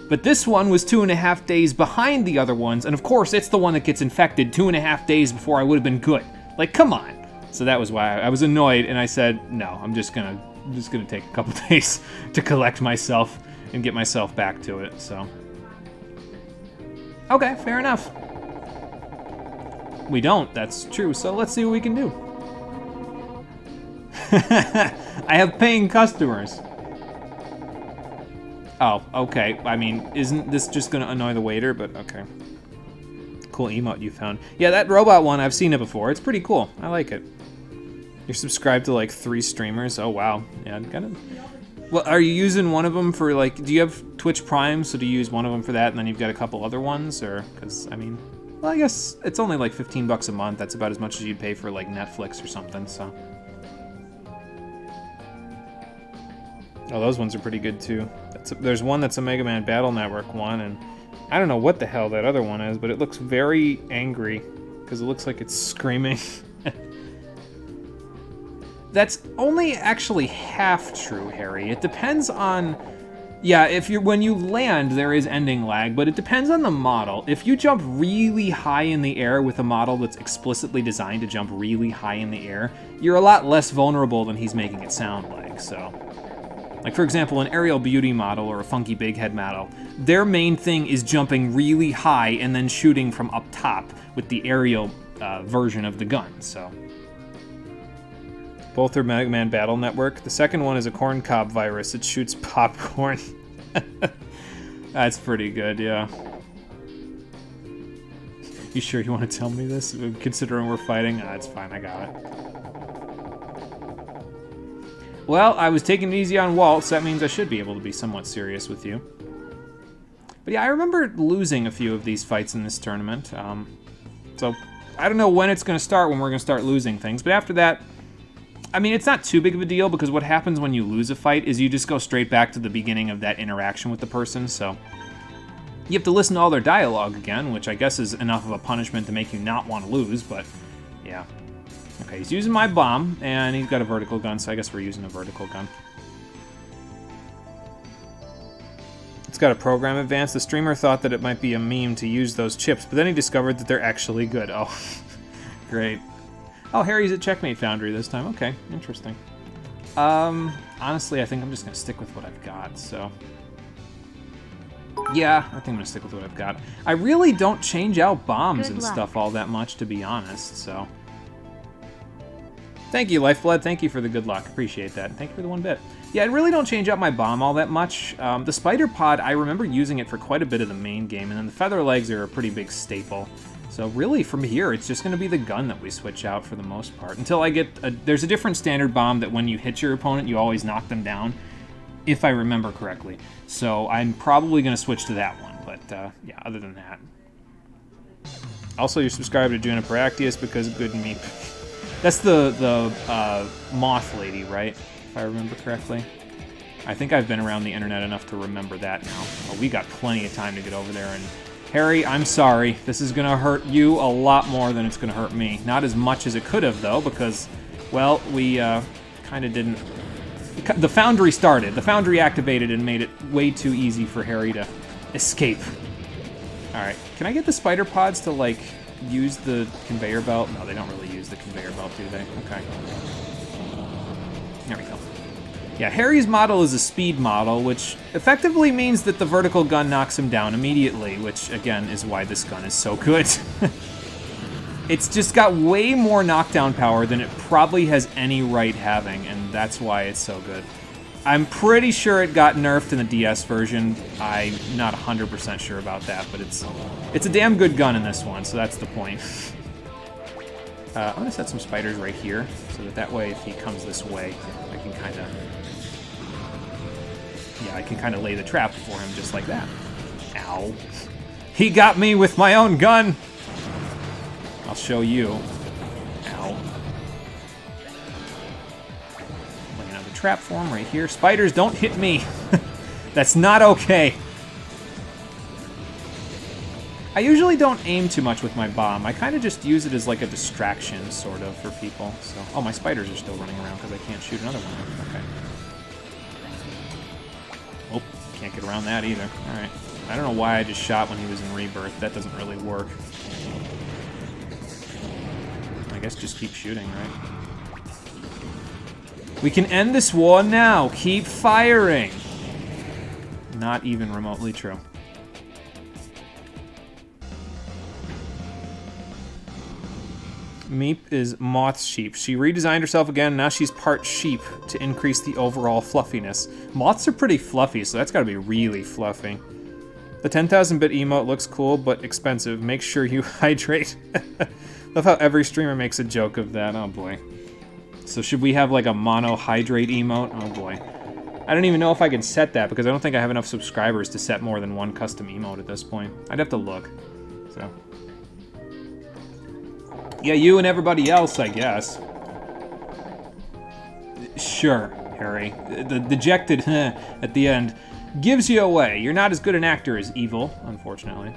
But this one was 2.5 days behind the other ones, and of course, it's the one that gets infected 2.5 days before I would have been good. Like, come on. So that was why I was annoyed, and I said, no, I'm just gonna just gonna take a couple days to collect myself and get myself back to it, so. Okay, fair enough. We don't, that's true, so let's see what we can do. I have paying customers. Oh, okay. I mean, isn't this just gonna annoy the waiter? But okay. Cool emote you found. Yeah, that robot one, I've seen it before. It's pretty cool. I like it. You're subscribed to like 3 streamers. Oh, wow. Yeah, kind of. Well, are you using one of them for like, do you have Twitch Prime? So do you use one of them for that and then you've got a couple other ones? Or, because, I mean, well, I guess it's only like 15 bucks a month. That's about as much as you'd pay for like Netflix or something, so. Oh, those ones are pretty good too. There's one that's a Mega Man Battle Network one, and I don't know what the hell that other one is, but it looks very angry because it looks like it's screaming. That's only actually half true, Harry. It depends on, yeah, when you land, there is ending lag, but it depends on the model. If you jump really high in the air with a model that's explicitly designed to jump really high in the air, you're a lot less vulnerable than he's making it sound like, so. Like, for example, an Aerial Beauty model or a Funky Big Head model, their main thing is jumping really high and then shooting from up top with the aerial version of the gun, so. Both are Mega Man Battle Network. The second one is a corn cob virus. It shoots popcorn. That's pretty good, yeah. You sure you want to tell me this? Considering we're fighting? Ah, it's fine, I got it. Well, I was taking it easy on Walt, so that means I should be able to be somewhat serious with you. But yeah, I remember losing a few of these fights in this tournament. So I don't know when it's going to start, when we're going to start losing things. But after that, I mean, it's not too big of a deal, because what happens when you lose a fight is you just go straight back to the beginning of that interaction with the person, so. You have to listen to all their dialogue again, which I guess is enough of a punishment to make you not want to lose, but yeah. Okay, he's using my bomb, and he's got a vertical gun, so I guess we're using a vertical gun. It's got a program advance. The streamer thought that it might be a meme to use those chips, but then he discovered that they're actually good. Oh, great. Oh, Harry's at Checkmate Foundry this time. Okay, interesting. Honestly, I think I'm just going to stick with what I've got, so. Yeah, I think I'm going to stick with what I've got. I really don't change out bombs and stuff all that much, to be honest, so. Thank you, Lifeblood. Thank you for the good luck. Appreciate that. Thank you for the 1 bit. Yeah, I really don't change out my bomb all that much. The Spider Pod, I remember using it for quite a bit of the main game, and then the Feather Legs are a pretty big staple. So really, from here, it's just going to be the gun that we switch out for the most part. Until I get... there's a different standard bomb that when you hit your opponent, you always knock them down, if I remember correctly. So I'm probably going to switch to that one, but yeah, other than that. Also, you're subscribed to Juniper Actius because good meep. That's the moth lady, right? If I remember correctly. I think I've been around the internet enough to remember that now. Well, we got plenty of time to get over there, and Harry, I'm sorry. This is gonna hurt you a lot more than it's gonna hurt me. Not as much as it could have, though, because, well, we kind of didn't... The Foundry started. The Foundry activated and made it way too easy for Harry to escape. Alright, can I get the Spider Pods to, like, use the conveyor belt? No, they don't really use the conveyor belt, do they? Okay. There we go. Yeah, Harry's model is a speed model, which effectively means that the vertical gun knocks him down immediately, which, again, is why this gun is so good. It's just got way more knockdown power than it probably has any right having, and that's why it's so good. I'm pretty sure it got nerfed in the DS version. I'm not 100% sure about that, but it's a damn good gun in this one, so that's the point. I'm gonna set some spiders right here, so that way if he comes this way, I can kind of... Yeah, I can kind of lay the trap for him just like that. Ow. He got me with my own gun! I'll show you. Ow. Lay another trap for him right here. Spiders, don't hit me! That's not okay! I usually don't aim too much with my bomb. I kind of just use it as like a distraction, sort of, for people. So, oh, my spiders are still running around because I can't shoot another one. Okay. Oh, can't get around that either. Alright. I don't know why I just shot when he was in Rebirth. That doesn't really work. I guess just keep shooting, right? We can end this war now. Keep firing. Not even remotely true. Meep is Moth's sheep. She redesigned herself again, now she's part sheep to increase the overall fluffiness. Moths are pretty fluffy, so that's gotta be really fluffy. The 10,000-bit emote looks cool, but expensive. Make sure you hydrate. Love how every streamer makes a joke of that. Oh boy. So should we have like a mono hydrate emote? Oh boy. I don't even know if I can set that because I don't think I have enough subscribers to set more than one custom emote at this point. I'd have to look. So. Yeah, you and everybody else, I guess. Sure, Harry. The dejected at the end gives you away. You're not as good an actor as Evil, unfortunately.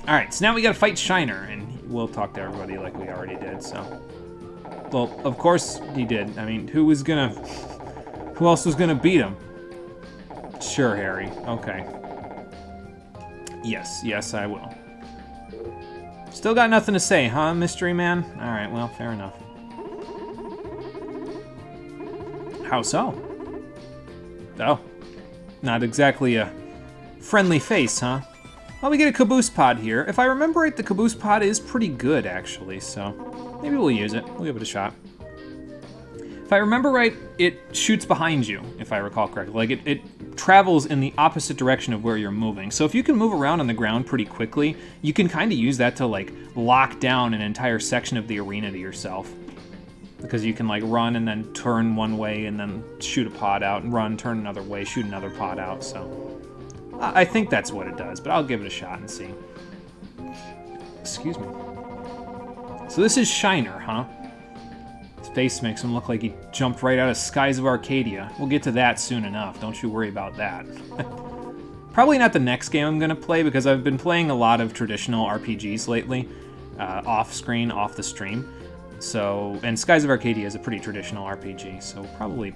Alright, so now we gotta fight Shiner, and we'll talk to everybody like we already did, so. Well, of course he did. I mean, who else was gonna beat him? Sure, Harry. Okay. Yes, I will. Still got nothing to say, huh, Mystery Man? Alright, well, fair enough. How so? Oh. Not exactly a friendly face, huh? Well, we get a caboose pod here. If I remember right, the caboose pod is pretty good, actually, so maybe we'll use it. We'll give it a shot. If I remember right, it shoots behind you, if I recall correctly. Like, it travels in the opposite direction of where you're moving. So if you can move around on the ground pretty quickly, you can kind of use that to, like, lock down an entire section of the arena to yourself. Because you can, like, run and then turn one way and then shoot a pod out, and run, turn another way, shoot another pod out, so. I think that's what it does, but I'll give it a shot and see. Excuse me. So this is Shiner, huh? His face makes him look like he jumped right out of Skies of Arcadia. We'll get to that soon enough, don't you worry about that. Probably not the next game I'm gonna play, because I've been playing a lot of traditional RPGs lately, off-screen, off the stream. So, and Skies of Arcadia is a pretty traditional RPG, so we'll probably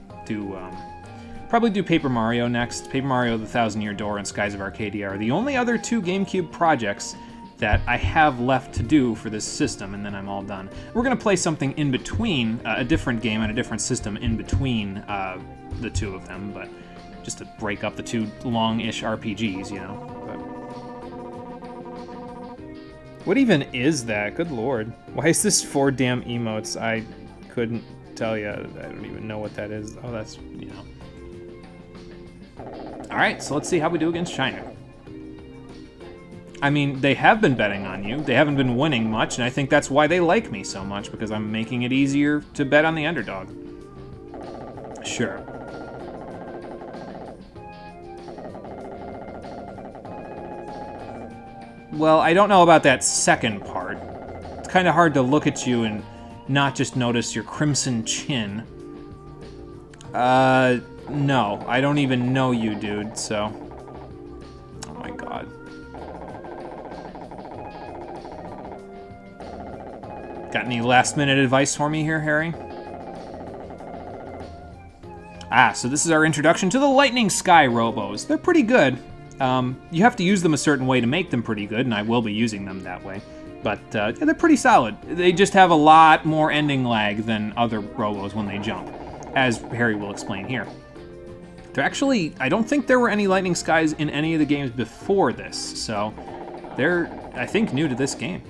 do Paper Mario next. Paper Mario: The Thousand Year Door and Skies of Arcadia are the only other two GameCube projects that I have left to do for this system, and then I'm all done. We're going to play something in between, a different game and a different system in between the two of them, but just to break up the two long-ish RPGs, you know. What even is that? Good lord. Why is this 4 damn emotes? I couldn't tell you. I don't even know what that is. Oh, that's, you know. Alright, so let's see how we do against Shiner. I mean, they have been betting on you. They haven't been winning much, and I think that's why they like me so much, because I'm making it easier to bet on the underdog. Sure. Well, I don't know about that second part. It's kind of hard to look at you and not just notice your crimson chin. No, I don't even know you, dude, so. Oh my god. Got any last-minute advice for me here, Harry? Ah, so this is our introduction to the Lightning Sky Robos. They're pretty good. You have to use them a certain way to make them pretty good, and I will be using them that way. But yeah, they're pretty solid. They just have a lot more ending lag than other Robos when they jump, as Harry will explain here. They're actually, I don't think there were any Lightning Skies in any of the games before this, so they're, I think, new to this game.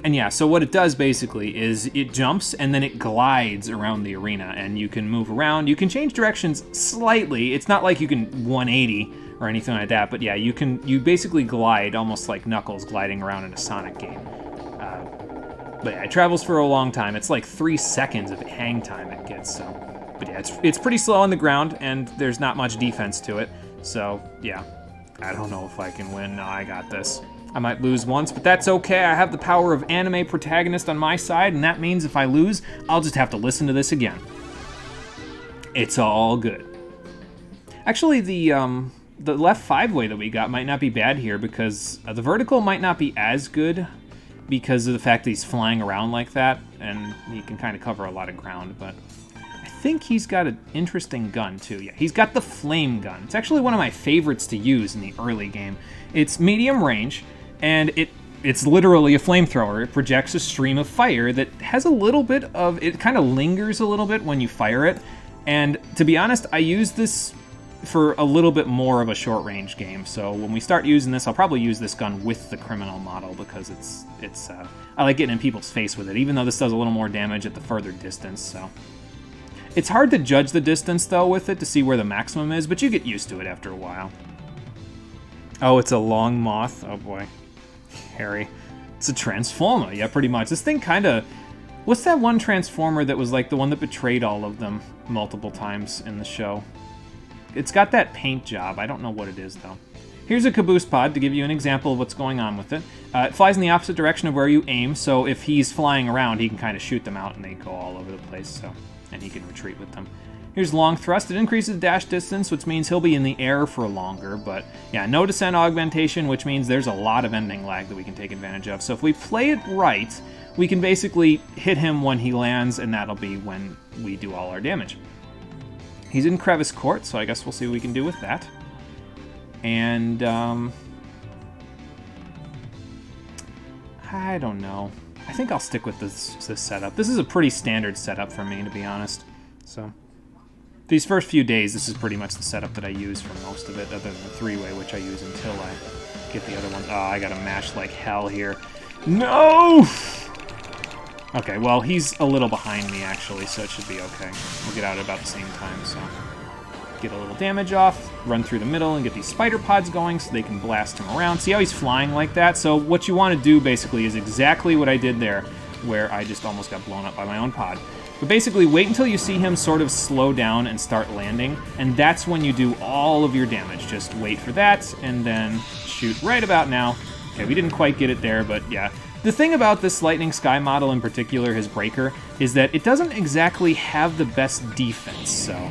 And yeah, so what it does basically is it jumps and then it glides around the arena, and you can move around. You can change directions slightly. It's not like you can 180 or anything like that, but yeah, you basically glide almost like Knuckles gliding around in a Sonic game. But yeah, it travels for a long time. It's like 3 seconds of hang time it gets, so. But yeah, it's pretty slow on the ground, and there's not much defense to it. So yeah, I don't know if I can win. No, I got this. I might lose once, but that's okay. I have the power of anime protagonist on my side, and that means if I lose, I'll just have to listen to this again. It's all good. Actually, the left 5-way that we got might not be bad here, because the vertical might not be as good because of the fact that he's flying around like that, and he can kind of cover a lot of ground, but I think he's got an interesting gun too. Yeah, he's got the flame gun. It's actually one of my favorites to use in the early game. It's medium range, and it it's literally a flamethrower. It projects a stream of fire that has a little bit of... It kind of lingers a little bit when you fire it. And to be honest, I use this for a little bit more of a short-range game. So when we start using this, I'll probably use this gun with the criminal model because it's I like getting in people's face with it, even though this does a little more damage at the further distance, so... It's hard to judge the distance, though, with it to see where the maximum is, but you get used to it after a while. Oh, it's a long moth? Oh, boy. Harry. It's a transformer, yeah, pretty much. This thing kind of... What's that one transformer that was like the one that betrayed all of them multiple times in the show? It's got that paint job. I don't know what it is, though. Here's a caboose pod to give you an example of what's going on with it. It flies in the opposite direction of where you aim, so if he's flying around, he can kind of shoot them out, and they go all over the place, so... And he can retreat with them. Here's long thrust. It increases dash distance, which means he'll be in the air for longer, but yeah, no descent augmentation, which means there's a lot of ending lag that we can take advantage of. So if we play it right, we can basically hit him when he lands, and that'll be when we do all our damage. He's in Crevice Court, so I guess we'll see what we can do with that. And, I don't know. I think I'll stick with this setup. This is a pretty standard setup for me, to be honest. So, these first few days, this is pretty much the setup that I use for most of it, other than the three-way, which I use until I get the other ones. Oh, I gotta mash like hell here. No! Okay, well, he's a little behind me, actually, so it should be okay. We'll get out at about the same time, so... Get a little damage off, run through the middle, and get these spider pods going so they can blast him around. See how he's flying like that? So what you want to do, basically, is exactly what I did there, where I just almost got blown up by my own pod. But basically, wait until you see him sort of slow down and start landing, and that's when you do all of your damage. Just wait for that, and then shoot right about now. Okay, we didn't quite get it there, but yeah. The thing about this Lightning Sky model in particular, his Breaker, is that it doesn't exactly have the best defense, so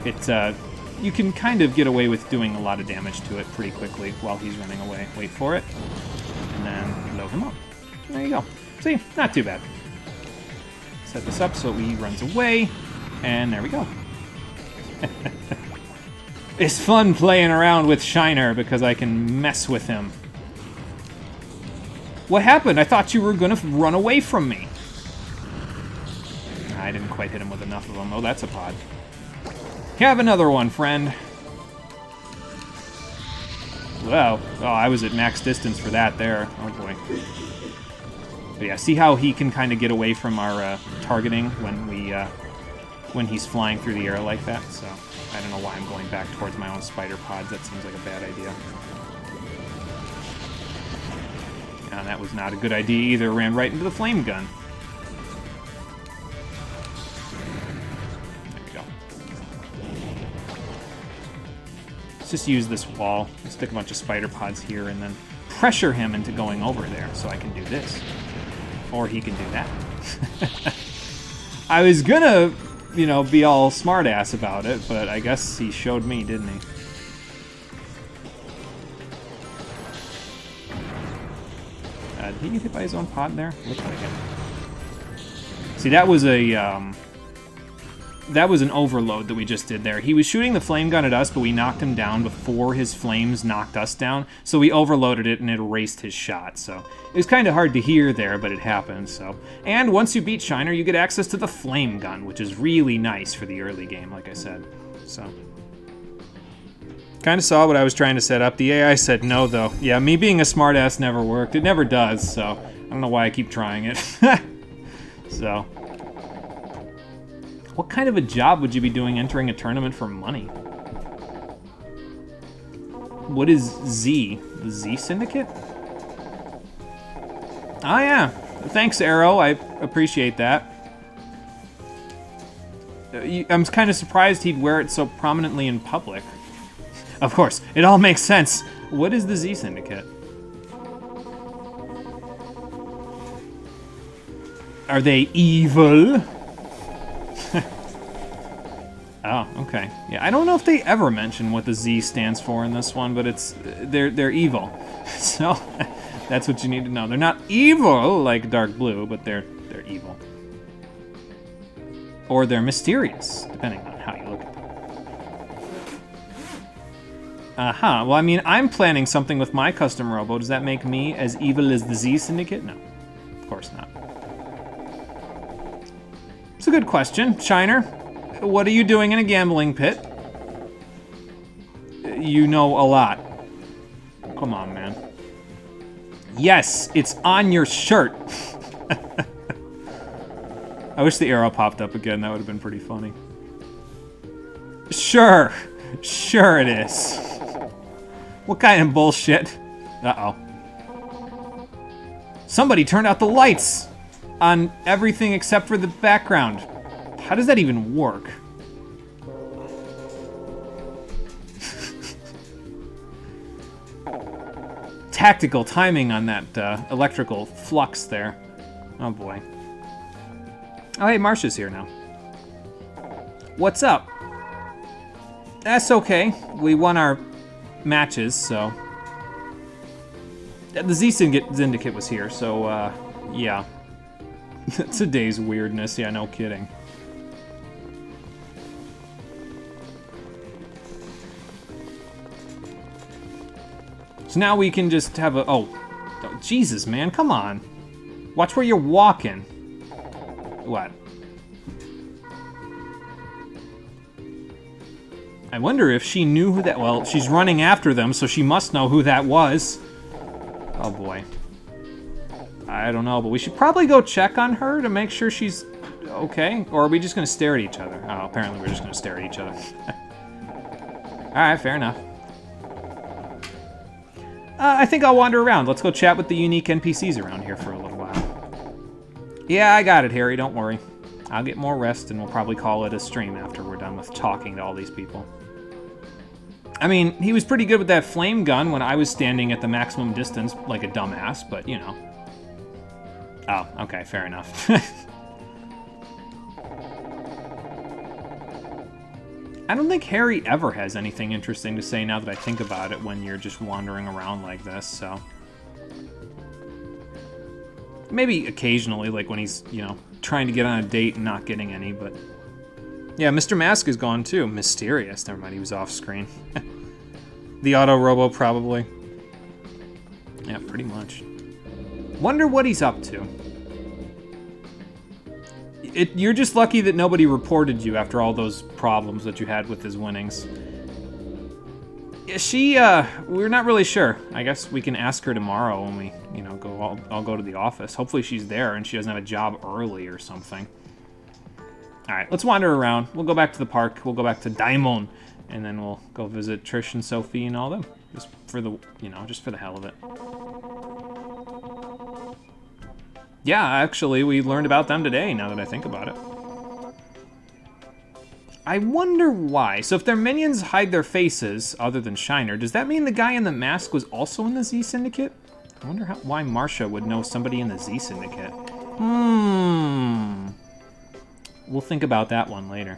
it, you can kind of get away with doing a lot of damage to it pretty quickly while he's running away. Wait for it, and then load him up. There you go. See? Not too bad. Set this up so he runs away, and there we go. It's fun playing around with Shiner because I can mess with him. What happened? I thought you were going to run away from me. I didn't quite hit him with enough of them. Oh, that's a pod. Have another one, friend. Wow. Oh, I was at max distance for that there. Oh, boy. But yeah, see how he can kind of get away from our targeting when he's flying through the air like that? So I don't know why I'm going back towards my own spider pods. That seems like a bad idea. And that was not a good idea either. Ran right into the flame gun. Just use this wall, stick a bunch of spider pods here, and then pressure him into going over there so I can do this. Or he can do that. I was gonna, you know, be all smartass about it, but I guess he showed me, didn't he? Did he get hit by his own pod there? Looks like it. See, that was a, that was an overload that we just did there. He was shooting the flame gun at us, but we knocked him down before his flames knocked us down. So we overloaded it and it erased his shot. So it was kind of hard to hear there, but it happened. So, and once you beat Shiner, you get access to the flame gun, which is really nice for the early game, like I said. So, kind of saw what I was trying to set up. The AI said no, though. Yeah, me being a smartass never worked. It never does. So I don't know why I keep trying it. So. What kind of a job would you be doing entering a tournament for money? What is Z? The Z Syndicate? Oh yeah. Thanks, Arrow. I appreciate that. I'm kind of surprised he'd wear it so prominently in public. Of course, it all makes sense. What is the Z Syndicate? Are they evil? Oh, okay. Yeah, I don't know if they ever mention what the Z stands for in this one, but it's they're evil. So that's what you need to know. They're not evil like Dark Blue, but they're evil. Or they're mysterious, depending on how you look at them. Uh-huh. Well, I mean, I'm planning something with my custom Robo. Does that make me as evil as the Z Syndicate? No, of course not. It's a good question. Shiner, what are you doing in a gambling pit? You know a lot. Come on, man. Yes, it's on your shirt. I wish the arrow popped up again. That would have been pretty funny. Sure. Sure it is. What kind of bullshit? Uh-oh. Somebody turned out the lights on everything except for the background. How does that even work? Tactical timing on that electrical flux there. Oh boy. Oh hey, Marsha's here now. What's up? That's okay. We won our matches, so... The Z Syndicate was here, so, yeah. Today's weirdness, yeah, no kidding. So now we can just have a... Oh, Jesus, man, come on. Watch where you're walking. What? I wonder if she knew who that... Well, she's running after them, so she must know who that was. Oh, boy. I don't know, but we should probably go check on her to make sure she's okay. Or are we just going to stare at each other? Oh, apparently we're just going to stare at each other. Alright, fair enough. I think I'll wander around. Let's go chat with the unique NPCs around here for a little while. Yeah, I got it, Harry. Don't worry. I'll get more rest, and we'll probably call it a stream after we're done with talking to all these people. I mean, he was pretty good with that flame gun when I was standing at the maximum distance like a dumbass, but, you know. Oh, okay, fair enough. I don't think Harry ever has anything interesting to say now that I think about it when you're just wandering around like this, so... Maybe occasionally, like when he's, you know, trying to get on a date and not getting any, but... Yeah, Mr. Mask is gone too. Mysterious. Never mind, he was off screen. The Auto Robo, probably. Yeah, pretty much. Wonder what he's up to. You're just lucky that nobody reported you after all those problems that you had with his winnings. We're not really sure. I guess we can ask her tomorrow when we, you know, I'll go to the office. Hopefully she's there and she doesn't have a job early or something. All right, let's wander around. We'll go back to the park. We'll go back to Daimon, and then we'll go visit Trish and Sophie and all them, just for the, you know, just for the hell of it. Yeah, actually, we learned about them today, now that I think about it. I wonder why. So if their minions hide their faces, other than Shiner, does that mean the guy in the mask was also in the Z Syndicate? I wonder why Marsha would know somebody in the Z Syndicate. We'll think about that one later.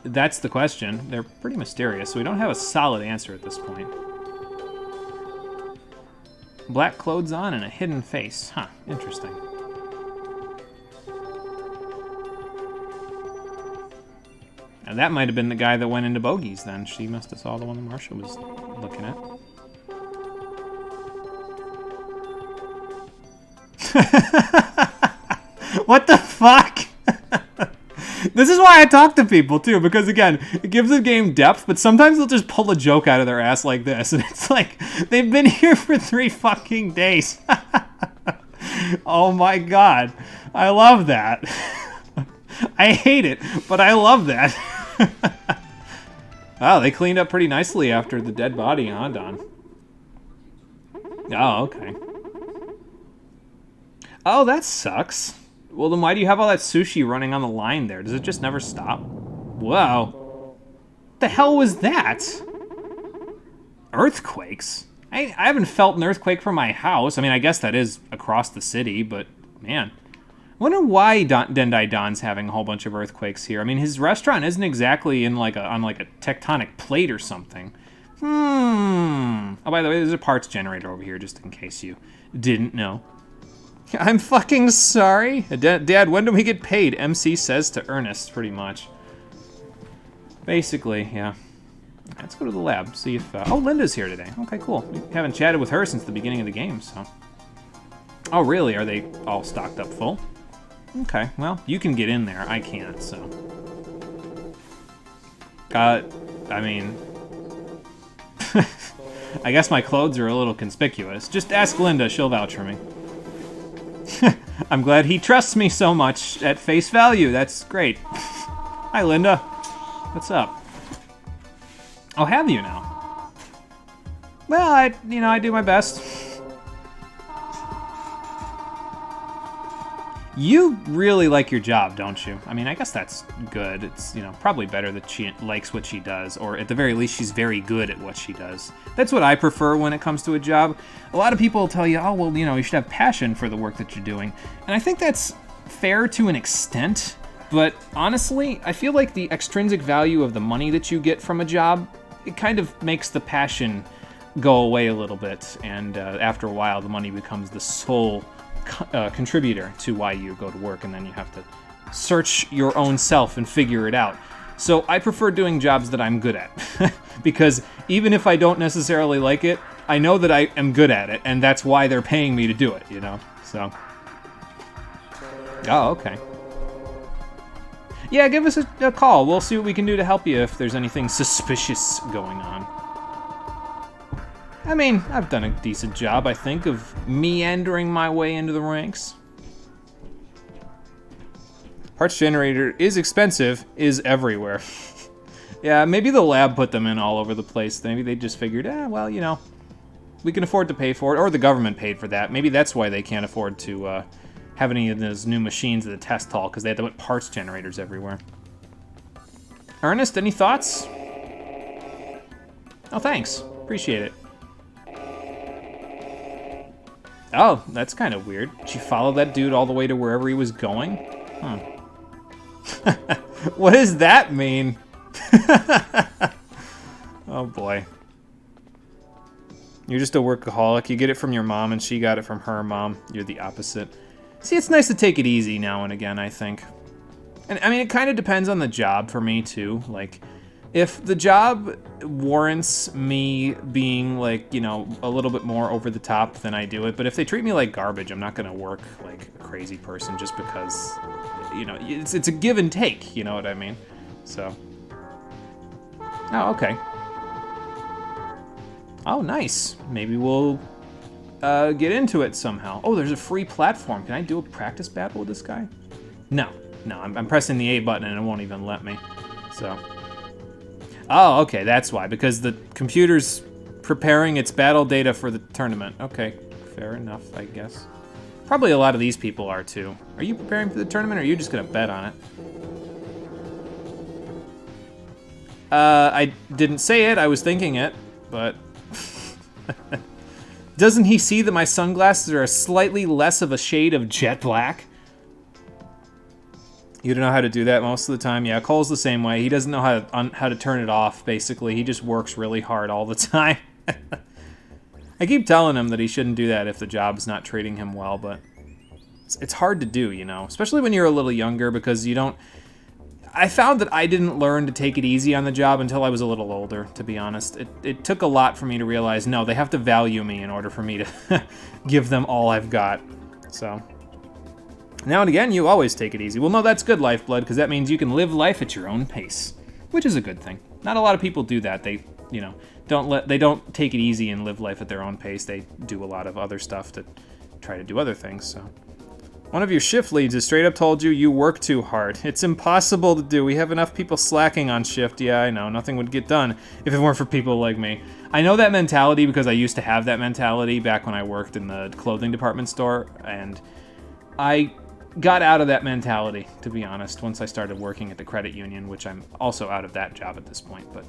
That's the question. They're pretty mysterious, so we don't have a solid answer at this point. Black clothes on and a hidden face. Huh, interesting. Now that might have been the guy that went into Bogey's then. She must have saw the one that Marsha was looking at. What the fuck? This is why I talk to people, too, because, again, it gives the game depth, but sometimes they'll just pull a joke out of their ass like this, and it's like, they've been here for 3 fucking days. Oh my god. I love that. I hate it, but I love that. Wow, they cleaned up pretty nicely after the dead body, huh, Don? Oh, okay. Oh, that sucks. Well, then why do you have all that sushi running on the line there? Does it just never stop? Whoa. What the hell was that? Earthquakes? I haven't felt an earthquake from my house. I mean, I guess that is across the city, but man. I wonder why Dendai Don's having a whole bunch of earthquakes here. I mean, his restaurant isn't exactly in on a tectonic plate or something. Oh, by the way, there's a parts generator over here, just in case you didn't know. I'm fucking sorry. Dad, when do we get paid? MC says to Ernest, pretty much. Basically, yeah. Let's go to the lab, see if... oh, Linda's here today. Okay, cool. We haven't chatted with her since the beginning of the game, so... Oh, really? Are they all stocked up full? Okay, well, you can get in there. I can't, so... I mean... I guess my clothes are a little conspicuous. Just ask Linda, she'll vouch for me. I'm glad he trusts me so much at face value. That's great. Hi, Linda. What's up? Oh, have you now? Well, I do my best. You really like your job, don't you? I mean, I guess that's good. It's, probably better that she likes what she does, or at the very least, she's very good at what she does. That's what I prefer when it comes to a job. A lot of people will tell you, oh, well, you should have passion for the work that you're doing. And I think that's fair to an extent, but honestly, I feel like the extrinsic value of the money that you get from a job, it kind of makes the passion go away a little bit, and after a while, the money becomes the sole contributor to why you go to work, and then you have to search your own self and figure it out. So I prefer doing jobs that I'm good at, because even if I don't necessarily like it, I know that I am good at it, and that's why they're paying me to do it, so. Oh, okay. Yeah, give us a call. We'll see what we can do to help you if there's anything suspicious going on. I mean, I've done a decent job, I think, of meandering my way into the ranks. Parts generator is expensive, is everywhere. Yeah, maybe the lab put them in all over the place. Maybe they just figured, well, we can afford to pay for it, or the government paid for that. Maybe that's why they can't afford to have any of those new machines at the test hall, because they had to put parts generators everywhere. Ernest, any thoughts? Oh, thanks. Appreciate it. Oh, that's kind of weird. She followed that dude all the way to wherever he was going? Huh. What does that mean? Oh boy. You're just a workaholic. You get it from your mom and she got it from her mom. You're the opposite. See, it's nice to take it easy now and again, I think. And I mean, it kind of depends on the job for me too. Like, if the job warrants me being, like, a little bit more over the top, then I do it. But if they treat me like garbage, I'm not going to work like a crazy person just because, it's a give and take, you know what I mean? So. Oh, okay. Oh, nice. Maybe we'll get into it somehow. Oh, there's a free platform. Can I do a practice battle with this guy? No, I'm pressing the A button and it won't even let me. So. Oh, okay, that's why, because the computer's preparing its battle data for the tournament. Okay, fair enough, I guess. Probably a lot of these people are, too. Are you preparing for the tournament, or are you just gonna bet on it? I didn't say it, I was thinking it, but... Doesn't he see that my sunglasses are slightly less of a shade of jet black? You don't know how to do that most of the time? Yeah, Cole's the same way. He doesn't know how to turn it off, basically. He just works really hard all the time. I keep telling him that he shouldn't do that if the job's not treating him well, but it's hard to do, especially when you're a little younger, because you don't... I found that I didn't learn to take it easy on the job until I was a little older, to be honest. It took a lot for me to realize, no, they have to value me in order for me to give them all I've got, so... Now and again, you always take it easy. Well, no, that's good, Lifeblood, because that means you can live life at your own pace, which is a good thing. Not a lot of people do that. They, don't take it easy and live life at their own pace. They do a lot of other stuff to try to do other things, so. One of your shift leads has straight up told you work too hard. It's impossible to do. We have enough people slacking on shift. Yeah, I know. Nothing would get done if it weren't for people like me. I know that mentality because I used to have that mentality back when I worked in the clothing department store, and I got out of that mentality, to be honest, once I started working at the credit union, which I'm also out of that job at this point, but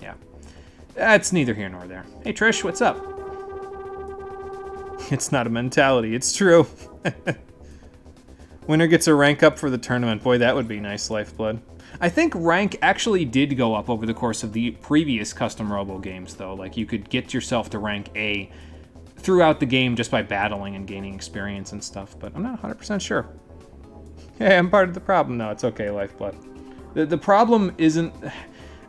yeah. That's neither here nor there. Hey Trish, what's up? It's not a mentality, it's true. Winner gets a rank up for the tournament. Boy, that would be nice, Lifeblood. I think rank actually did go up over the course of the previous custom Robo games, though. Like, you could get yourself to rank A throughout the game just by battling and gaining experience and stuff, but I'm not 100% sure. Hey, I'm part of the problem. No, it's okay, Lifeblood. The problem isn't...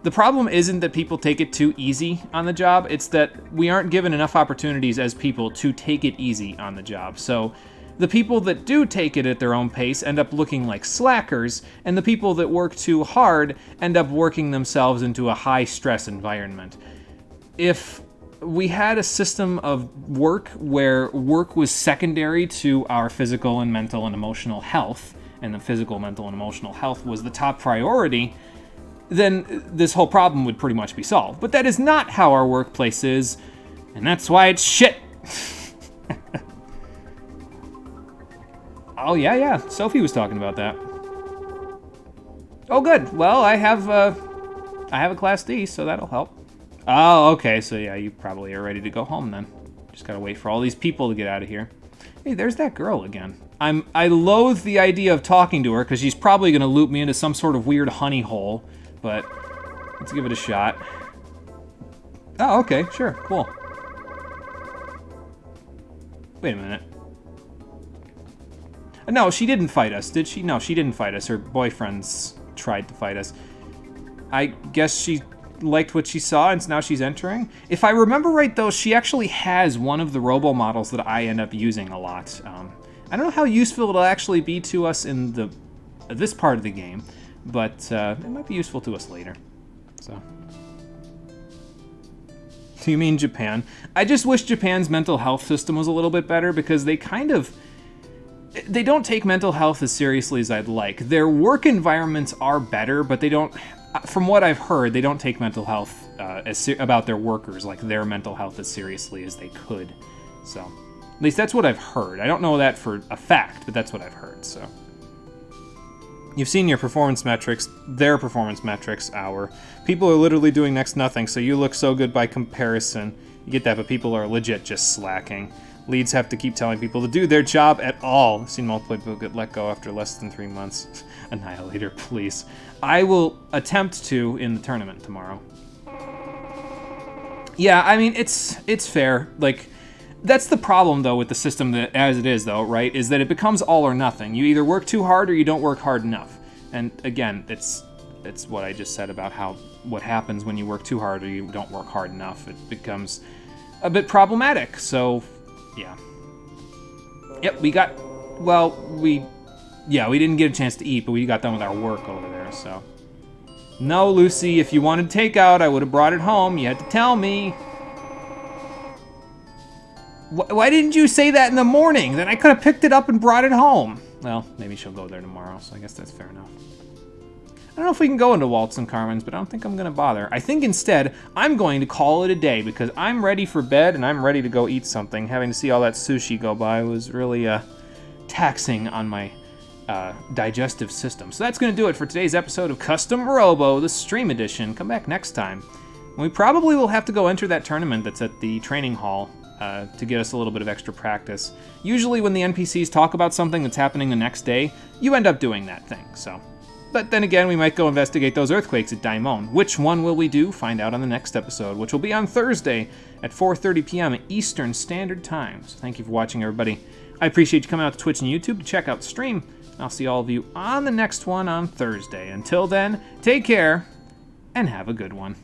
The problem isn't that people take it too easy on the job, it's that we aren't given enough opportunities as people to take it easy on the job. So the people that do take it at their own pace end up looking like slackers, and the people that work too hard end up working themselves into a high-stress environment. If we had a system of work where work was secondary to our physical and mental and emotional health, and the physical, mental, and emotional health was the top priority, then this whole problem would pretty much be solved. But that is not how our workplace is, and that's why it's shit. Oh, yeah, Sophie was talking about that. Oh, good. Well, I have a Class D, so that'll help. Oh, okay, so yeah, you probably are ready to go home then. Just gotta wait for all these people to get out of here. Hey, there's that girl again. I loathe the idea of talking to her, because she's probably gonna loop me into some sort of weird honey hole, but let's give it a shot. Oh, okay, sure, cool. Wait a minute. No, she didn't fight us, did she? No, she didn't fight us. Her boyfriends tried to fight us. I guess she liked what she saw, and now she's entering. If I remember right, though, she actually has one of the Robo models that I end up using a lot. I don't know how useful it'll actually be to us in this part of the game, but it might be useful to us later. So. Do you mean Japan? I just wish Japan's mental health system was a little bit better, because they don't take mental health as seriously as I'd like. Their work environments are better, but they don't, from what I've heard, they don't take mental health about their workers, like their mental health, as seriously as they could. So, at least that's what I've heard. I don't know that for a fact, but that's what I've heard, so. You've seen your performance metrics, their performance metrics, people are literally doing next to nothing, so you look so good by comparison. You get that, but people are legit just slacking. Leads have to keep telling people to do their job at all. I've seen multiple people get let go after less than 3 months. Annihilator, please. I will attempt to in the tournament tomorrow. Yeah, I mean, it's fair. Like, that's the problem, though, with the system that, as it is, though, right, is that it becomes all or nothing. You either work too hard or you don't work hard enough. And again, it's what I just said about what happens when you work too hard or you don't work hard enough. It becomes a bit problematic, so yeah. Yep, we didn't get a chance to eat, but we got done with our work over there, so. No, Lucy, if you wanted takeout, I would have brought it home. You had to tell me. Why didn't you say that in the morning? Then I could have picked it up and brought it home. Well, maybe she'll go there tomorrow, so I guess that's fair enough. I don't know if we can go into Waltz and Carmen's, but I don't think I'm going to bother. I think instead, I'm going to call it a day, because I'm ready for bed and I'm ready to go eat something. Having to see all that sushi go by was really taxing on my digestive system. So that's going to do it for today's episode of Custom Robo, the stream edition. Come back next time. We probably will have to go enter that tournament that's at the training hall to get us a little bit of extra practice. Usually when the NPCs talk about something that's happening the next day, you end up doing that thing, so. But then again, we might go investigate those earthquakes at Daimon. Which one will we do? Find out on the next episode, which will be on Thursday at 4:30 p.m. Eastern Standard Time. So thank you for watching, everybody. I appreciate you coming out to Twitch and YouTube to check out the stream. I'll see all of you on the next one on Thursday. Until then, take care and have a good one.